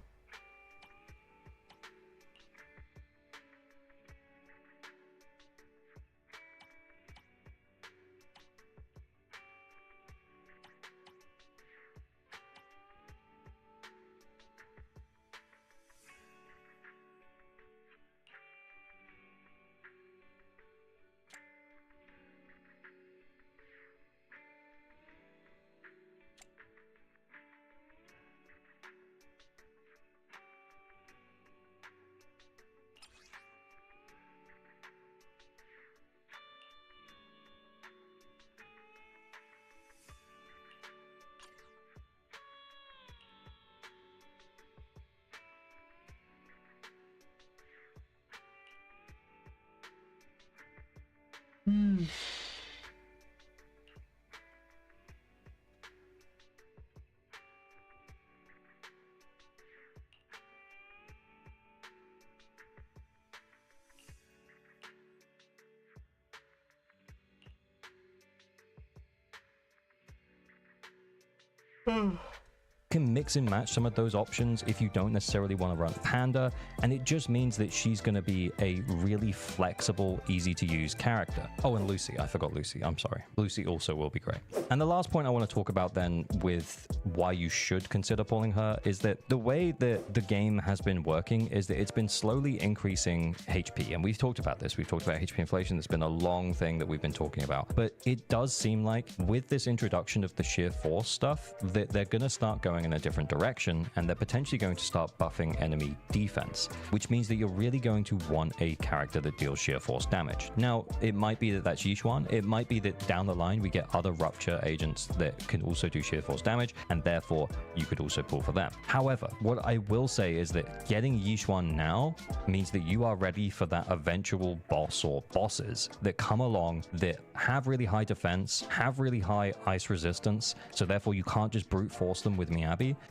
Can mix and match some of those options if you don't necessarily want to run Panda, and it just means that she's going to be a really flexible, easy to use character. Oh, and Lucy, I forgot Lucy, I'm sorry. Lucy also will be great. And the last point I want to talk about then with why you should consider pulling her is that the way that the game has been working is that it's been slowly increasing HP, and we've talked about this. We've talked about HP inflation. It's been a long thing that we've been talking about, but it does seem like with this introduction of the sheer force stuff that they're going to start going in a different direction, and they're potentially going to start buffing enemy defense, which means that you're really going to want a character that deals sheer force damage. Now, it might be that that's Yixuan. It might be that down the line we get other Rupture agents that can also do sheer force damage, and therefore you could also pull for them. However, what I will say is that getting Yixuan now means that you are ready for that eventual boss or bosses that come along that have really high defense, have really high ice resistance, so therefore you can't just brute force them with Miyabi.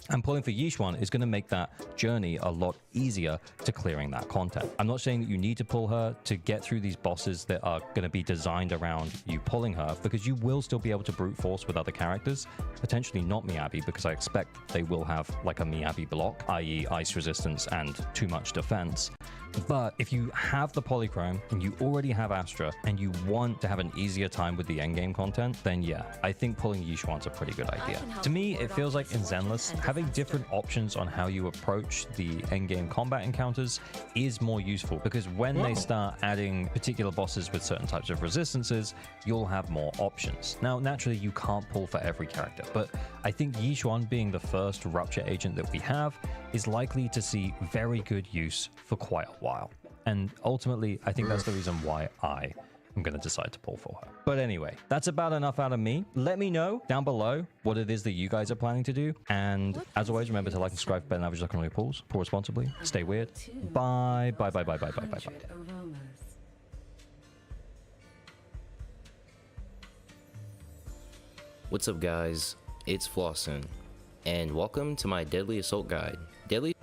And pulling for Yixuan is going to make that journey a lot easier to clearing that content. I'm not saying that you need to pull her to get through these bosses that are going to be designed around you pulling her, because you will still be able to brute force with other characters, potentially not Miyabi, because I expect they will have like a Miyabi block, i.e. ice resistance and too much defense. But if you have the Polychrome and you already have Astra and you want to have an easier time with the endgame content, then yeah, I think pulling Yixuan's a pretty good idea. To me, it feels like in Zenless, having different options on how you approach the endgame combat encounters is more useful, because when they start adding particular bosses with certain types of resistances, you'll have more options. Now, naturally, you can't pull for every character, but I think Yixuan being the first Rupture agent that we have is likely to see very good use for quite a while. And ultimately, I think that's the reason why I am going to decide to pull for her. But anyway, that's about enough out of me. Let me know down below what it is that you guys are planning to do. And as always, remember to like and subscribe for better average luck on your pulls. Pull responsibly. Stay weird. Bye. Bye, bye, bye, bye, bye, bye, bye. What's up, guys? It's Flossin, and welcome to my Deadly Assault Guide. Deadly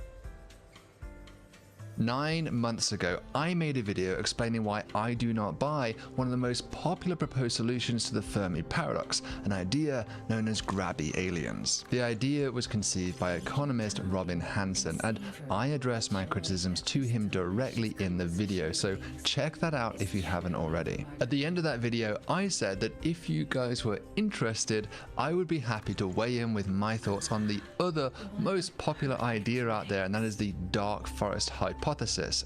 9 months ago, I made a video explaining why I do not buy one of the most popular proposed solutions to the Fermi paradox, an idea known as grabby aliens. The idea was conceived by economist Robin Hanson, and I addressed my criticisms to him directly in the video, so check that out if you haven't already. At the end of that video, I said that if you guys were interested, I would be happy to weigh in with my thoughts on the other most popular idea out there, and that is the Dark Forest hypothesis.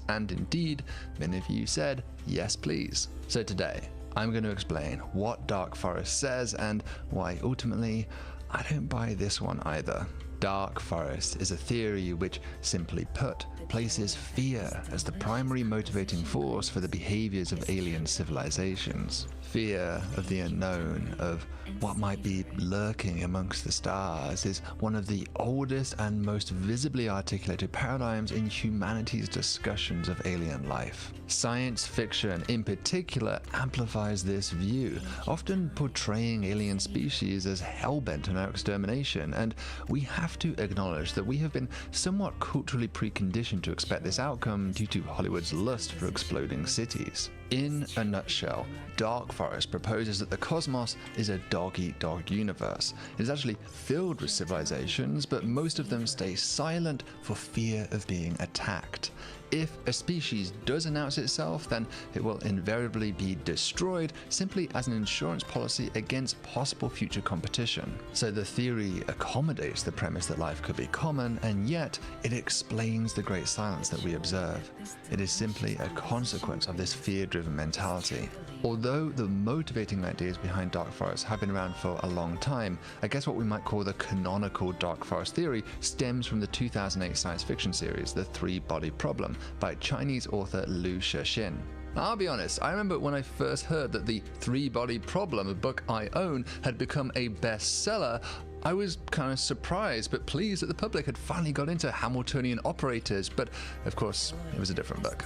And indeed, many of you said, yes please. So today, I'm going to explain what Dark Forest says and why ultimately I don't buy this one either. Dark Forest is a theory which, simply put, places fear as the primary motivating force for the behaviors of alien civilizations. Fear of the unknown, of what might be lurking amongst the stars, is one of the oldest and most visibly articulated paradigms in humanity's discussions of alien life. Science fiction, in particular, amplifies this view, often portraying alien species as hell-bent on our extermination, and we have to acknowledge that we have been somewhat culturally preconditioned to expect this outcome due to Hollywood's lust for exploding cities. In a nutshell, Dark Forest proposes that the cosmos is a dog-eat-dog universe. It is actually filled with civilizations, but most of them stay silent for fear of being attacked. If a species does announce itself, then it will invariably be destroyed simply as an insurance policy against possible future competition. So the theory accommodates the premise that life could be common, and yet it explains the great silence that we observe. It is simply a consequence of this fear-driven mentality. Although the motivating ideas behind Dark Forest have been around for a long time, I guess what we might call the canonical Dark Forest theory stems from the 2008 science fiction series, The Three-Body Problem, by Chinese author Liu Cixin. Now, I'll be honest, I remember when I first heard that The Three-Body Problem, a book I own, had become a bestseller, I was kind of surprised but pleased that the public had finally got into Hamiltonian operators, but of course it was a different book.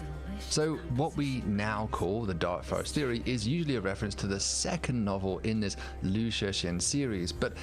So what we now call the Dark Forest theory is usually a reference to the second novel in this Liu Shexin series, but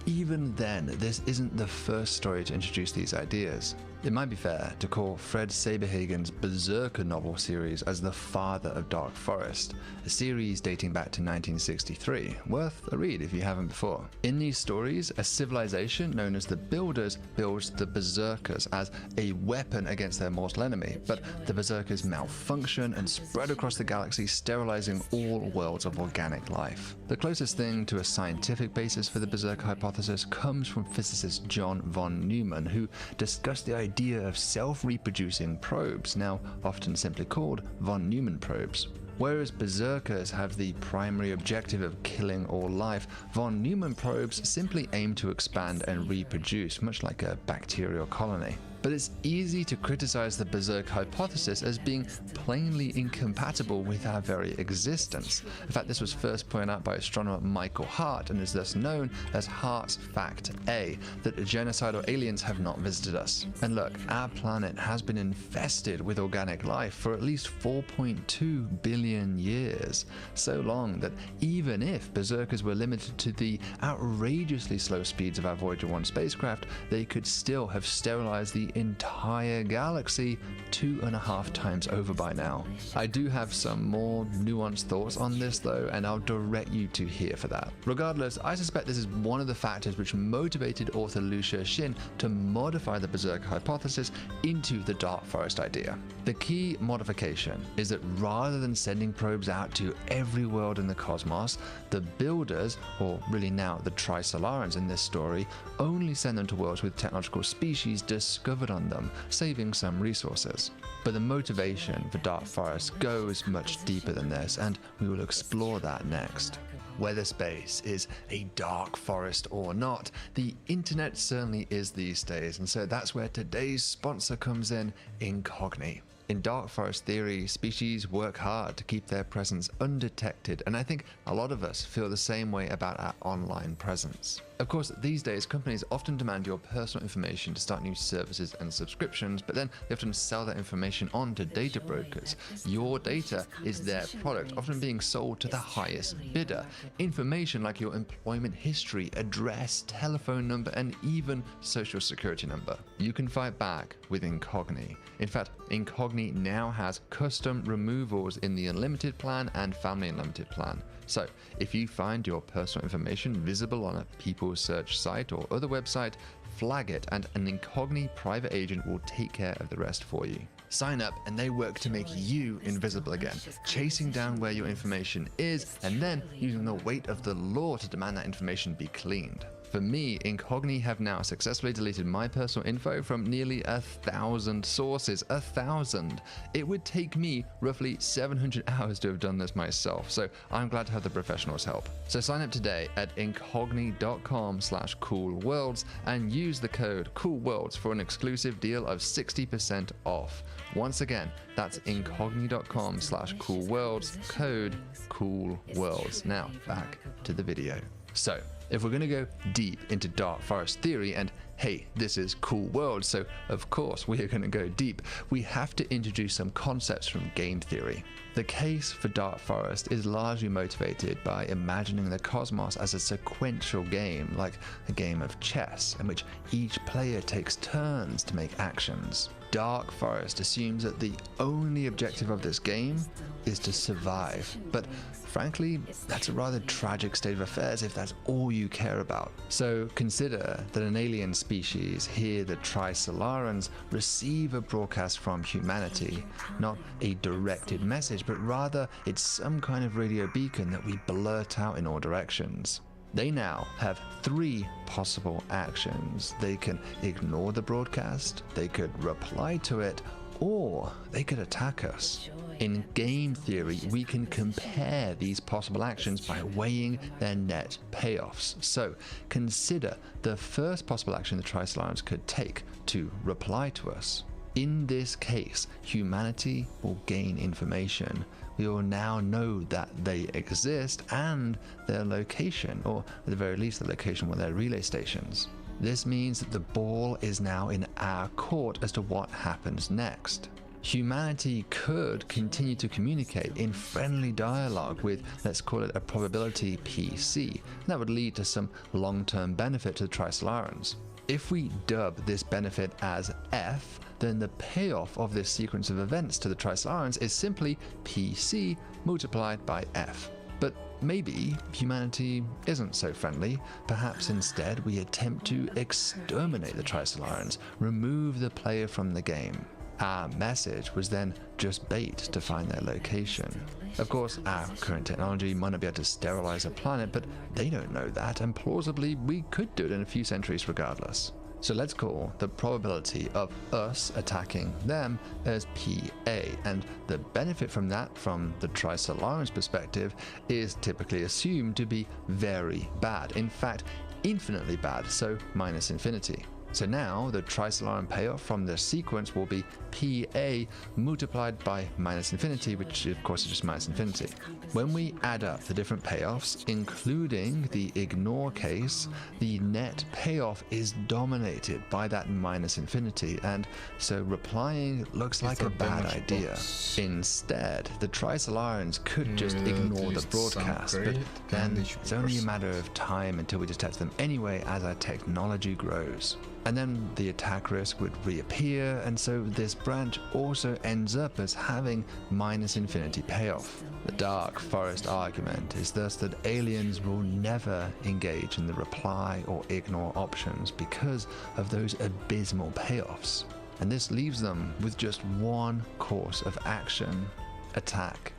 even then, this isn't the first story to introduce these ideas. It might be fair to call Fred Saberhagen's Berserker novel series as the father of Dark Forest, a series dating back to 1963, worth a read if you haven't before. In these stories, a civilization known as the Builders builds the Berserkers as a weapon against their mortal enemy, but the Berserkers malfunction and spread across the galaxy, sterilizing all worlds of organic life. The closest thing to a scientific basis for the Berserker hypothesis comes from physicist John von Neumann, who discussed the idea of self-reproducing probes, now often simply called von Neumann probes. Whereas Berserkers have the primary objective of killing all life, von Neumann probes simply aim to expand and reproduce, much like a bacterial colony. But it's easy to criticize the Berserk hypothesis as being plainly incompatible with our very existence. In fact, this was first pointed out by astronomer Michael Hart and is thus known as Hart's Fact A, that genocidal aliens have not visited us. And look, our planet has been infested with organic life for at least 4.2 billion years. So long that even if Berserkers were limited to the outrageously slow speeds of our Voyager 1 spacecraft, they could still have sterilized the entire galaxy 2.5 times over by now. I do have some more nuanced thoughts on this though, and I'll direct you to here for that. Regardless, I suspect this is one of the factors which motivated author Liu Shexin to modify the Berserker hypothesis into the Dark Forest idea. The key modification is that rather than sending probes out to every world in the cosmos, the Builders, or really now the Trisolarans in this story, only send them to worlds with technological species discovered on them, saving some resources. But the motivation for Dark Forest goes much deeper than this, and we will explore that next. Whether space is a dark forest or not, the internet certainly is these days, and so that's where today's sponsor comes in, Incogni. In Dark Forest theory, species work hard to keep their presence undetected, and I think a lot of us feel the same way about our online presence. Of course, these days, companies often demand your personal information to start new services and subscriptions, but then they often sell that information on to data brokers. Your data is their product, often being sold to the highest bidder. Information like your employment history, address, telephone number, and even social security number. You can fight back with Incogni. In fact, Incogni now has custom removals in the Unlimited plan and Family Unlimited plan. So, if you find your personal information visible on a People Search site or other website, flag it and an Incogni private agent will take care of the rest for you. Sign up and they work to make you invisible again, chasing down where your information is and then using the weight of the law to demand that information be cleaned. For me, Incogni have now successfully deleted my personal info from nearly 1,000 sources. 1,000! It would take me roughly 700 hours to have done this myself, so I'm glad to have the professionals' help. So sign up today at incogni.com/coolworlds and use the code COOLWORLDS for an exclusive deal of 60% off. Once again, that's incogni.com/coolworlds, code COOLWORLDS. Now, back to the video. So, if we're going to go deep into Dark Forest theory, and hey, this is Cool World, so of course we are going to go deep, we have to introduce some concepts from game theory. The case for Dark Forest is largely motivated by imagining the cosmos as a sequential game, like a game of chess, in which each player takes turns to make actions. Dark Forest assumes that the only objective of this game is to survive, but frankly, that's a rather tragic state of affairs if that's all you care about. So consider that an alien species, here the Trisolarans, receive a broadcast from humanity, not a directed message, but rather it's some kind of radio beacon that we blurt out in all directions. They now have 3 possible actions. They can ignore the broadcast, they could reply to it, or they could attack us. In game theory, we can compare these possible actions by weighing their net payoffs. So consider the first possible action the Trisolarans could take to reply to us. In this case, humanity will gain information, we will now know that they exist and their location, or at the very least the location where their relay stations. This means that the ball is now in our court as to what happens next. Humanity could continue to communicate in friendly dialogue with, let's call it, a probability PC, and that would lead to some long-term benefit to the Trisolarans. If we dub this benefit as F, then the payoff of this sequence of events to the Trisolarans is simply PC multiplied by F. But maybe humanity isn't so friendly. Perhaps instead we attempt to exterminate the Trisolarans, remove the player from the game. Our message was then just bait to find their location. Of course, our current technology might not be able to sterilize a planet, but they don't know that, and plausibly we could do it in a few centuries regardless. So let's call the probability of us attacking them as PA, and the benefit from that, from the Trisolarans' perspective, is typically assumed to be very bad. In fact, infinitely bad, so minus infinity. So now the Trisolaran payoff from the sequence will be PA multiplied by minus infinity, which of course is just minus infinity. When we add up the different payoffs, including the ignore case, the net payoff is dominated by that minus infinity, and so replying looks like a bad idea. Instead, the Trisolarans could just ignore the broadcast, but then it's only a matter of time until we detect them anyway as our technology grows. And then the attack risk would reappear, and so this branch also ends up as having minus infinity payoff. The Dark Forest argument is thus that aliens will never engage in the reply or ignore options because of those abysmal payoffs. And this leaves them with just one course of action: attack.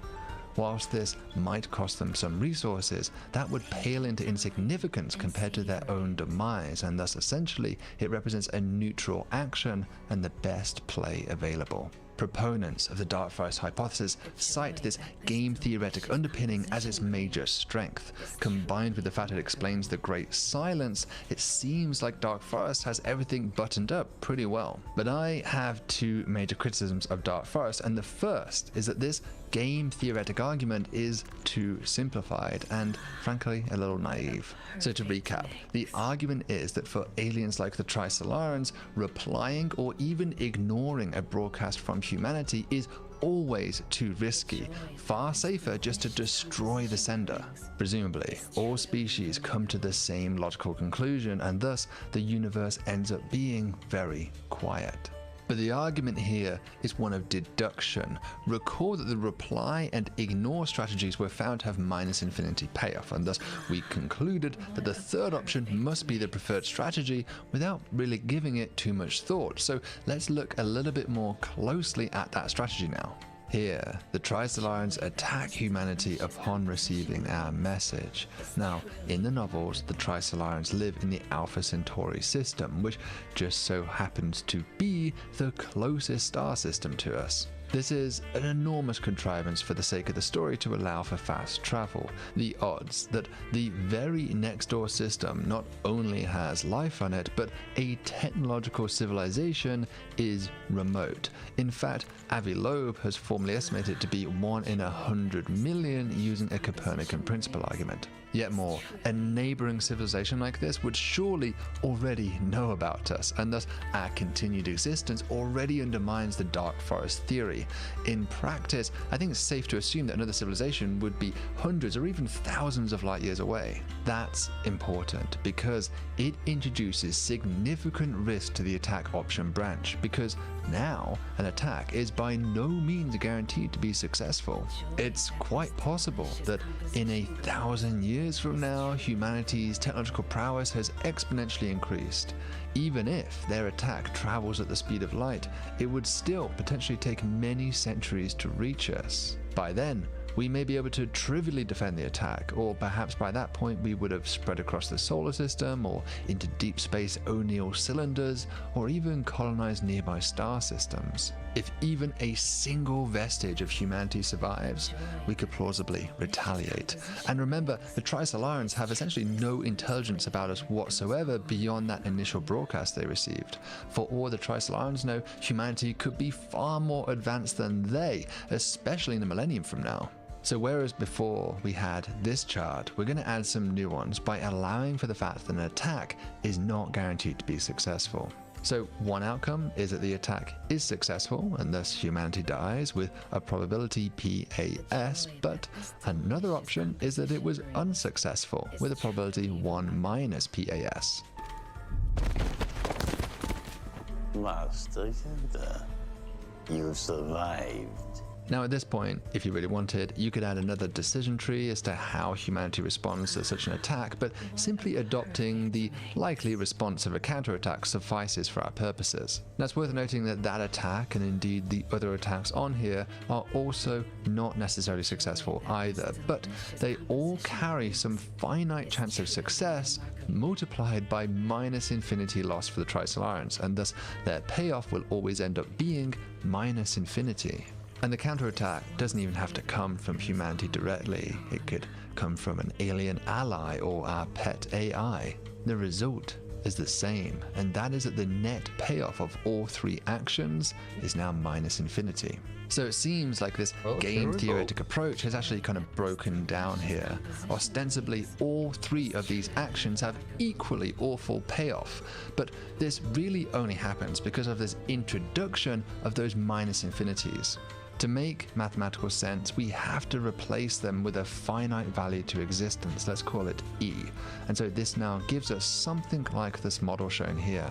Whilst this might cost them some resources, that would pale into insignificance compared to their own demise, and thus essentially it represents a neutral action and the best play available. Proponents of the Dark Forest hypothesis cite this game-theoretic underpinning as its major strength. Combined with the fact it explains the Great Silence, it seems like Dark Forest has everything buttoned up pretty well. But I have two major criticisms of Dark Forest, and the first is that this game-theoretic argument is too simplified and, frankly, a little naive. So to recap, the argument is that for aliens like the Trisolarans, replying or even ignoring a broadcast from humanity is always too risky. Far safer just to destroy the sender. Presumably, all species come to the same logical conclusion, and thus the universe ends up being very quiet. But the argument here is one of deduction. Recall that the reply and ignore strategies were found to have minus infinity payoff, and thus we concluded that the third option must be the preferred strategy without really giving it too much thought. So let's look a little bit more closely at that strategy now. Here, the Trisolarans attack humanity upon receiving our message. Now, in the novels, the Trisolarans live in the Alpha Centauri system, which just so happens to be the closest star system to us. This is an enormous contrivance for the sake of the story to allow for fast travel. The odds that the very next door system not only has life on it, but a technological civilization is remote. In fact, Avi Loeb has formally estimated it to be 1 in 100 million using a Copernican principle argument. Yet more, a neighboring civilization like this would surely already know about us, and thus our continued existence already undermines the Dark Forest theory. In practice, I think it's safe to assume that another civilization would be hundreds or even thousands of light years away. That's important because it introduces significant risk to the attack option branch, because now an attack is by no means guaranteed to be successful. It's quite possible that in 1,000 years from now, humanity's technological prowess has exponentially increased. Even if their attack travels at the speed of light, it would still potentially take many centuries to reach us. By then, we may be able to trivially defend the attack, or perhaps by that point we would have spread across the solar system, or into deep space O'Neill cylinders, or even colonized nearby star systems. If even a single vestige of humanity survives, we could plausibly retaliate. And remember, the Trisolarans have essentially no intelligence about us whatsoever beyond that initial broadcast they received. For all the Trisolarans know, humanity could be far more advanced than they, especially in a millennium from now. So whereas before we had this chart, we're going to add some nuance by allowing for the fact that an attack is not guaranteed to be successful. So one outcome is that the attack is successful and thus humanity dies with a probability PAS, but another option is that it was unsuccessful with a probability 1 minus PAS. Master Kenta, you survived. Now at this point, if you really wanted, you could add another decision tree as to how humanity responds to such an attack, but simply adopting the likely response of a counterattack suffices for our purposes. Now it's worth noting that that attack, and indeed the other attacks on here, are also not necessarily successful either, but they all carry some finite chance of success multiplied by minus infinity loss for the Trisolarans, and thus their payoff will always end up being minus infinity. And the counterattack doesn't even have to come from humanity directly. It could come from an alien ally or our pet AI. The result is the same, and that is that the net payoff of all three actions is now minus infinity. So it seems like this game theoretic approach has actually kind of broken down here. Ostensibly, all three of these actions have equally awful payoff, but this really only happens because of this introduction of those minus infinities. To make mathematical sense, we have to replace them with a finite value to existence, let's call it E. And so this now gives us something like this model shown here.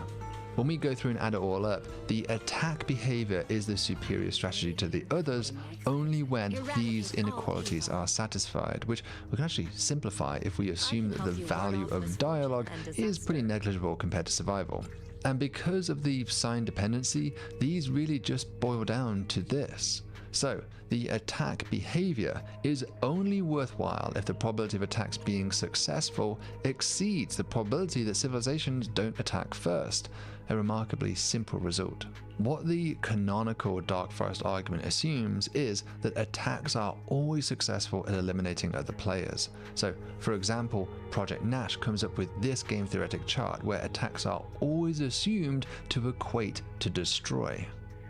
When we go through and add it all up, the attack behavior is the superior strategy to the others only when these inequalities are satisfied, which we can actually simplify if we assume that the value of dialogue is pretty negligible compared to survival. And because of the sign dependency, these really just boil down to this. So, the attack behavior is only worthwhile if the probability of attacks being successful exceeds the probability that civilizations don't attack first. A remarkably simple result. What the canonical Dark Forest argument assumes is that attacks are always successful at eliminating other players. So, for example, Project Nash comes up with this game theoretic chart where attacks are always assumed to equate to destroy.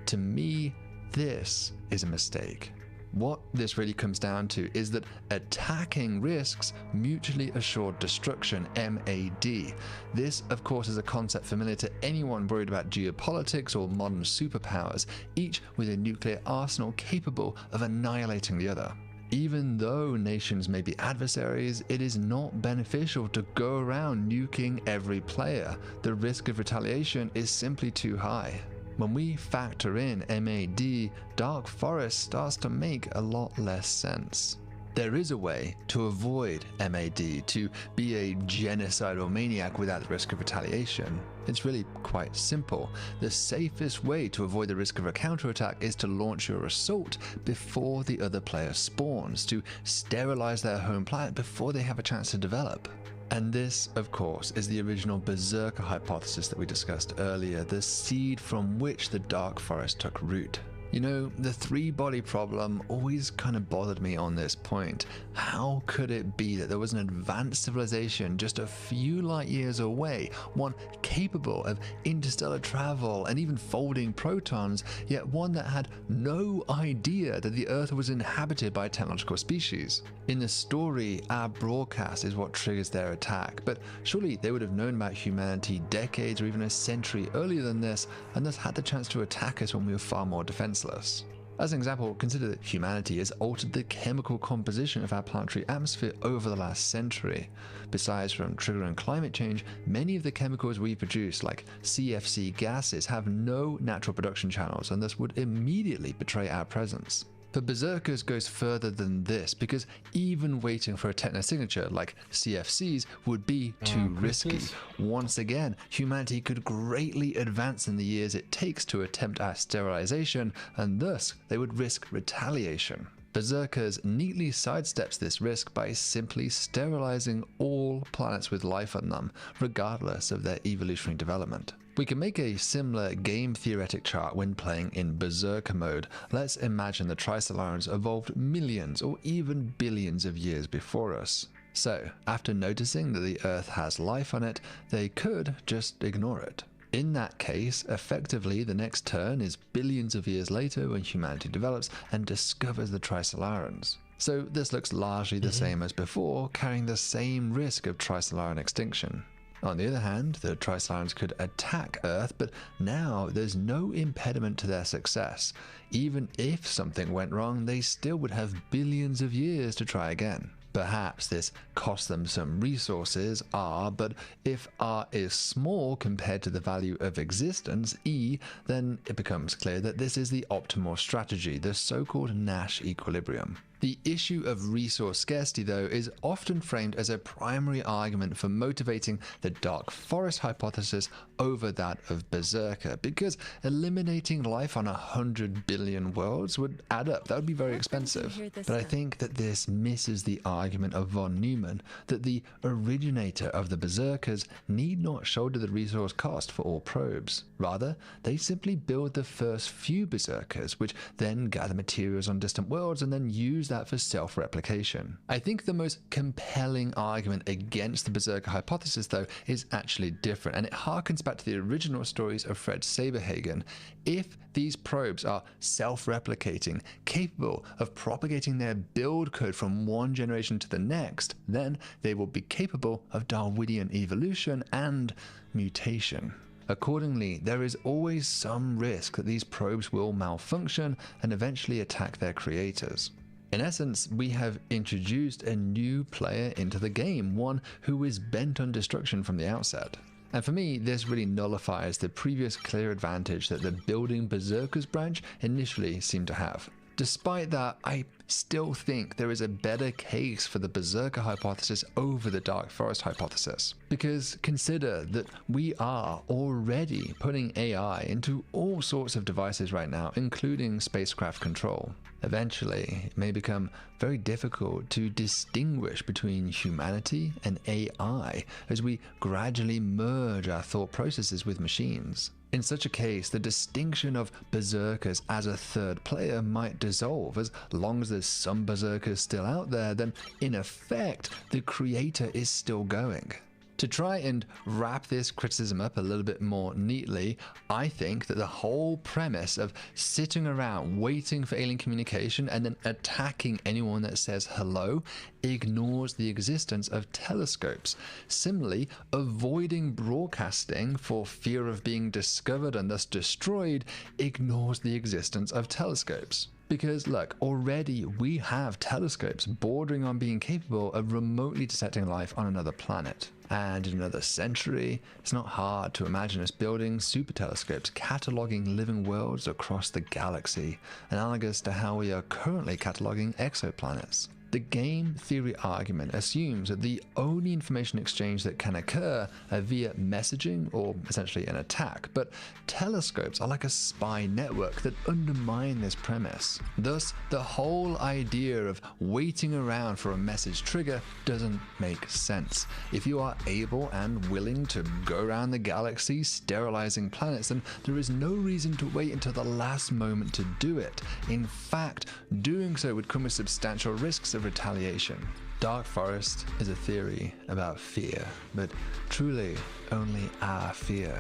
To me, this is a mistake. What this really comes down to is that attacking risks mutually assured destruction, MAD. This, of course, is a concept familiar to anyone worried about geopolitics or modern superpowers, each with a nuclear arsenal capable of annihilating the other. Even though nations may be adversaries, it is not beneficial to go around nuking every player. The risk of retaliation is simply too high. When we factor in MAD, Dark Forest starts to make a lot less sense. There is a way to avoid MAD, to be a genocidal maniac without the risk of retaliation. It's really quite simple. The safest way to avoid the risk of a counterattack is to launch your assault before the other player spawns, to sterilize their home planet before they have a chance to develop. And this, of course, is the original Berserker hypothesis that we discussed earlier, the seed from which the Dark Forest took root. You know, the three-body problem always kind of bothered me on this point. How could it be that there was an advanced civilization just a few light years away, one capable of interstellar travel and even folding protons, yet one that had no idea that the Earth was inhabited by a technological species? In the story, our broadcast is what triggers their attack, but surely they would have known about humanity decades or even a century earlier than this, and thus had the chance to attack us when we were far more defenseless. As an example, consider that humanity has altered the chemical composition of our planetary atmosphere over the last century. Besides from triggering climate change, many of the chemicals we produce, like CFC gases, have no natural production channels and thus would immediately betray our presence. But Berserkers goes further than this, because even waiting for a technosignature like CFCs would be too risky. Once again, humanity could greatly advance in the years it takes to attempt our sterilization, and thus they would risk retaliation. Berserkers neatly sidesteps this risk by simply sterilizing all planets with life on them, regardless of their evolutionary development. We can make a similar game theoretic chart when playing in Berserker mode. Let's imagine the Trisolarans evolved millions or even billions of years before us. So, after noticing that the Earth has life on it, they could just ignore it. In that case, effectively the next turn is billions of years later when humanity develops and discovers the Trisolarans. So this looks largely the same as before, carrying the same risk of Trisolaran extinction. On the other hand, the Trisolarans could attack Earth, but now there's no impediment to their success. Even if something went wrong, they still would have billions of years to try again. Perhaps this costs them some resources, R, but if R is small compared to the value of existence, E, then it becomes clear that this is the optimal strategy, the so-called Nash equilibrium. The issue of resource scarcity, though, is often framed as a primary argument for motivating the Dark Forest hypothesis over that of Berserker, because eliminating life on 100 billion worlds would add up. That would be very expensive. But I think that this misses the argument of von Neumann that the originator of the Berserkers need not shoulder the resource cost for all probes. Rather, they simply build the first few Berserkers, which then gather materials on distant worlds and then use that for self-replication. I think the most compelling argument against the Berserker hypothesis, though, is actually different, and it harkens back to the original stories of Fred Saberhagen. If these probes are self-replicating, capable of propagating their build code from one generation to the next, then they will be capable of Darwinian evolution and mutation. Accordingly, there is always some risk that these probes will malfunction and eventually attack their creators. In essence, we have introduced a new player into the game, one who is bent on destruction from the outset. And for me, this really nullifies the previous clear advantage that the building Berserkers branch initially seemed to have. Despite that, I still think there is a better case for the Berserker hypothesis over the Dark Forest hypothesis. Because consider that we are already putting AI into all sorts of devices right now, including spacecraft control. Eventually, it may become very difficult to distinguish between humanity and AI as we gradually merge our thought processes with machines. In such a case, the distinction of Berserkers as a third player might dissolve. As long as there's some Berserkers still out there, then in effect, the creator is still going. To try and wrap this criticism up a little bit more neatly, I think that the whole premise of sitting around waiting for alien communication and then attacking anyone that says hello ignores the existence of telescopes. Similarly, avoiding broadcasting for fear of being discovered and thus destroyed ignores the existence of telescopes. Because look, already we have telescopes bordering on being capable of remotely detecting life on another planet. And in another century, it's not hard to imagine us building super telescopes cataloging living worlds across the galaxy, analogous to how we are currently cataloging exoplanets. The game theory argument assumes that the only information exchange that can occur are via messaging or essentially an attack, but telescopes are like a spy network that undermine this premise. Thus, the whole idea of waiting around for a message trigger doesn't make sense. If you are able and willing to go around the galaxy sterilizing planets, then there is no reason to wait until the last moment to do it. In fact, doing so would come with substantial risks of retaliation. Dark Forest is a theory about fear, but truly only our fear.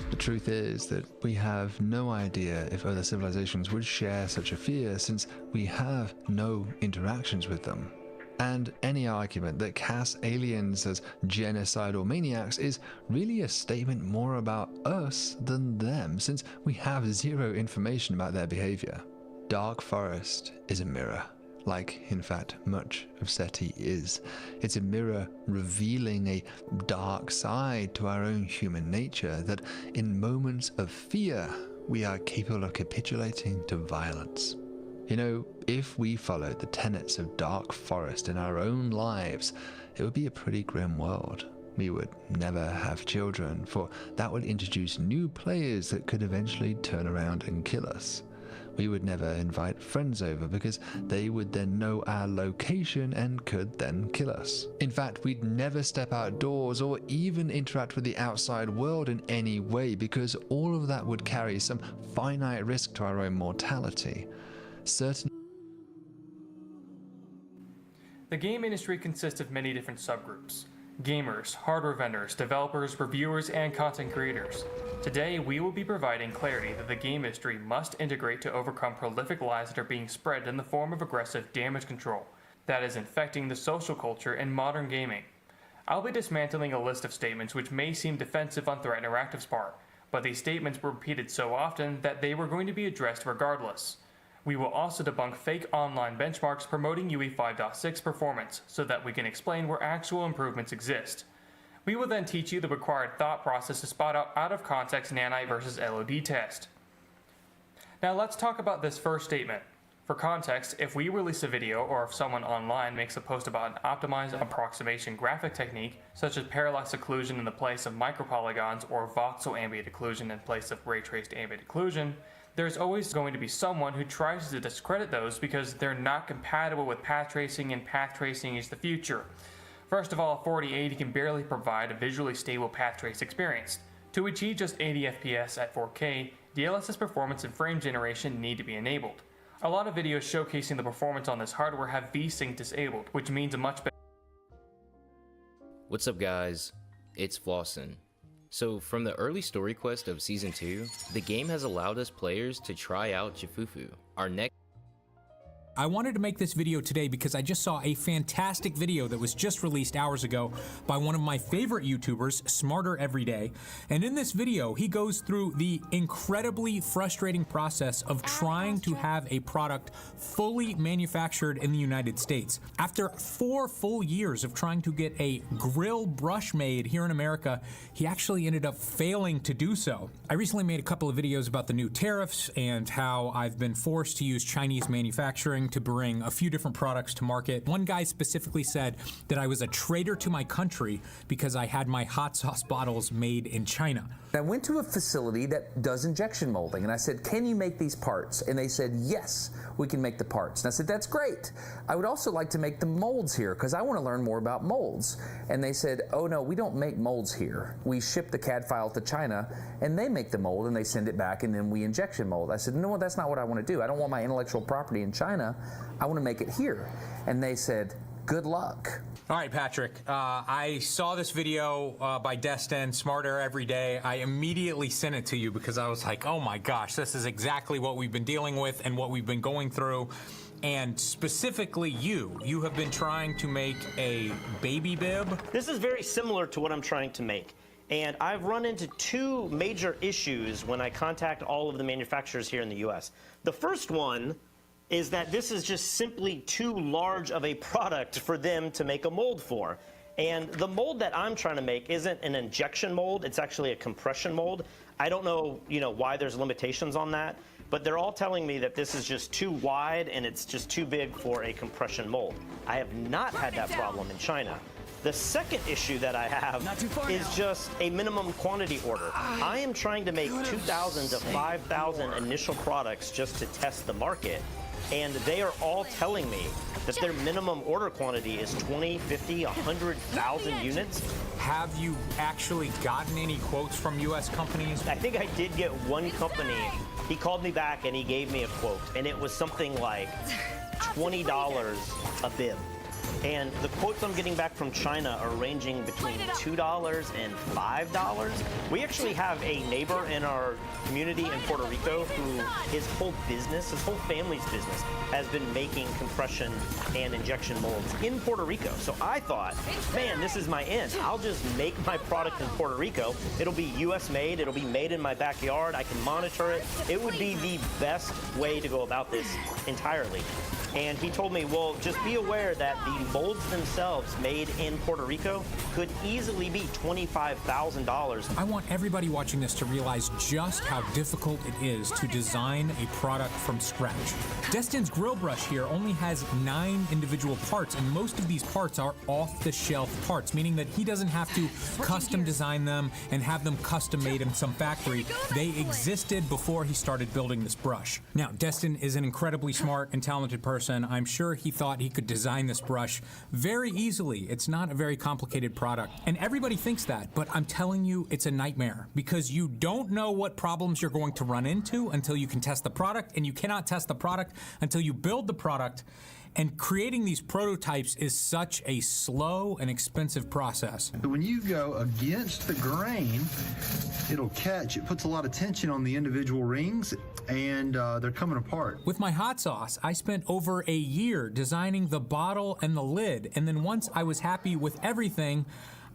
The truth is that we have no idea if other civilizations would share such a fear, since we have no interactions with them. And any argument that casts aliens as genocidal maniacs is really a statement more about us than them, since we have zero information about their behavior. Dark Forest is a mirror. Like, in fact, much of SETI is. It's a mirror revealing a dark side to our own human nature that, in moments of fear, we are capable of capitulating to violence. You know, if we followed the tenets of Dark Forest in our own lives, it would be a pretty grim world. We would never have children, for that would introduce new players that could eventually turn around and kill us. We would never invite friends over because they would then know our location and could then kill us. In fact, we'd never step outdoors or even interact with the outside world in any way because all of that would carry some finite risk to our own mortality. The game industry consists of many different subgroups: gamers, hardware vendors, developers, reviewers, and content creators. Today, we will be providing clarity that the game industry must integrate to overcome prolific lies that are being spread in the form of aggressive damage control that is infecting the social culture in modern gaming. I'll be dismantling a list of statements which may seem defensive on Threat Interactive's part, but these statements were repeated so often that they were going to be addressed regardless. We will also debunk fake online benchmarks promoting UE 5.6 performance so that we can explain where actual improvements exist. We will then teach you the required thought process to spot out of context Nanite versus LOD test. Now let's talk about this first statement. For context, if we release a video or if someone online makes a post about an optimized approximation graphic technique, such as parallax occlusion in the place of micropolygons or voxel ambient occlusion in place of ray-traced ambient occlusion, there's always going to be someone who tries to discredit those because they're not compatible with path tracing and path tracing is the future. First of all, 4080 can barely provide a visually stable path trace experience. To achieve just 80 FPS at 4K, DLSS performance and frame generation need to be enabled. A lot of videos showcasing the performance on this hardware have VSync disabled, which means a much better. What's up guys, it's Flossin. So from the early story quest of Season 2, the game has allowed us players to try out Jifufu, our next. I wanted to make this video today because I just saw a fantastic video that was just released hours ago by one of my favorite YouTubers, Smarter Everyday. And in this video, he goes through the incredibly frustrating process of trying to have a product fully manufactured in the United States. After 4 full years of trying to get a grill brush made here in America, he actually ended up failing to do so. I recently made a couple of videos about the new tariffs and how I've been forced to use Chinese manufacturing to bring a few different products to market. One guy specifically said that I was a traitor to my country because I had my hot sauce bottles made in China. I went to a facility that does injection molding and I said, can you make these parts? And they said, yes, we can make the parts. And I said, that's great. I would also like to make the molds here because I want to learn more about molds. And they said, oh no, we don't make molds here. We ship the CAD file to China and they make the mold and they send it back and then we injection mold. I said, no, that's not what I want to do. I don't want my intellectual property in China. I want to make it here. And they said, good luck. All right, Patrick, I saw this video by Destin, Smarter Everyday. I immediately sent it to you because I was like, oh my gosh, this is exactly what we've been dealing with and what we've been going through. And specifically you have been trying to make a baby bib. This is very similar to what I'm trying to make. And I've run into 2 major issues when I contact all of the manufacturers here in the US. The first one is that this is just simply too large of a product for them to make a mold for. And the mold that I'm trying to make isn't an injection mold, it's actually a compression mold. I don't know, why there's limitations on that, but they're all telling me that this is just too wide and it's just too big for a compression mold. I have not had that problem in China. The second issue that I have is just a minimum quantity order. I am trying to make 2,000 to 5,000 initial products just to test the market. And they are all telling me that their minimum order quantity is 20, 50, 100,000 units. Have you actually gotten any quotes from US companies? I think I did get one company. He called me back and he gave me a quote, and it was something like $20 a bib. And the quotes I'm getting back from China are ranging between $2 and $5. We actually have a neighbor in our community in Puerto Rico who his whole family's business has been making compression and injection molds in Puerto Rico. So I thought, man, this is my end. I'll just make my product in Puerto Rico. It'll be US made. It'll be made in my backyard. I can monitor it. It would be the best way to go about this entirely. And he told me, well, just be aware that the molds themselves made in Puerto Rico could easily be $25,000. I want everybody watching this to realize just how difficult it is to design a product from scratch. Destin's grill brush here only has 9 individual parts, and most of these parts are off-the-shelf parts, meaning that he doesn't have to custom design them and have them custom made in some factory. They existed before he started building this brush. Now, Destin is an incredibly smart and talented person. I'm sure he thought he could design this brush very easily. It's not a very complicated product. And everybody thinks that, but I'm telling you, it's a nightmare because you don't know what problems you're going to run into until you can test the product, and you cannot test the product until you build the product. And creating these prototypes is such a slow and expensive process. When you go against the grain, it'll catch. It puts a lot of tension on the individual rings, and they're coming apart. With my hot sauce, I spent over a year designing the bottle and the lid, and then once I was happy with everything,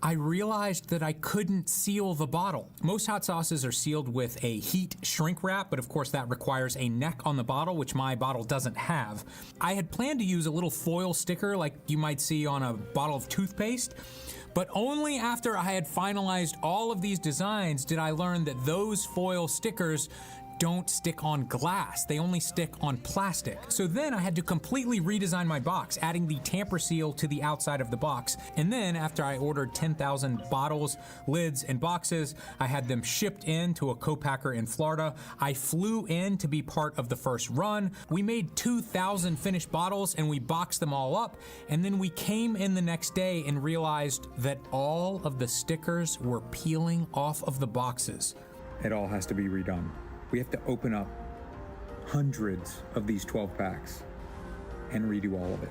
I realized that I couldn't seal the bottle. Most hot sauces are sealed with a heat shrink wrap, but of course that requires a neck on the bottle, which my bottle doesn't have. I had planned to use a little foil sticker like you might see on a bottle of toothpaste, but only after I had finalized all of these designs did I learn that those foil stickers don't stick on glass. They only stick on plastic. So then I had to completely redesign my box, adding the tamper seal to the outside of the box. And then after I ordered 10,000 bottles, lids, and boxes, I had them shipped in to a co-packer in Florida. I flew in to be part of the first run. We made 2,000 finished bottles and we boxed them all up. And then we came in the next day and realized that all of the stickers were peeling off of the boxes. It all has to be redone. We have to open up hundreds of these 12 packs and redo all of it.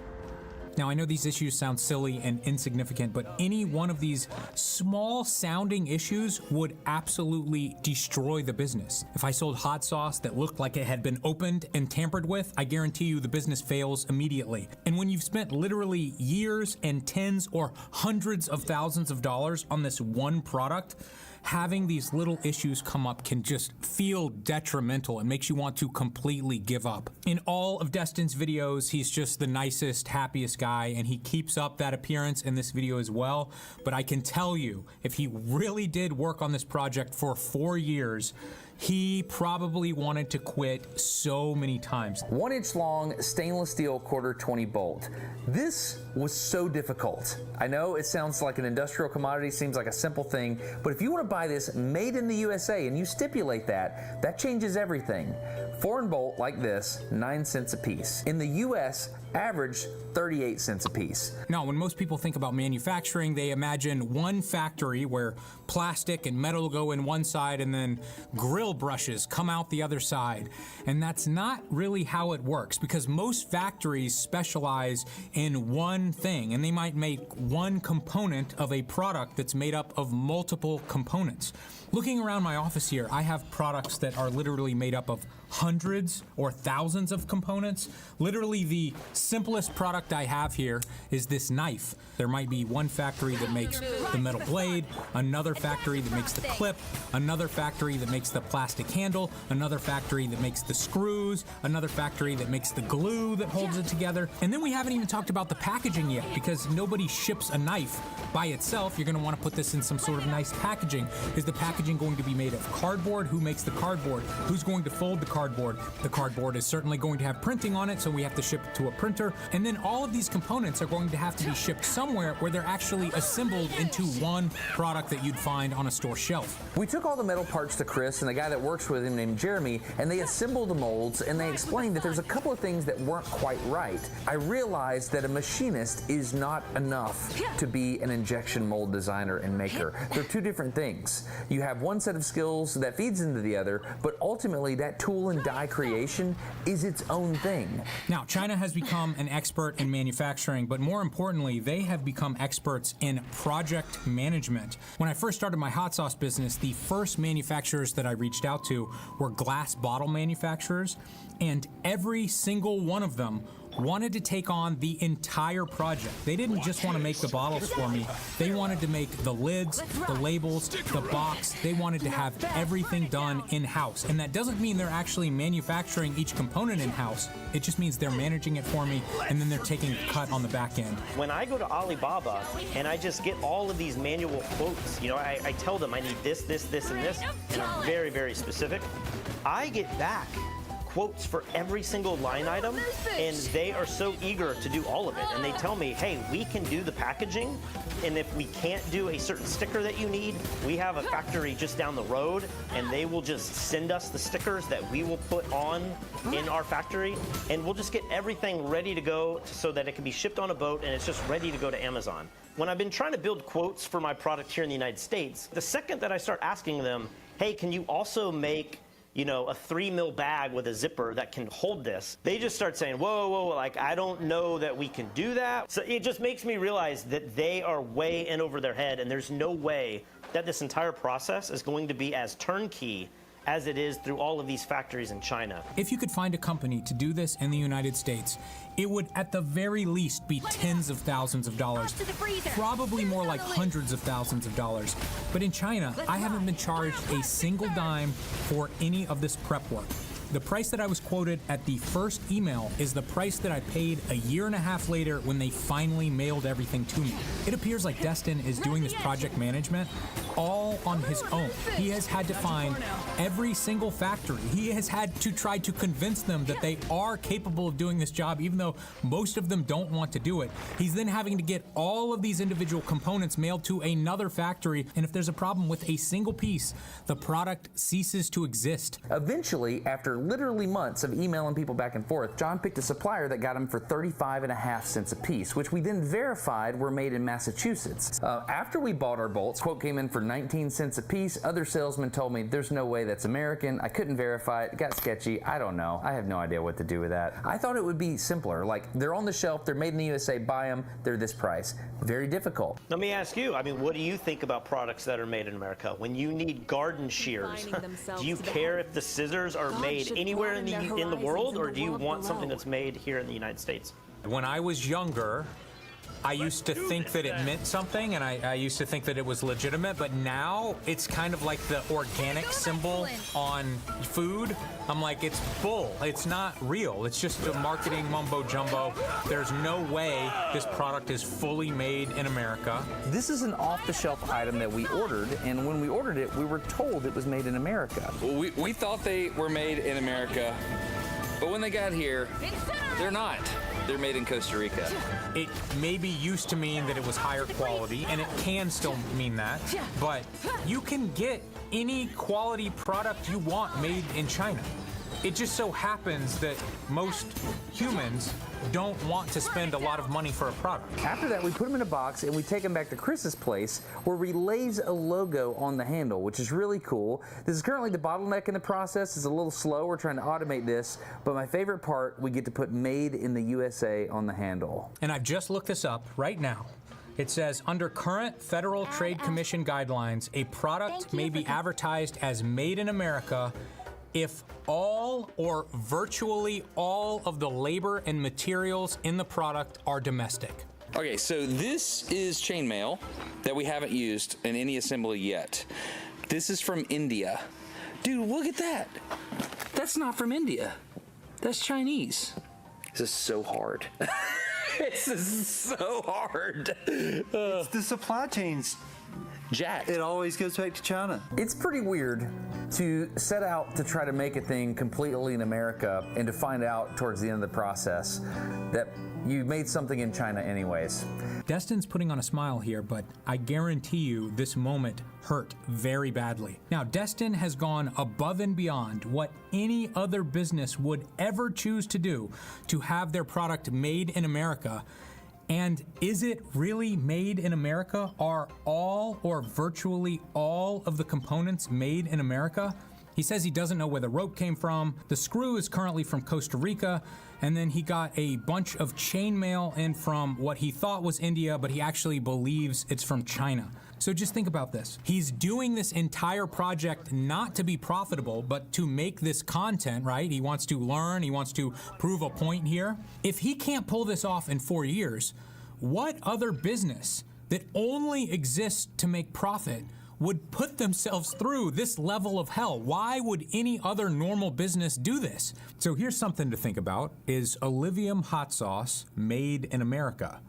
Now, I know these issues sound silly and insignificant, but any one of these small sounding issues would absolutely destroy the business. If I sold hot sauce that looked like it had been opened and tampered with, I guarantee you the business fails immediately. And when you've spent literally years and tens or hundreds of thousands of dollars on this one product, having these little issues come up can just feel detrimental and makes you want to completely give up. In all of Destin's videos, he's just the nicest, happiest guy, and he keeps up that appearance in this video as well. But I can tell you, if he really did work on this project for 4 years, he probably wanted to quit so many times. 1-inch long stainless steel quarter 20 bolt. This was so difficult. I know it sounds like an industrial commodity, seems like a simple thing, but if you want to buy this made in the USA and you stipulate that, that changes everything. Foreign bolt like this, 9 cents a piece. In the US, average 38 cents a piece. Now, when most people think about manufacturing, they imagine one factory where plastic and metal go in one side and then grill brushes come out the other side. And that's not really how it works, because most factories specialize in one thing, and they might make one component of a product that's made up of multiple components. Looking around my office here, I have products that are literally made up of hundreds or thousands of components. Literally, the simplest product I have here is this knife. There might be one factory that makes the metal blade, another factory that makes the clip, another factory that makes the plastic handle, another factory that makes the screws, another factory that makes the glue that holds it together. And then we haven't even talked about the packaging yet, because nobody ships a knife by itself. You're going to want to put this in some sort of nice packaging. Is the packaging going to be made of cardboard? Who makes the cardboard? Who's going to fold the cardboard? The cardboard is certainly going to have printing on it, so we have to ship it to a printer. And then all of these components are going to have to be shipped somewhere where they're actually assembled into one product that you'd find on a store shelf. We took all the metal parts to Chris and the guy that works with him named Jeremy, and they assembled the molds, and they explained that there's a couple of things that weren't quite right. I realized that a machinist is not enough to be an injection mold designer and maker. They're two different things. You have one set of skills that feeds into the other, but ultimately that tool and die creation is its own thing. Now, China has become an expert in manufacturing, but more importantly, they have become experts in project management. When I first started my hot sauce business, the first manufacturers that I reached out to were glass bottle manufacturers, and every single one of them wanted to take on the entire project. They didn't just want to make the bottles for me. They wanted to make the lids, the labels, the box. They wanted to have everything done in-house. And that doesn't mean they're actually manufacturing each component in-house. It just means they're managing it for me, and then they're taking a cut on the back end. When I go to Alibaba and I just get all of these manual quotes, you know, I tell them I need this, this, this, and this, and I'm very, very specific. I get back quotes for every single line item, and they are so eager to do all of it. And they tell me, hey, we can do the packaging, and if we can't do a certain sticker that you need, we have a factory just down the road, and they will just send us the stickers that we will put on in our factory, and we'll just get everything ready to go so that it can be shipped on a boat, and it's just ready to go to Amazon. When I've been trying to build quotes for my product here in the United States, the second that I start asking them, hey, can you also make, you know, a 3 mil bag with a zipper that can hold this, they just start saying, whoa, whoa, like, I don't know that we can do that. So it just makes me realize that they are way in over their head, and there's no way that this entire process is going to be as turnkey as it is through all of these factories in China. If you could find a company to do this in the United States, it would at the very least be tens of thousands of dollars, probably more like hundreds of thousands of dollars. But in China, I haven't been charged a single dime for any of this prep work. The price that I was quoted at the first email is the price that I paid a year and a half later when they finally mailed everything to me. It appears like Destin is doing this project management all on his own. He has had to find every single factory. He has had to try to convince them that they are capable of doing this job, even though most of them don't want to do it. He's then having to get all of these individual components mailed to another factory, and if there's a problem with a single piece, the product ceases to exist. Eventually, after literally months of emailing people back and forth, John picked a supplier that got him for 35.5 cents a piece, which we then verified were made in Massachusetts. After we bought our bolts, quote came in for 19 cents a piece. Other salesmen told me there's no way that's American. I couldn't verify it. It got sketchy. I don't know. I have no idea what to do with that. I thought it would be simpler. Like, they're on the shelf, they're made in the USA, buy them, they're this price. Very difficult. Let me ask you, I mean, what do you think about products that are made in America? When you need garden shears, do you care if the scissors are made anywhere in the world, or do you want something that's made here in the United States? When I was younger, I used to think that it meant something, and I used to think that it was legitimate, but now it's kind of like the organic symbol on food. I'm like, it's bull. It's not real. It's just a marketing mumbo jumbo. There's no way this product is fully made in America. This is an off-the-shelf item that we ordered, and when we ordered it, we were told it was made in America. We thought they were made in America, but when they got here, they're not. They're made in Costa Rica. It maybe used to mean that it was higher quality, and it can still mean that, but you can get any quality product you want made in China. It just so happens that most humans don't want to spend a lot of money for a product. After that, we put them in a box and we take them back to Chris's place, where we lays a logo on the handle, which is really cool. This is currently the bottleneck in the process. It's a little slow. We're trying to automate this, but my favorite part, we get to put Made in the USA on the handle. And I've just looked this up right now. It says, under current Federal Trade Commission guidelines, a product may be advertised as made in America if all or virtually all of the labor and materials in the product are domestic. Okay, so this is chainmail that we haven't used in any assembly yet. This is from India. Dude, look at that. That's not from India. That's Chinese. This is so hard. This is so hard. It's the supply chains. Jack. It always goes back to China. It's pretty weird to set out to try to make a thing completely in America and to find out towards the end of the process that you made something in China anyways. Destin's putting on a smile here, but I guarantee you this moment hurt very badly. Now, Destin has gone above and beyond what any other business would ever choose to do to have their product made in America. And is it really made in America? Are all or virtually all of the components made in America? He says he doesn't know where the rope came from. The screw is currently from Costa Rica. And then he got a bunch of chainmail in from what he thought was India, but he actually believes it's from China. So just think about this. He's doing this entire project not to be profitable, but to make this content, right? He wants to learn, he wants to prove a point here. If he can't pull this off in 4 years, what other business that only exists to make profit would put themselves through this level of hell? Why would any other normal business do this? So here's something to think about. Is Olivium hot sauce made in America?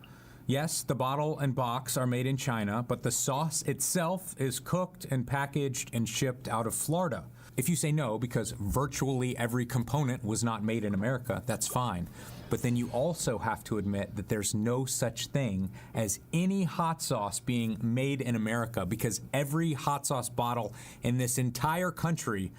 Yes, the bottle and box are made in China, but the sauce itself is cooked and packaged and shipped out of Florida. If you say no, because virtually every component was not made in America, that's fine. But then you also have to admit that there's no such thing as any hot sauce being made in America, because every hot sauce bottle in this entire country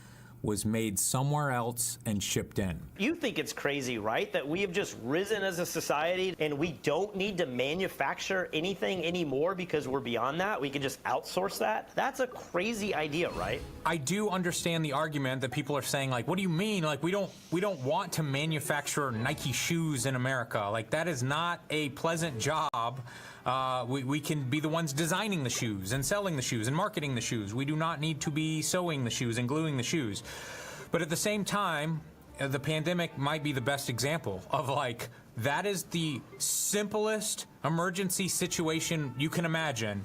was made somewhere else and shipped in. You think it's crazy, right? That we have just risen as a society and we don't need to manufacture anything anymore because we're beyond that. We can just outsource that. That's a crazy idea, right? I do understand the argument that people are saying, like, what do you mean? Like, we don't want to manufacture Nike shoes in America. Like, that is not a pleasant job. We can be the ones designing the shoes and selling the shoes and marketing the shoes. We do not need to be sewing the shoes and gluing the shoes. But at the same time, the pandemic might be the best example of, like, that is the simplest emergency situation you can imagine.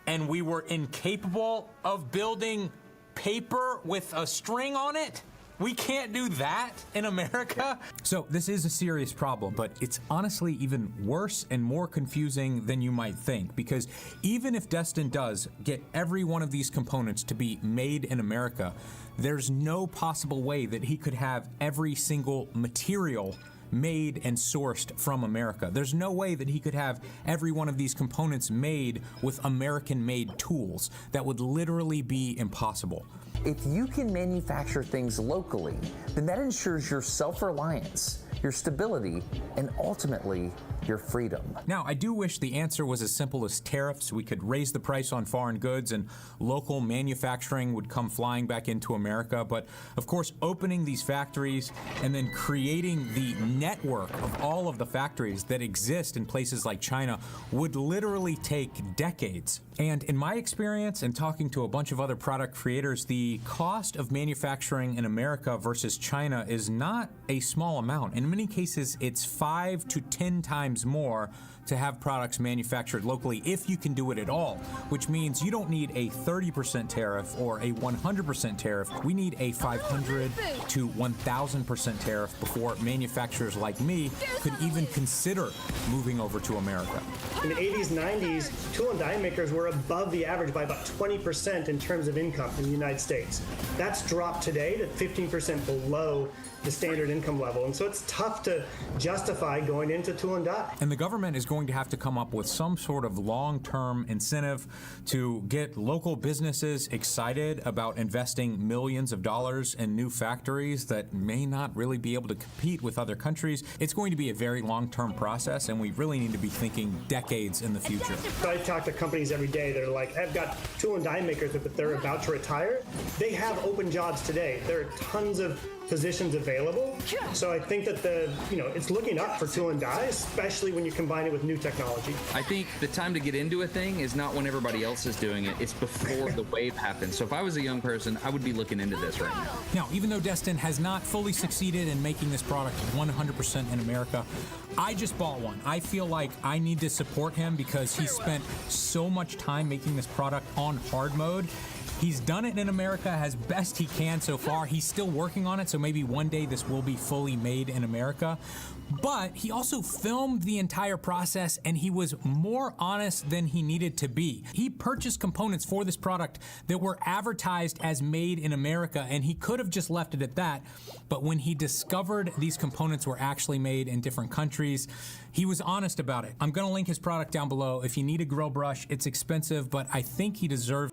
And we were incapable of building paper with a string on it? We can't do that in America? So this is a serious problem, but it's honestly even worse and more confusing than you might think, because even if Destin does get every one of these components to be made in America, there's no possible way that he could have every single material made and sourced from America. There's no way that he could have every one of these components made with American-made tools. That would literally be impossible. If you can manufacture things locally, then that ensures your self-reliance, your stability, and ultimately your freedom. Now, I do wish the answer was as simple as tariffs. We could raise the price on foreign goods and local manufacturing would come flying back into America. But of course, opening these factories and then creating the network of all of the factories that exist in places like China would literally take decades. And in my experience and talking to a bunch of other product creators, the cost of manufacturing in America versus China is not a small amount. In many cases, it's 5 to 10 times more to have products manufactured locally if you can do it at all, which means you don't need a 30% tariff or a 100% tariff. We need a 500 to 1,000% tariff before manufacturers like me could even consider moving over to America. In the 80s, 90s, tool and die makers were above the average by about 20% in terms of income in the United States. That's dropped today to 15% below the standard income level. And so it's tough to justify going into tool and die. And the government is going to have to come up with some sort of long-term incentive to get local businesses excited about investing millions of dollars in new factories that may not really be able to compete with other countries. It's going to be a very long-term process, and we really need to be thinking decades in the future. I talk to companies every day that are like, I've got tool and die makers that they're about to retire. They have open jobs today. There are tons of positions available. So I think that it's looking up for tool and die, especially when you combine it with new technology. I think the time to get into a thing is not when everybody else is doing it. It's before the wave happens. So if I was a young person, I would be looking into this right now. Now, even though Destin has not fully succeeded in making this product 100% in America, I just bought one. I feel like I need to support him because he spent so much time making this product on hard mode. He's done it in America as best he can so far. He's still working on it, so maybe one day this will be fully made in America. But he also filmed the entire process, and he was more honest than he needed to be. He purchased components for this product that were advertised as made in America, and he could have just left it at that. But when he discovered these components were actually made in different countries, he was honest about it. I'm gonna link his product down below. If you need a grill brush, it's expensive, but I think he deserves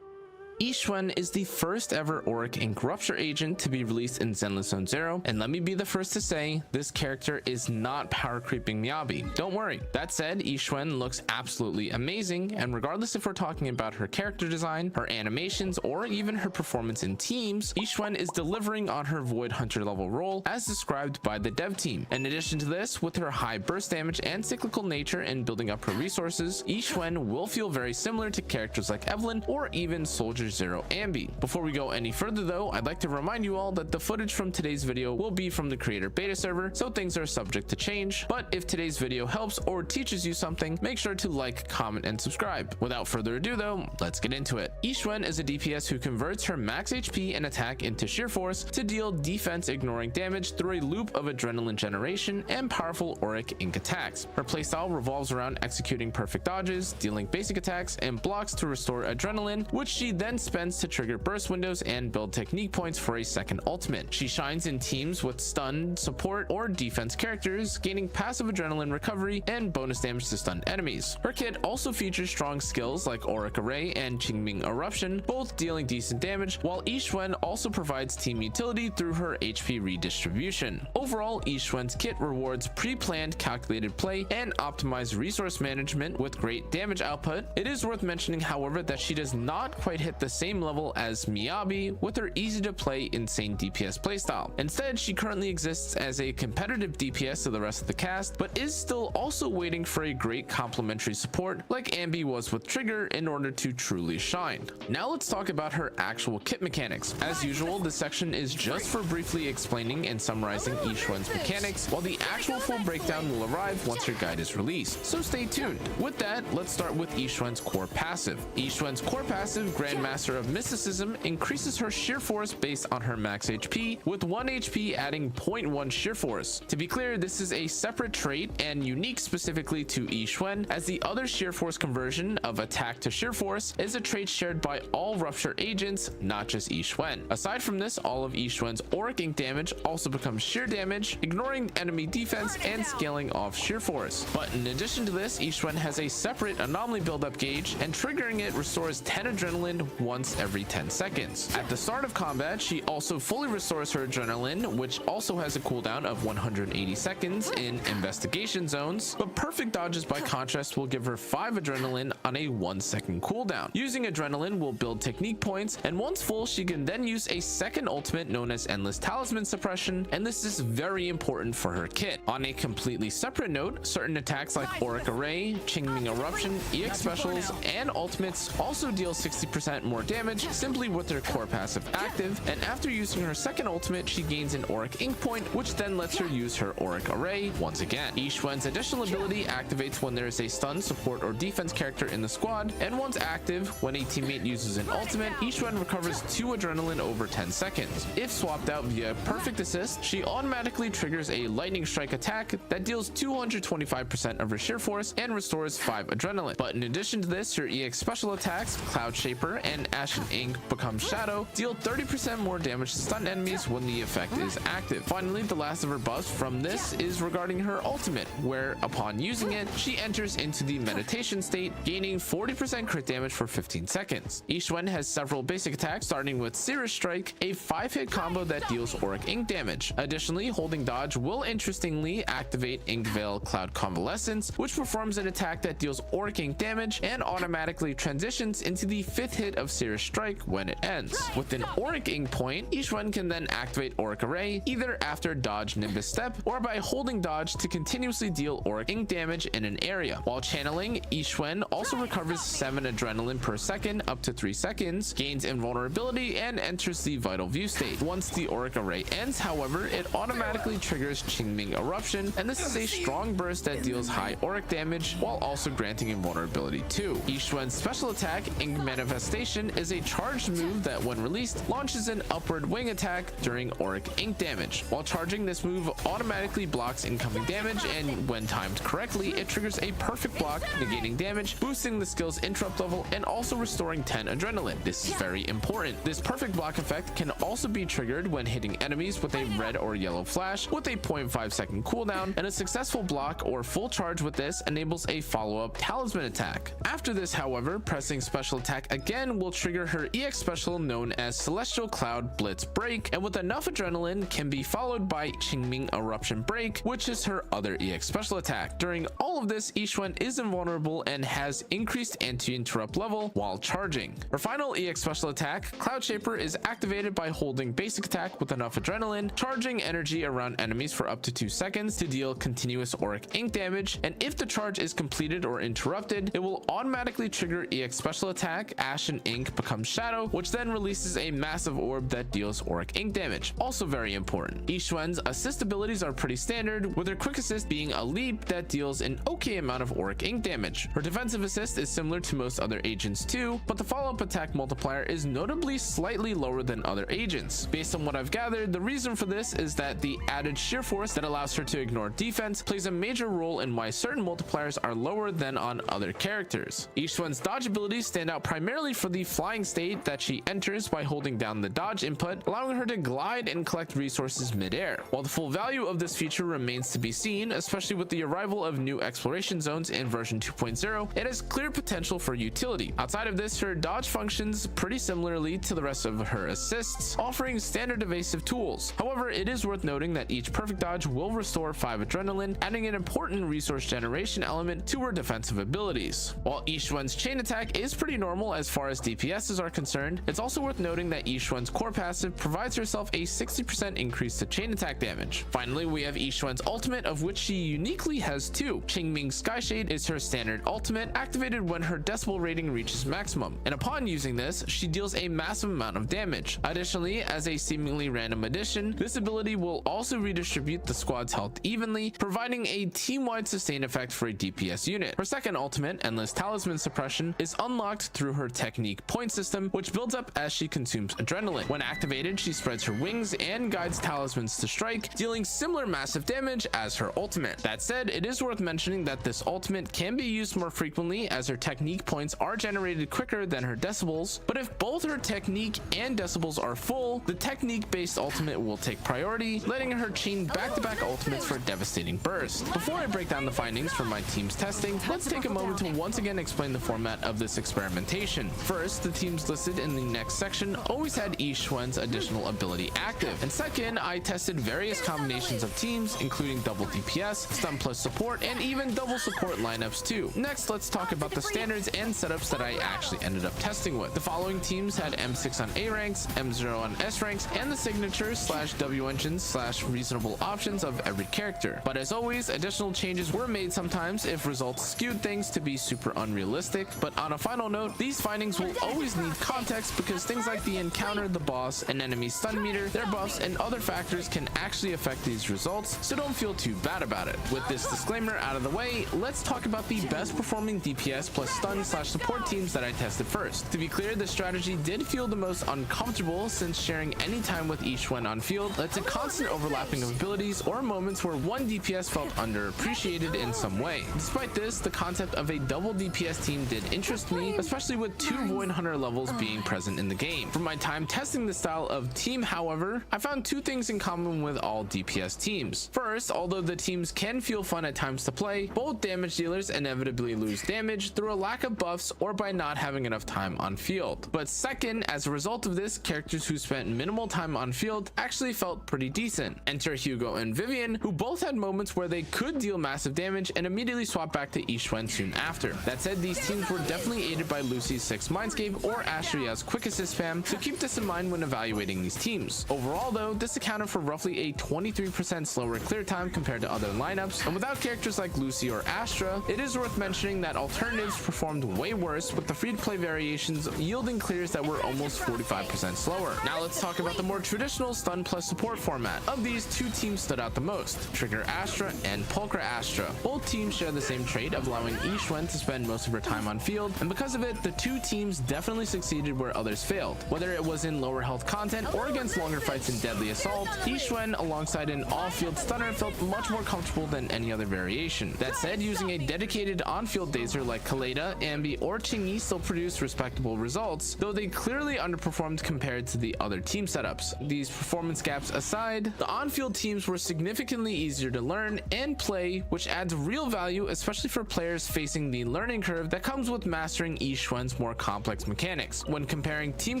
Yi Xuan is the first ever Auric Ink Rupture agent to be released in Zenless Zone Zero, and let me be the first to say, this character is not power creeping Miyabi. Don't worry. That said, Yi Xuan looks absolutely amazing, and regardless if we're talking about her character design, her animations, or even her performance in teams, Yi Xuan is delivering on her Void Hunter level role as described by the dev team. In addition to this, with her high burst damage and cyclical nature in building up her resources, Yi Xuan will feel very similar to characters like Evelyn or even Soldier Zero Ambi. Before we go any further though, I'd like to remind you all that the footage from today's video will be from the creator beta server, so things are subject to change, but if today's video helps or teaches you something, make sure to like, comment, and subscribe. Without further ado though, let's get into it. Yi Xuan is a DPS who converts her max HP and attack into sheer force to deal defense ignoring damage through a loop of adrenaline generation and powerful Auric Ink attacks. Her playstyle revolves around executing perfect dodges, dealing basic attacks, and blocks to restore adrenaline, which she then spends to trigger burst windows and build technique points for a second ultimate. She shines in teams with stun, support, or defense characters, gaining passive adrenaline recovery and bonus damage to stunned enemies. Her kit also features strong skills like Auric Array and Qingming Eruption, both dealing decent damage, while Yi Xuan also provides team utility through her HP redistribution. Overall, Yi Xuan's kit rewards pre-planned calculated play and optimized resource management with great damage output. It is worth mentioning, however, that she does not quite hit the same level as Miyabi with her easy to play insane DPS playstyle. Instead, she currently exists as a competitive DPS to the rest of the cast, but is still also waiting for a great complementary support like Ambi was with Trigger in order to truly shine. Now let's talk about her actual kit mechanics. As usual, this section is just for briefly explaining and summarizing Yi Xuan's mechanics, while the actual full breakdown will arrive once her guide is released, so stay tuned. With that, let's start with Yi Xuan's core passive. Yi Xuan's core passive, Grandmaster of Mysticism, increases her sheer force based on her max HP, with 1 HP adding 0.1 sheer force. To be clear, this is a separate trait and unique specifically to Yi Xuan, as the other sheer force conversion of attack to sheer force is a trait shared by all Rupture agents, not just Yi Xuan. Aside from this, all of Yi Xuan's Auric Ink damage also becomes sheer damage, ignoring enemy defense and scaling off sheer force. But in addition to this, Yi Xuan has a separate anomaly buildup gauge, and triggering it restores 10 adrenaline once every 10 seconds. At the start of combat, she also fully restores her adrenaline, which also has a cooldown of 180 seconds in investigation zones, but perfect dodges by contrast will give her 5 adrenaline on a 1-second cooldown. Using adrenaline will build technique points, and once full, she can then use a second ultimate known as Endless Talisman Suppression, and this is very important for her kit. On a completely separate note, certain attacks like Auric Array, Qingming Eruption, EX specials, and ultimates also deal 60% more damage simply with their core passive active, and after using her second ultimate, she gains an Auric Ink point, which then lets her use her Auric Array once again. Yi Xuan's additional ability activates when there is a stun, support, or defense character in the squad, and once active, when a teammate uses an ultimate, Yi Xuan recovers 2 adrenaline over 10 seconds. If swapped out via perfect assist, she automatically triggers a lightning strike attack that deals 225% of her sheer force and restores 5 adrenaline. But in addition to this, her EX special attacks, Cloud Shaper and Ashen Ink Become Shadow, deal 30% more damage to stunned enemies when the effect is active. Finally, the last of her buffs from this is regarding her ultimate, where upon using it, she enters into the meditation state, gaining 40% crit damage for 15 seconds. Yi Xuan has several basic attacks, starting with Cirrus Strike, a 5-hit combo that deals Auric Ink damage. Additionally, holding dodge will interestingly activate Ink Veil Cloud Convalescence, which performs an attack that deals Auric Ink damage and automatically transitions into the 5th hit of Cirrus Strike when it ends. With an Auric Ink point, Yi Xuan can then activate Auric Array either after dodge Nimbus Step or by holding dodge to continuously deal Auric Ink damage in an area. While channeling, Yi Xuan also recovers 7 adrenaline per second up to 3 seconds, gains invulnerability, and enters the Vital View state. Once the Auric Array ends, however, it automatically triggers Qingming Eruption, and this is a strong burst that deals high Auric damage while also granting invulnerability too. Yi Xuan's special attack, Ink Manifestation, is a charged move that when released launches an upward wing attack during Auric Ink damage. While charging, this move automatically blocks incoming damage, and when timed correctly, it triggers a perfect block, negating damage, boosting the skill's interrupt level, and also restoring 10 adrenaline. This is very important. This perfect block effect can also be triggered when hitting enemies with a red or yellow flash with a 0.5 second cooldown, and a successful block or full charge with this enables a follow-up talisman attack. After this, however, pressing special attack again will will trigger her EX special known as Celestial Cloud Blitz Break, and with enough adrenaline can be followed by Qingming Eruption Break, which is her other EX special attack. During all of this, Yixuan is invulnerable and has increased anti-interrupt level while charging. Her final EX special attack, Cloud Shaper, is activated by holding basic attack with enough adrenaline, charging energy around enemies for up to 2 seconds to deal continuous auric ink damage, and if the charge is completed or interrupted, it will automatically trigger EX special attack Ashen Ink becomes Shadow, which then releases a massive orb that deals auric ink damage. Also very important, Yixuan's assist abilities are pretty standard, with her quick assist being a leap that deals an okay amount of auric ink damage. Her defensive assist is similar to most other agents too, but the follow-up attack multiplier is notably slightly lower than other agents. Based on what I've gathered, the reason for this is that the added sheer force that allows her to ignore defense plays a major role in why certain multipliers are lower than on other characters. Yixuan's dodge abilities stand out primarily for the flying state that she enters by holding down the dodge input, allowing her to glide and collect resources mid-air. While the full value of this feature remains to be seen, especially with the arrival of new exploration zones in version 2.0, it has clear potential for utility. Outside of this, her dodge functions pretty similarly to the rest of her assists, offering standard evasive tools. However, it is worth noting that each perfect dodge will restore 5 adrenaline, adding an important resource generation element to her defensive abilities. While Yixuan's chain attack is pretty normal as far as DPSs are concerned, it's also worth noting that Yixuan's core passive provides herself a 60% increase to chain attack damage. Finally, we have Yixuan's ultimate, of which she uniquely has 2. Qingming Skyshade is her standard ultimate, activated when her decibel rating reaches maximum, and upon using this, she deals a massive amount of damage. Additionally, as a seemingly random addition, this ability will also redistribute the squad's health evenly, providing a team-wide sustain effect for a DPS unit. Her second ultimate, Endless Talisman Suppression, is unlocked through her technique point system, which builds up as she consumes adrenaline. When activated, she spreads her wings and guides talismans to strike, dealing similar massive damage as her ultimate. That said, it is worth mentioning that this ultimate can be used more frequently as her technique points are generated quicker than her decibels, but if both her technique and decibels are full, the technique-based ultimate will take priority, letting her chain back-to-back ultimates for a devastating burst. Before I break down the findings from my team's testing, let's take a moment to once again explain the format of this experimentation. First, the teams listed in the next section always had Yixuan's additional ability active, and second, I tested various combinations of teams, including double DPS, stun plus support, and even double support lineups too. Next, let's talk about the standards and setups that I actually ended up testing with. The following teams had M6 on A ranks, M0 on S ranks, and the signatures / W engines / reasonable options of every character. But as always, additional changes were made sometimes if results skewed things to be super unrealistic. But on a final note, these findings will always need context because things like the encounter, the boss, an enemy stun meter, their buffs, and other factors can actually affect these results, so don't feel too bad about it. With this disclaimer out of the way, let's talk about the best performing DPS plus stun / support teams that I tested first. To be clear, the strategy did feel the most uncomfortable since sharing any time with Yixuan on field led to constant overlapping of abilities or moments where one DPS felt underappreciated in some way. Despite this, the concept of a double DPS team did interest me, especially with 2 Void Hunter levels being present in the game. From my time testing the style of team, however, I found 2 things in common with all DPS teams. First, although the teams can feel fun at times to play, both damage dealers inevitably lose damage through a lack of buffs or by not having enough time on field. But second, as a result of this, characters who spent minimal time on field actually felt pretty decent. Enter Hugo and Vivian, who both had moments where they could deal massive damage and immediately swap back to Yixuan soon after. That said, these teams were definitely aided by Lucy's 6 Mindscape or Astria's quick assist spam, so keep this in mind when evaluating these teams. Overall though, this accounted for roughly a 23% slower clear time compared to other lineups, and without characters like Lucy or Astra, it is worth mentioning that alternatives performed way worse, with the free-to-play variations yielding clears that were almost 45% slower. Now let's talk about the more traditional stun plus support format. Of these, 2 teams stood out the most: Trigger Astra and Pulchra Astra. Both teams share the same trait of allowing Yixuan to spend most of her time on field, and because of it, the 2 teams definitely succeeded where others failed. Whether it was in lower health content or against longer fights in Deadly Assault, Yixuan alongside an all-field stunner felt much more comfortable than any other variation. That said, using a dedicated on-field dazer like Kaleda, Ambi, or Qingyi still produced respectable results, though they clearly underperformed compared to the other team setups. These performance gaps aside, the on-field teams were significantly easier to learn and play, which adds real value, especially for players facing the learning curve that comes with mastering Yixuan's more complex complex mechanics. When comparing team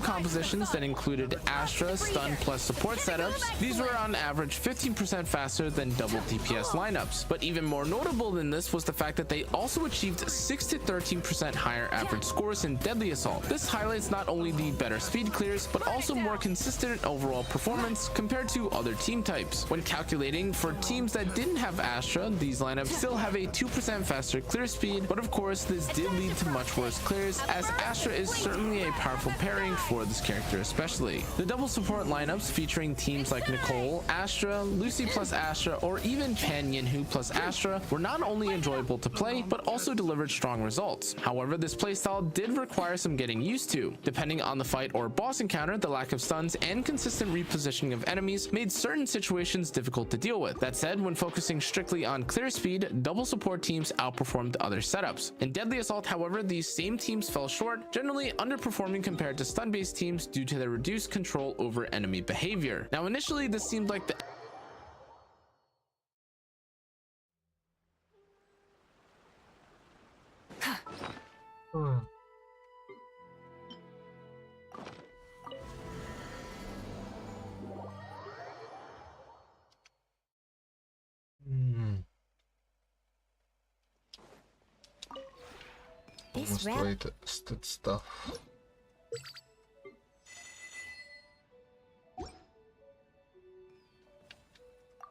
compositions that included Astra, stun plus support setups, these were on average 15% faster than double DPS lineups. But even more notable than this was the fact that they also achieved 6 to 13% higher average scores in Deadly Assault. This highlights not only the better speed clears, but also more consistent overall performance compared to other team types. When calculating for teams that didn't have Astra, these lineups still have a 2% faster clear speed, but of course this did lead to much worse clears, as Astra is certainly a powerful pairing for this character especially. The double support lineups featuring teams like Nicole, Astra, Lucy plus Astra, or even Pan Yinhu plus Astra were not only enjoyable to play, but also delivered strong results. However, this playstyle did require some getting used to. Depending on the fight or boss encounter, the lack of stuns and consistent repositioning of enemies made certain situations difficult to deal with. That said, when focusing strictly on clear speed, double support teams outperformed other setups. In Deadly Assault, however, these same teams fell short, generally underperforming compared to stun-based teams due to their reduced control over enemy behavior. Now, initially, this seemed like the Almost wasted stuff.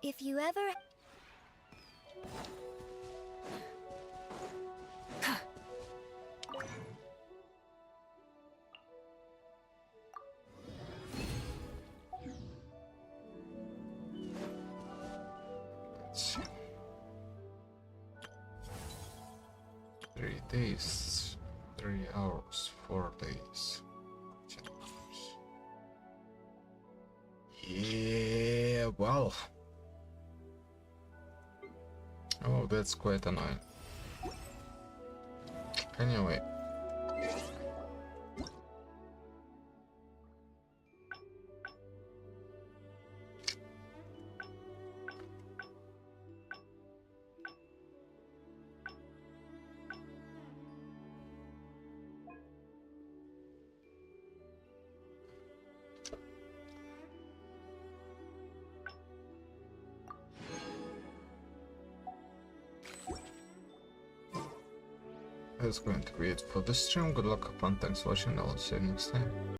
If you ever... Let's see. 3 days, 3 hours, 4 days, 10 hours. Yeah, well. Oh, that's quite annoying. Anyway. That's going to be it for this stream. Good luck, everyone. Thanks for watching. I will see you next time.